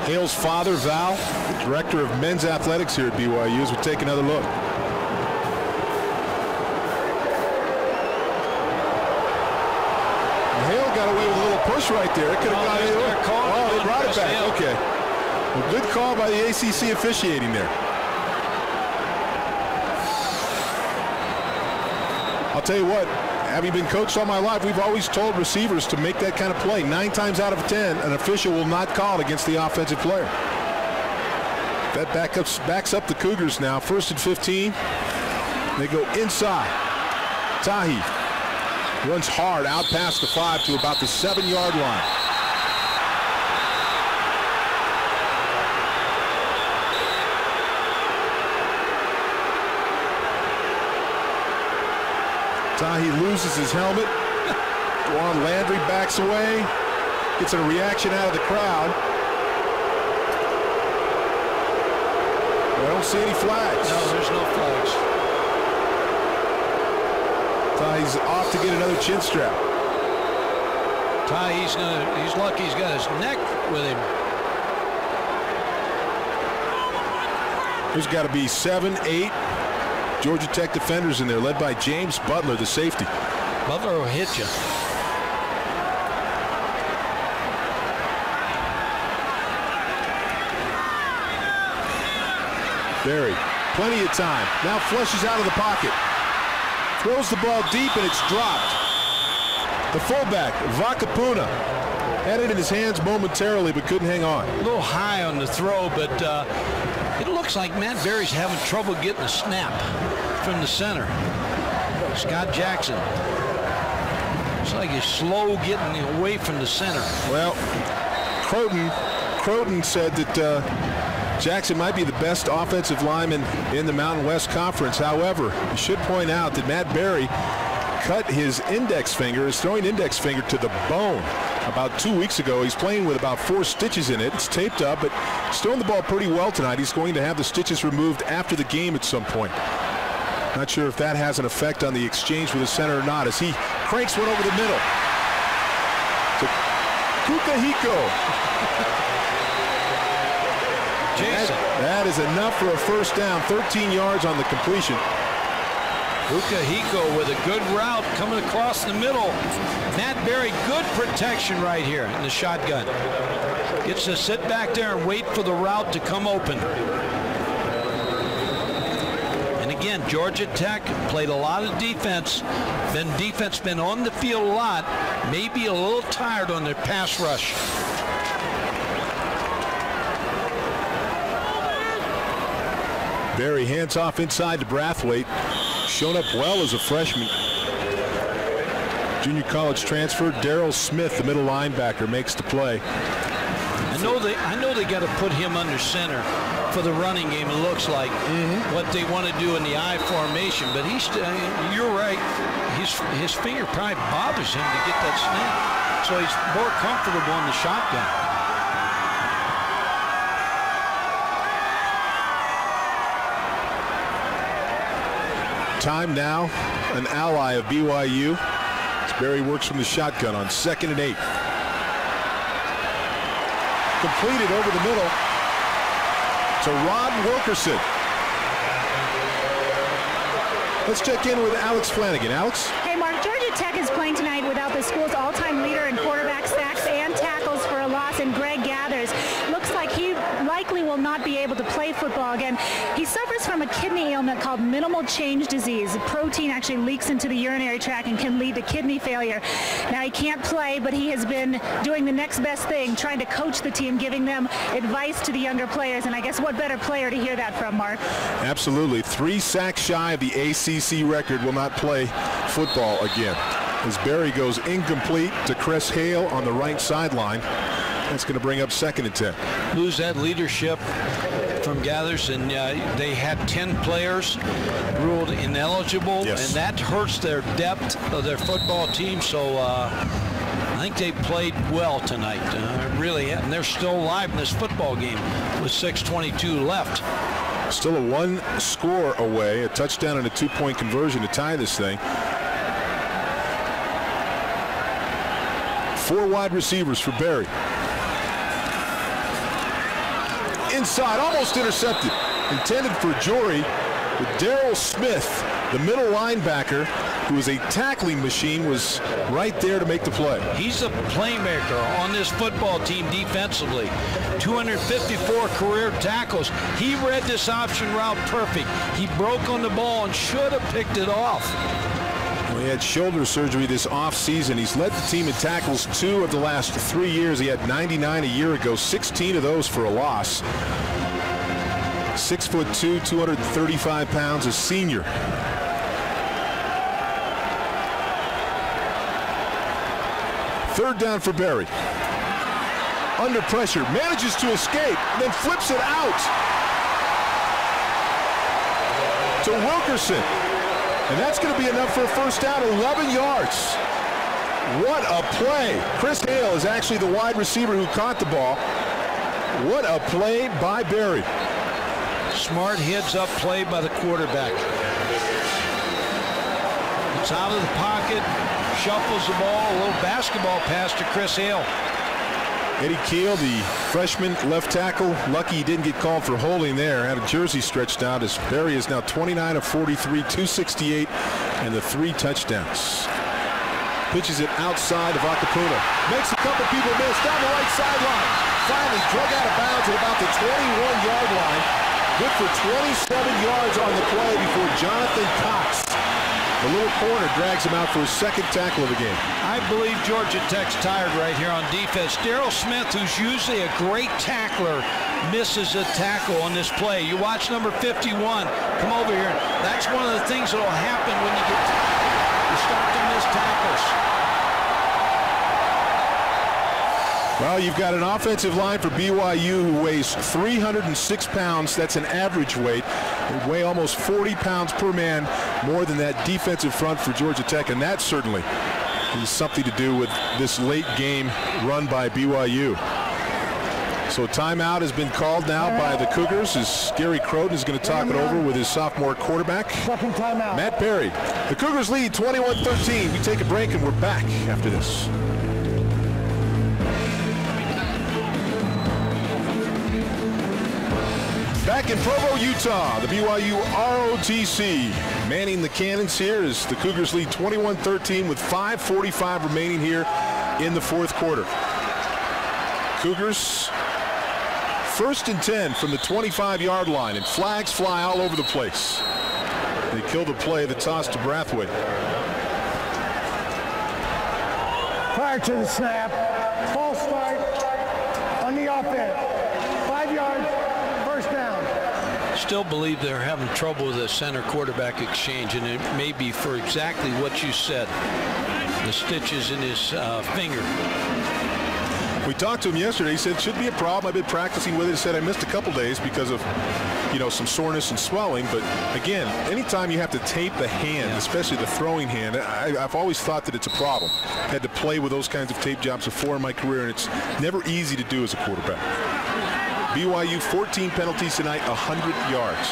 Hale's father, Val, the director of men's athletics here at BYU, as we take another look. Got away with a little push right there. It could have gone anywhere. Oh, they brought it back. Okay. Well, good call by the ACC officiating there. I'll tell you what, having been coached all my life, we've always told receivers to make that kind of play. 9 times out of 10, an official will not call it against the offensive player. That backs up the Cougars now. 1st and 15. They go inside. Tahi runs hard out past the 5 to about the 7-yard line. Tahi loses his helmet. Juan Landry backs away. Gets a reaction out of the crowd. I don't see any flags. No, there's no flags. Tahi's off to get another chin strap. He's lucky he's got his neck with him. There's got to be 7, 8 Georgia Tech defenders in there, led by James Butler, the safety. Butler will hit you. Berry, plenty of time. Now flushes out of the pocket. Throws the ball deep and it's dropped. The fullback, Vakapuna, had it in his hands momentarily but couldn't hang on. A little high on the throw, but it looks like Matt Berry's having trouble getting a snap from the center. Scott Jackson. Looks like he's slow getting away from the center. Well, Croton said that Jackson might be the best offensive lineman in the Mountain West Conference. However, you should point out that Matt Berry cut his throwing index finger to the bone about 2 weeks ago. He's playing with about 4 stitches in it. It's taped up, but he's throwing the ball pretty well tonight. He's going to have the stitches removed after the game at some point. Not sure if that has an effect on the exchange with the center or not, as he cranks one over the middle to Kukahiko. That is enough for a first down. 13 yards on the completion. Kukahiko with a good route coming across the middle. Matt Berry, good protection right here in the shotgun. Gets to sit back there and wait for the route to come open. And again, Georgia Tech played a lot of defense. Defense been on the field a lot. Maybe a little tired on their pass rush. Berry hands off inside to Brathwaite. Shown up well as a freshman. Junior college transfer Darrell Smith, the middle linebacker, makes the play. I know they got to put him under center for the running game. It looks like what they want to do in the I formation, but you're right. His finger probably bothers him to get that snap, so he's more comfortable in the shotgun. Time now, an ally of BYU. As Berry works from the shotgun on 2nd and 8. Completed over the middle to Rod Wilkerson. Let's check in with Alex Flanagan. Alex? Hey, Mark, Georgia Tech is playing tonight without the school's all-time leader in quarterback sacks and tackles for a loss in Greg Gathers. Looks like he likely will not be able to play football again. He suffers from a kidney ailment called minimal change disease. The protein actually leaks into the urinary tract and can lead to kidney failure. Now, he can't play, but he has been doing the next best thing, trying to coach the team, giving them advice to the younger players. And I guess what better player to hear that from, Mark? Absolutely. 3 sacks shy of the ACC record, will not play football again. As Berry goes incomplete to Chris Hale on the right sideline. That's going to bring up 2nd and 10. Lose that leadership from Gathers, and they had 10 players ruled ineligible, yes, and that hurts their depth of their football team. So I think they played well tonight, really, and they're still alive in this football game with 6:22 left. Still a 1 score away, a touchdown and a 2-point conversion to tie this thing. 4 wide receivers for Berry. Inside, almost intercepted. Intended for Jory, but Darrell Smith, the middle linebacker, who is a tackling machine, was right there to make the play. He's a playmaker on this football team defensively. 254 career tackles. He read this option route perfect. He broke on the ball and should have picked it off. Well, he had shoulder surgery this offseason. He's led the team in tackles 2 of the last 3 years. He had 99 a year ago, 16 of those for a loss. 6'2", 235 pounds, a senior. Third down for Berry. Under pressure, manages to escape, then flips it out to Wilkerson. And that's going to be enough for a first down, 11 yards. What a play. Chris Hale is actually the wide receiver who caught the ball. What a play by Berry. Smart heads-up play by the quarterback. It's out of the pocket, shuffles the ball, a little basketball pass to Chris Hale. Eddie Keel, the freshman left tackle, lucky he didn't get called for holding there. Had a jersey stretched out as Berry is now 29 of 43, 268, and the 3 touchdowns. Pitches it outside of Acapuna. Makes a couple people miss down the right sideline. Finally drug out of bounds at about the 21-yard line. Good for 27 yards on the play before Jonathan Cox, the little corner, drags him out for his 2nd tackle of the game. I believe Georgia Tech's tired right here on defense. Daryl Smith, who's usually a great tackler, misses a tackle on this play. You watch number 51 come over here. That's one of the things that will happen when you start to miss tackles. Well, you've got an offensive line for BYU who weighs 306 pounds. That's an average weight. They weigh almost 40 pounds per man more than that defensive front for Georgia Tech, and that certainly has something to do with this late game run by BYU. So timeout has been called now by the Cougars as Gary Croton is going to talk it over with his sophomore quarterback, Matt Berry. The Cougars lead 21-13. We take a break and we're back after this. Back in Provo, Utah, the BYU ROTC manning the cannons here as the Cougars lead 21-13 with 5:45 remaining here in the 4th quarter. Cougars 1st and 10 from the 25-yard line, and flags fly all over the place. They kill the play, the toss to Brathwaite. Prior to the snap, false start on the offense. 5 yards, first down. Still believe they're having trouble with the center quarterback exchange, and it may be for exactly what you said, the stitches in his finger. We talked to him yesterday. He said it should be a problem. I've been practicing with it. He said I missed a couple days because of, some soreness and swelling. But again, anytime you have to tape the hand, especially the throwing hand, I've always thought that it's a problem. I had to play with those kinds of tape jobs before in my career, and it's never easy to do as a quarterback. BYU 14 penalties tonight, 100 yards.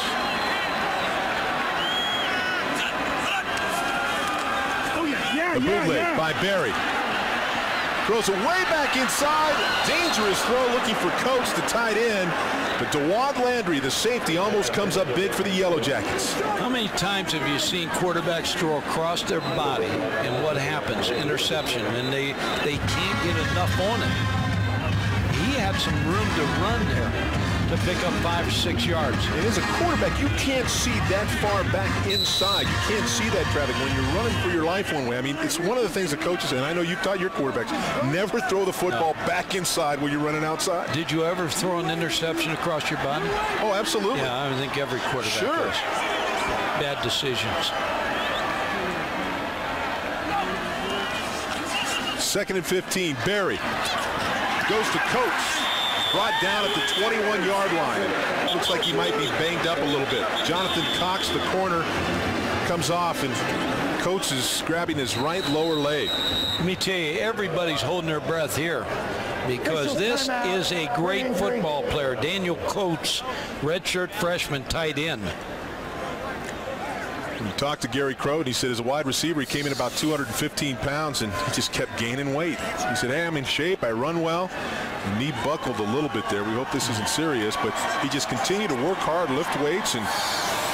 The bootleg by Berry. Throws it way back inside. Dangerous throw looking for Coates, the tight end. But DeWad Landry, the safety, almost comes up big for the Yellow Jackets. How many times have you seen quarterbacks throw across their body, and what happens? Interception, and they can't get enough on it. He had some room to run there to pick up 5 or 6 yards. And as a quarterback, you can't see that far back inside. You can't see that traffic when you're running for your life one way. I mean, it's one of the things that coaches, and I know you've taught your quarterbacks, never throw the football back inside when you're running outside. Did you ever throw an interception across your body? Oh, absolutely. Yeah, I think every quarterback does. Bad decisions. 2nd and 15, Berry goes to Coates. Brought down at the 21-yard line. Looks like he might be banged up a little bit. Jonathan Cox, the corner, comes off, and Coates is grabbing his right lower leg. Let me tell you, everybody's holding their breath here because this is a great football player. Daniel Coates, redshirt freshman, tight end. We talked to Gary Croton. He said as a wide receiver, he came in about 215 pounds, and he just kept gaining weight. He said, hey, I'm in shape. I run well. The knee buckled a little bit there. We hope this isn't serious, but he just continued to work hard, lift weights, and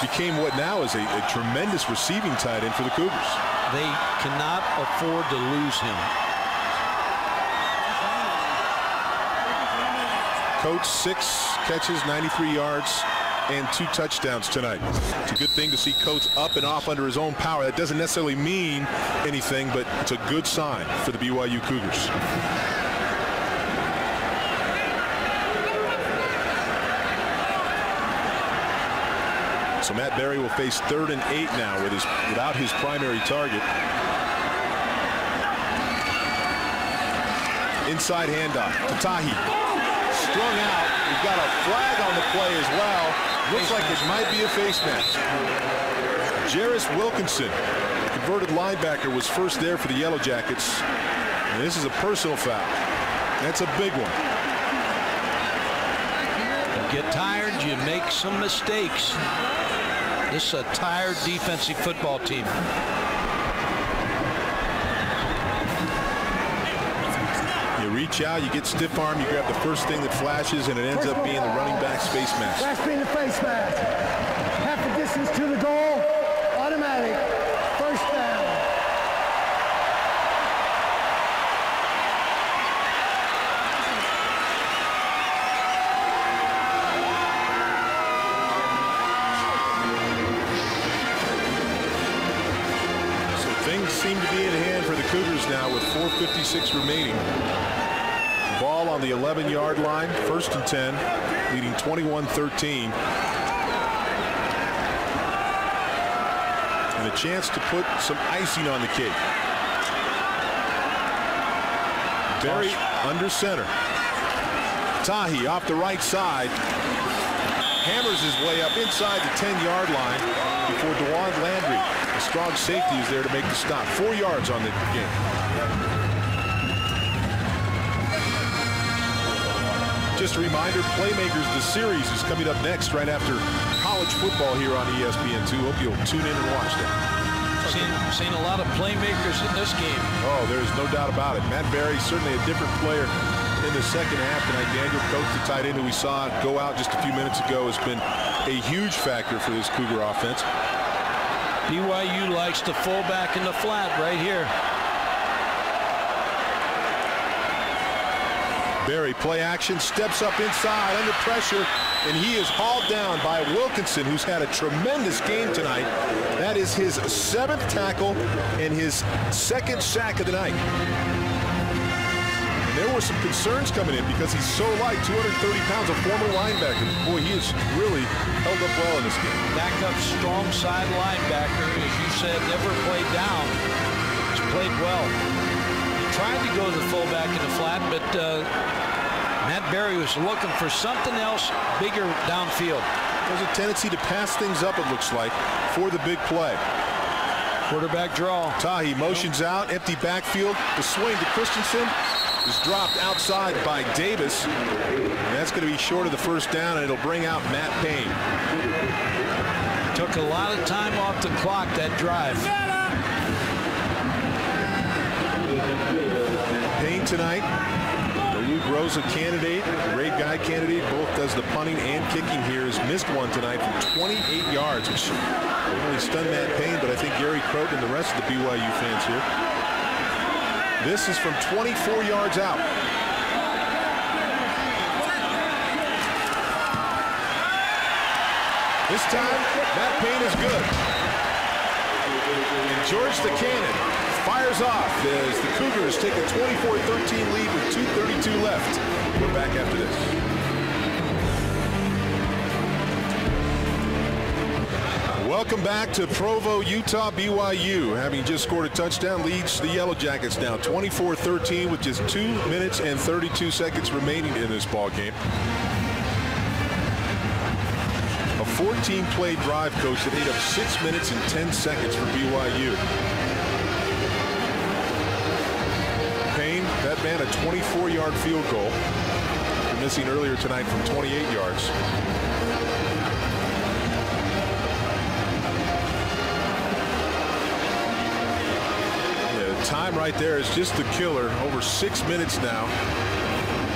became what now is a tremendous receiving tight end for the Cougars. They cannot afford to lose him. Coates, 6 catches, 93 yards. and 2 touchdowns tonight. It's a good thing to see Coates up and off under his own power. That doesn't necessarily mean anything, but it's a good sign for the BYU Cougars. So Matt Berry will face 3rd and 8 now without his primary target. Inside handoff to Tahi. Strung out. We've got a flag on the play as well. Looks like it might be a face mask. Jarris Wilkinson, converted linebacker, was first there for the Yellow Jackets. And this is a personal foul. That's a big one. You get tired, you make some mistakes. This is a tired defensive football team. You reach out, you get stiff arm, you grab the first thing that flashes, and it ends up being the running back's face mask. That's being the face mask. Half the distance to the goal, automatic, first down. Things seem to be in hand for the Cougars now with 4:56 remaining. Ball on the 11-yard line, 1st and 10, leading 21-13. And a chance to put some icing on the cake. Berry under center. Tahi off the right side. Hammers his way up inside the 10-yard line before DeJuan Landry. The strong safety is there to make the stop. 4 yards on the game. Just a reminder, Playmakers, the series is coming up next right after college football here on ESPN2. Hope you'll tune in and watch that. Seen a lot of playmakers in this game. Oh, there's no doubt about it. Matt Berry, certainly a different player in the second half tonight. Daniel Coates, the tight end who we saw go out just a few minutes ago, has been a huge factor for this Cougar offense. BYU likes the fullback in the flat right here. Berry, play action, steps up inside under pressure, and he is hauled down by Wilkinson, who's had a tremendous game tonight. That is his 7th tackle and his 2nd sack of the night. And there were some concerns coming in because he's so light, 230 pounds, a former linebacker. Boy, he has really held up well in this game. Backup strong side linebacker, as you said, never played down. He's played well. He tried to go to the fullback in the flat, but Matt Berry was looking for something else bigger downfield. There's a tendency to pass things up, it looks like, for the big play. Quarterback draw. Tahi motions out, empty backfield. The swing to Christensen is dropped outside by Davis. And that's going to be short of the first down, and it'll bring out Matt Payne. Took a lot of time off the clock, that drive. Payne tonight, the Luke Rosa candidate, great guy candidate, both does the punting and kicking here, has missed one tonight from 28 yards, which really stunned Matt Payne, but I think Gary Croton and the rest of the BYU fans here. This is from 24 yards out. This time, Matt Payne is good. And George the Cannon fires off as the Cougars take a 24-13 lead with 2:32 left. We're back after this. Welcome back to Provo, Utah. BYU, having just scored a touchdown, leads the Yellow Jackets now 24-13 with just 2 minutes and 32 seconds remaining in this ball game. A 14-play drive, coach, that ate up 6 minutes and 10 seconds for BYU. Payne, that man, a 24-yard field goal. Missing earlier tonight from 28 yards. Time right there is just the killer. Over 6 minutes now.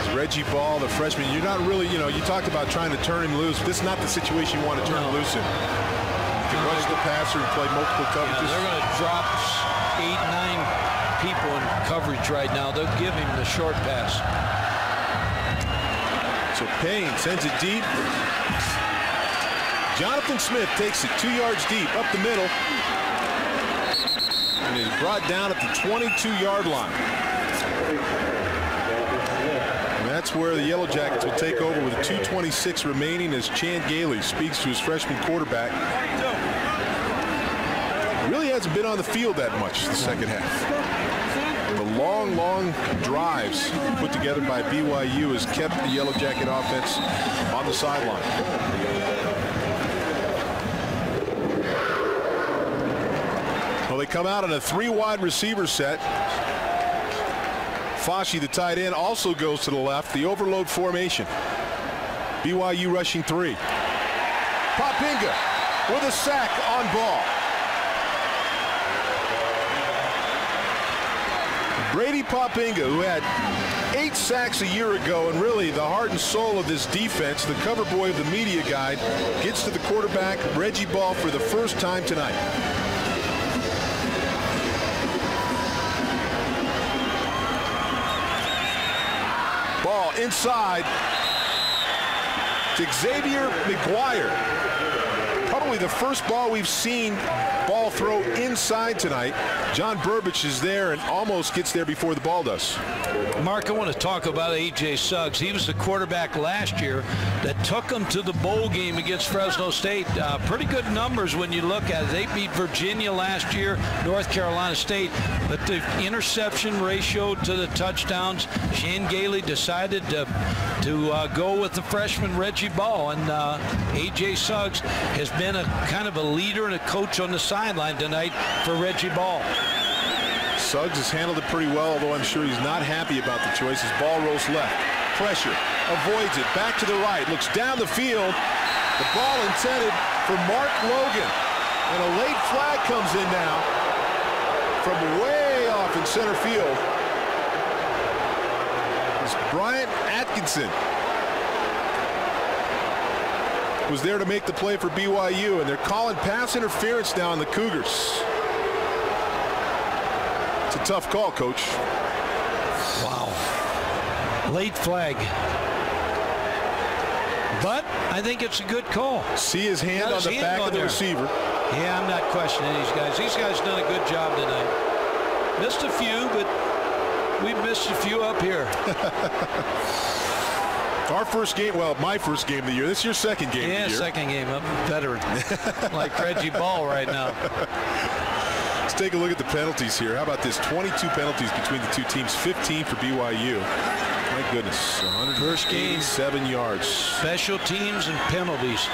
It's Reggie Ball, the freshman. You're not really, you talked about trying to turn him loose. This is not the situation you want to turn him loose in. You can rush the passer and play multiple coverages. Yeah, they're going to drop 8, 9 people in coverage right now. They'll give him the short pass. So Payne sends it deep. Jonathan Smith takes it 2 yards deep up the middle and is brought down at the 22-yard line. And that's where the Yellow Jackets will take over with 2:26 remaining as Chan Gailey speaks to his freshman quarterback. Really hasn't been on the field that much the second half. The long drives put together by BYU has kept the Yellow Jacket offense on the sideline. Well, they come out in a 3-wide receiver set. Fasci, the tight end, also goes to the left. The overload formation. BYU rushing 3. Popinga with a sack on ball. Brady Popinga, who had 8 sacks a year ago and really the heart and soul of this defense, the cover boy of the media guide, gets to the quarterback, Reggie Ball, for the first time tonight. Ball inside to Xavier McGuire. Probably the first ball we've seen Ball throw inside tonight. John Burbage is there and almost gets there before the ball does. Mark, I want to talk about A.J. Suggs. He was the quarterback last year that took them to the bowl game against Fresno State. Pretty good numbers when you look at it. They beat Virginia last year, North Carolina State, but the interception ratio to the touchdowns, Chan Gailey decided to go with the freshman Reggie Ball, and A.J. Suggs has been a kind of a leader and a coach on the sideline tonight for Reggie Ball. Suggs has handled it pretty well, although I'm sure he's not happy about the choice. His ball rolls left. Pressure. Avoids it. Back to the right. Looks down the field. The ball intended for Mark Logan. And a late flag comes in now from way off in center field. It's Bryant Atkinson was there to make the play for BYU, and they're calling pass interference now on the Cougars. It's a tough call, Coach. Wow. Late flag. But I think it's a good call. See his hand on the back of the receiver. Yeah, I'm not questioning these guys. These guys done a good job tonight. Missed a few, but we've missed a few up here. Our first game, well, my first game of the year. This is your second game of the year. Yeah, second game. I'm a veteran. Like Reggie Ball right now. Let's take a look at the penalties here. How about this? 22 penalties between the two teams, 15 for BYU. My goodness. 187 yards. Special teams and penalties.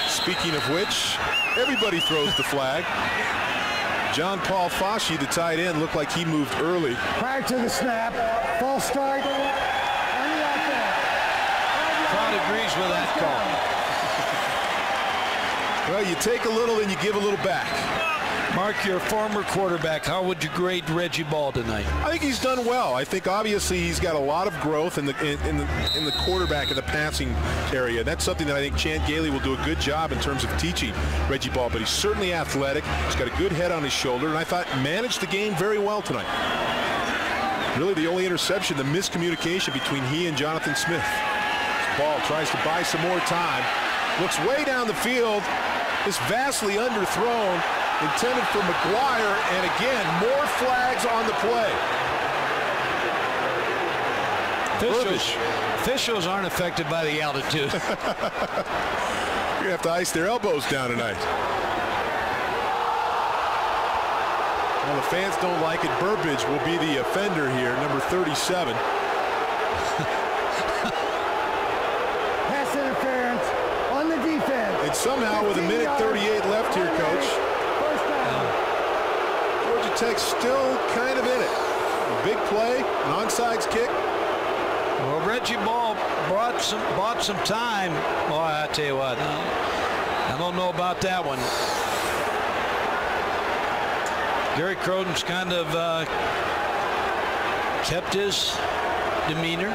Speaking of which, everybody throws the flag. John Paul Fasci, the tight end, looked like he moved early. Prior to the snap, false start on the offense. Crowd agrees with that call. Well, you take a little and you give a little back. Mark, you're a former quarterback. How would you grade Reggie Ball tonight? I think he's done well. I think obviously he's got a lot of growth in the quarterback in the passing area. That's something that I think Chan Gailey will do a good job in terms of teaching Reggie Ball. But he's certainly athletic. He's got a good head on his shoulder, and I thought managed the game very well tonight. Really, the only interception, the miscommunication between he and Jonathan Smith. Ball tries to buy some more time. Looks way down the field. Is vastly underthrown. Intended for McGuire, and again, more flags on the play. Officials aren't affected by the altitude. You're going to have to ice their elbows down tonight. Well, the fans don't like it. Burbage will be the offender here, number 37. Pass interference on the defense. And somehow with a minute 38 left here, Coach, Georgia Tech still kind of in it. A big play, an onside kick. Well, Reggie Ball bought some time. Boy, I tell you what, I don't know about that one. Gary Croton's kind of kept his demeanor.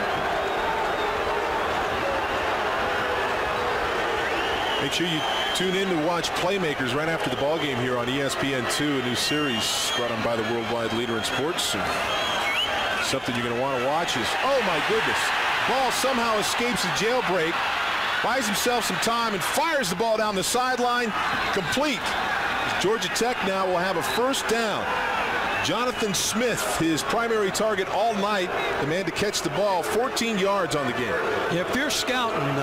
Make sure you tune in to watch Playmakers right after the ballgame here on ESPN2, a new series brought on by the worldwide leader in sports. And something you're going to want to watch is, oh my goodness, Ball somehow escapes the jailbreak, buys himself some time, and fires the ball down the sideline. Complete. Georgia Tech now will have a first down. Jonathan Smith, his primary target all night, the man to catch the ball, 14 yards on the game. If you're scouting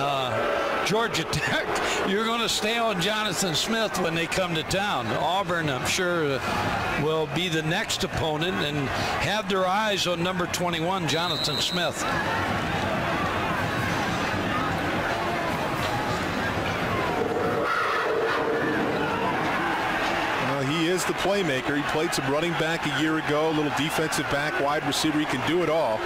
Georgia Tech, you're going to stay on Jonathan Smith when they come to town. Auburn, I'm sure, will be the next opponent and have their eyes on number 21, Jonathan Smith. He is the playmaker. He played some running back a year ago, a little defensive back, wide receiver. He can do it all.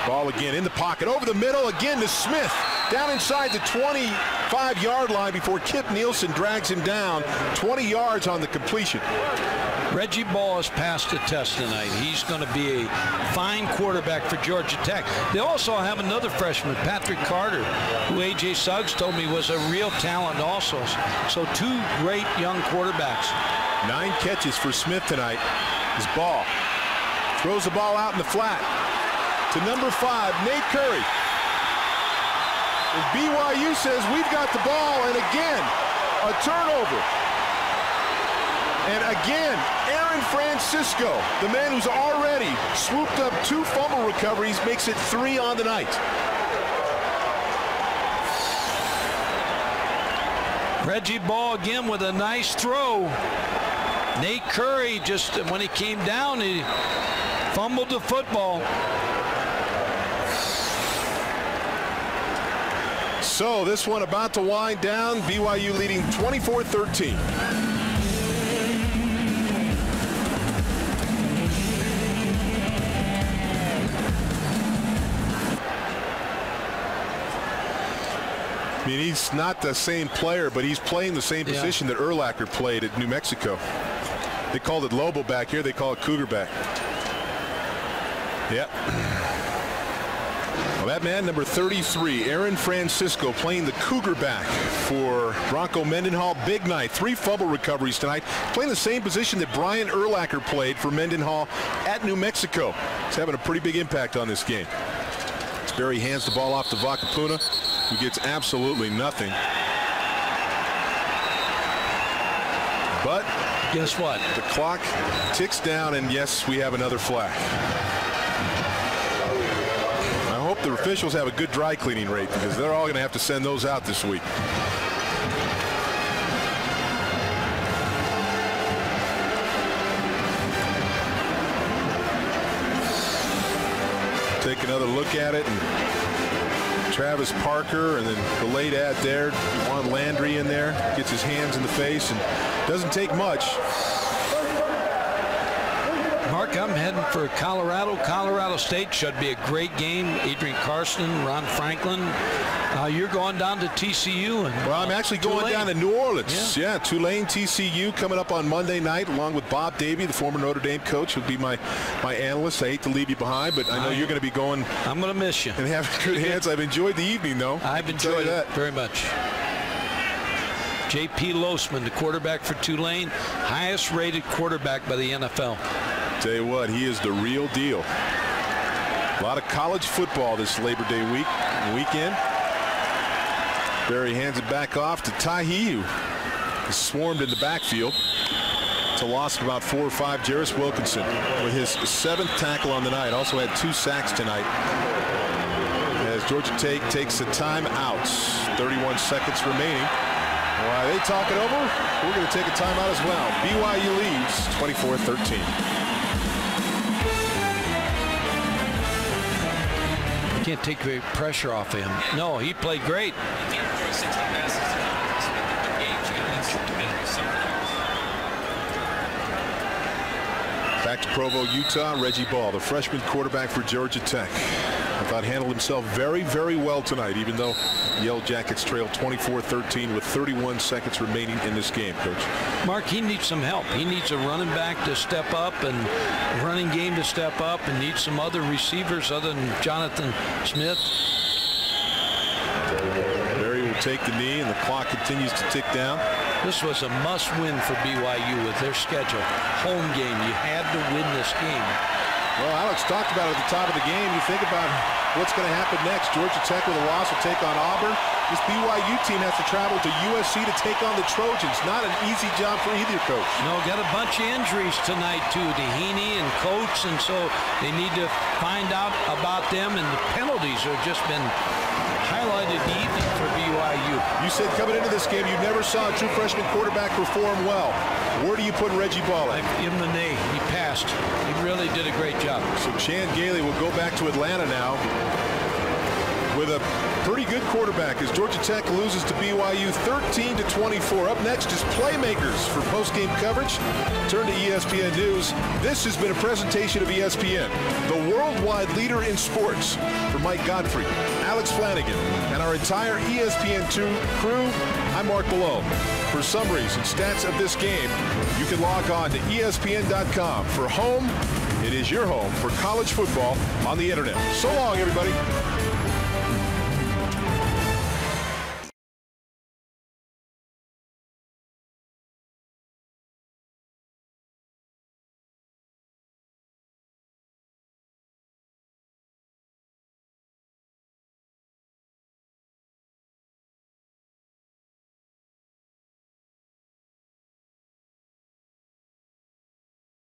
Ball again in the pocket, over the middle, again to Smith. Down inside the 25-yard line before Kip Nielsen drags him down. 20 yards on the completion. Reggie Ball has passed the test tonight. He's going to be a fine quarterback for Georgia Tech. They also have another freshman, Patrick Carter, who A.J. Suggs told me was a real talent also. So two great young quarterbacks. 9 catches for Smith tonight. His Ball throws the ball out in the flat to number 5, Nate Curry. And BYU says, we've got the ball, and again, a turnover. And again, Aaron Francisco, the man who's already swooped up 2 fumble recoveries, makes it 3 on the night. Reggie Ball again with a nice throw. Nate Curry, just when he came down, he fumbled the football. So this one about to wind down. BYU leading 24-13. I mean, he's not the same player, but he's playing the same position that Urlacher played at New Mexico. They called it Lobo back here. They call it Cougar back. Yep. Well, that man, number 33, Aaron Francisco, playing the Cougar back for Bronco Mendenhall. Big night. 3 fumble recoveries tonight. Playing the same position that Brian Urlacher played for Mendenhall at New Mexico. He's having a pretty big impact on this game. Sperry hands the ball off to Vakapuna, who gets absolutely nothing. But guess what? The clock ticks down, and yes, we have another flag. I hope the officials have a good dry cleaning rate, because they're all going to have to send those out this week. Take another look at it, and Travis Parker, and then the late ad there, Juan Landry in there, gets his hands in the face, and doesn't take much. Mark, I'm heading for Colorado. Colorado State should be a great game. Adrian Carson, Ron Franklin. You're going down to TCU. And, well, I'm actually going down to New Orleans. Yeah, Tulane, TCU coming up on Monday night, along with Bob Davie, the former Notre Dame coach, who'll be my analyst. I hate to leave you behind, but I know you're going to be going. I'm going to miss you. And have good hands. I've enjoyed the evening, though. I've enjoyed it very much. J.P. Losman, the quarterback for Tulane, highest rated quarterback by the NFL. Tell you what, he is the real deal. A lot of college football this Labor Day weekend. Barry hands it back off to Tahi, who is swarmed in the backfield. It's a loss of about 4 or 5. Jarris Wilkinson with his 7th tackle on the night. Also had 2 sacks tonight. As Georgia Tech takes a timeout. 31 seconds remaining. While they talk it over, we're going to take a timeout as well. BYU leads 24-13. Can't take the pressure off him. No, he played great. Back to Provo, Utah. Reggie Ball, the freshman quarterback for Georgia Tech. I thought handled himself very, very well tonight, even though Yellow Jackets trail 24-13 with 31 seconds remaining in this game, Coach. Mark, he needs some help. He needs a running back to step up and running game to step up, and needs some other receivers other than Jonathan Smith. Barry will take the knee, and the clock continues to tick down. This was a must-win for BYU with their schedule. Home game. You had to win this game. Well, Alex talked about it at the top of the game. You think about what's going to happen next. Georgia Tech with a loss will take on Auburn. This BYU team has to travel to USC to take on the Trojans. Not an easy job for either coach. No, got a bunch of injuries tonight, too. Dehaney and Coates, and so they need to find out about them. And the penalties have just been highlighted the evening for BYU. You said coming into this game you never saw a true freshman quarterback perform well. Where do you put Reggie Ball? I give him an A. He passed. He really did a great job. So Chan Gailey will go back to Atlanta now with a pretty good quarterback as Georgia Tech loses to BYU 13-24. Up next is Playmakers for post-game coverage. Turn to ESPN News. This has been a presentation of ESPN, the worldwide leader in sports. For Mike Godfrey, Alex Flanagan, and our entire ESPN2 crew, I'm Mark Below. For summaries and stats of this game, you can log on to ESPN.com. For home, it is your home for college football on the internet. So long, everybody.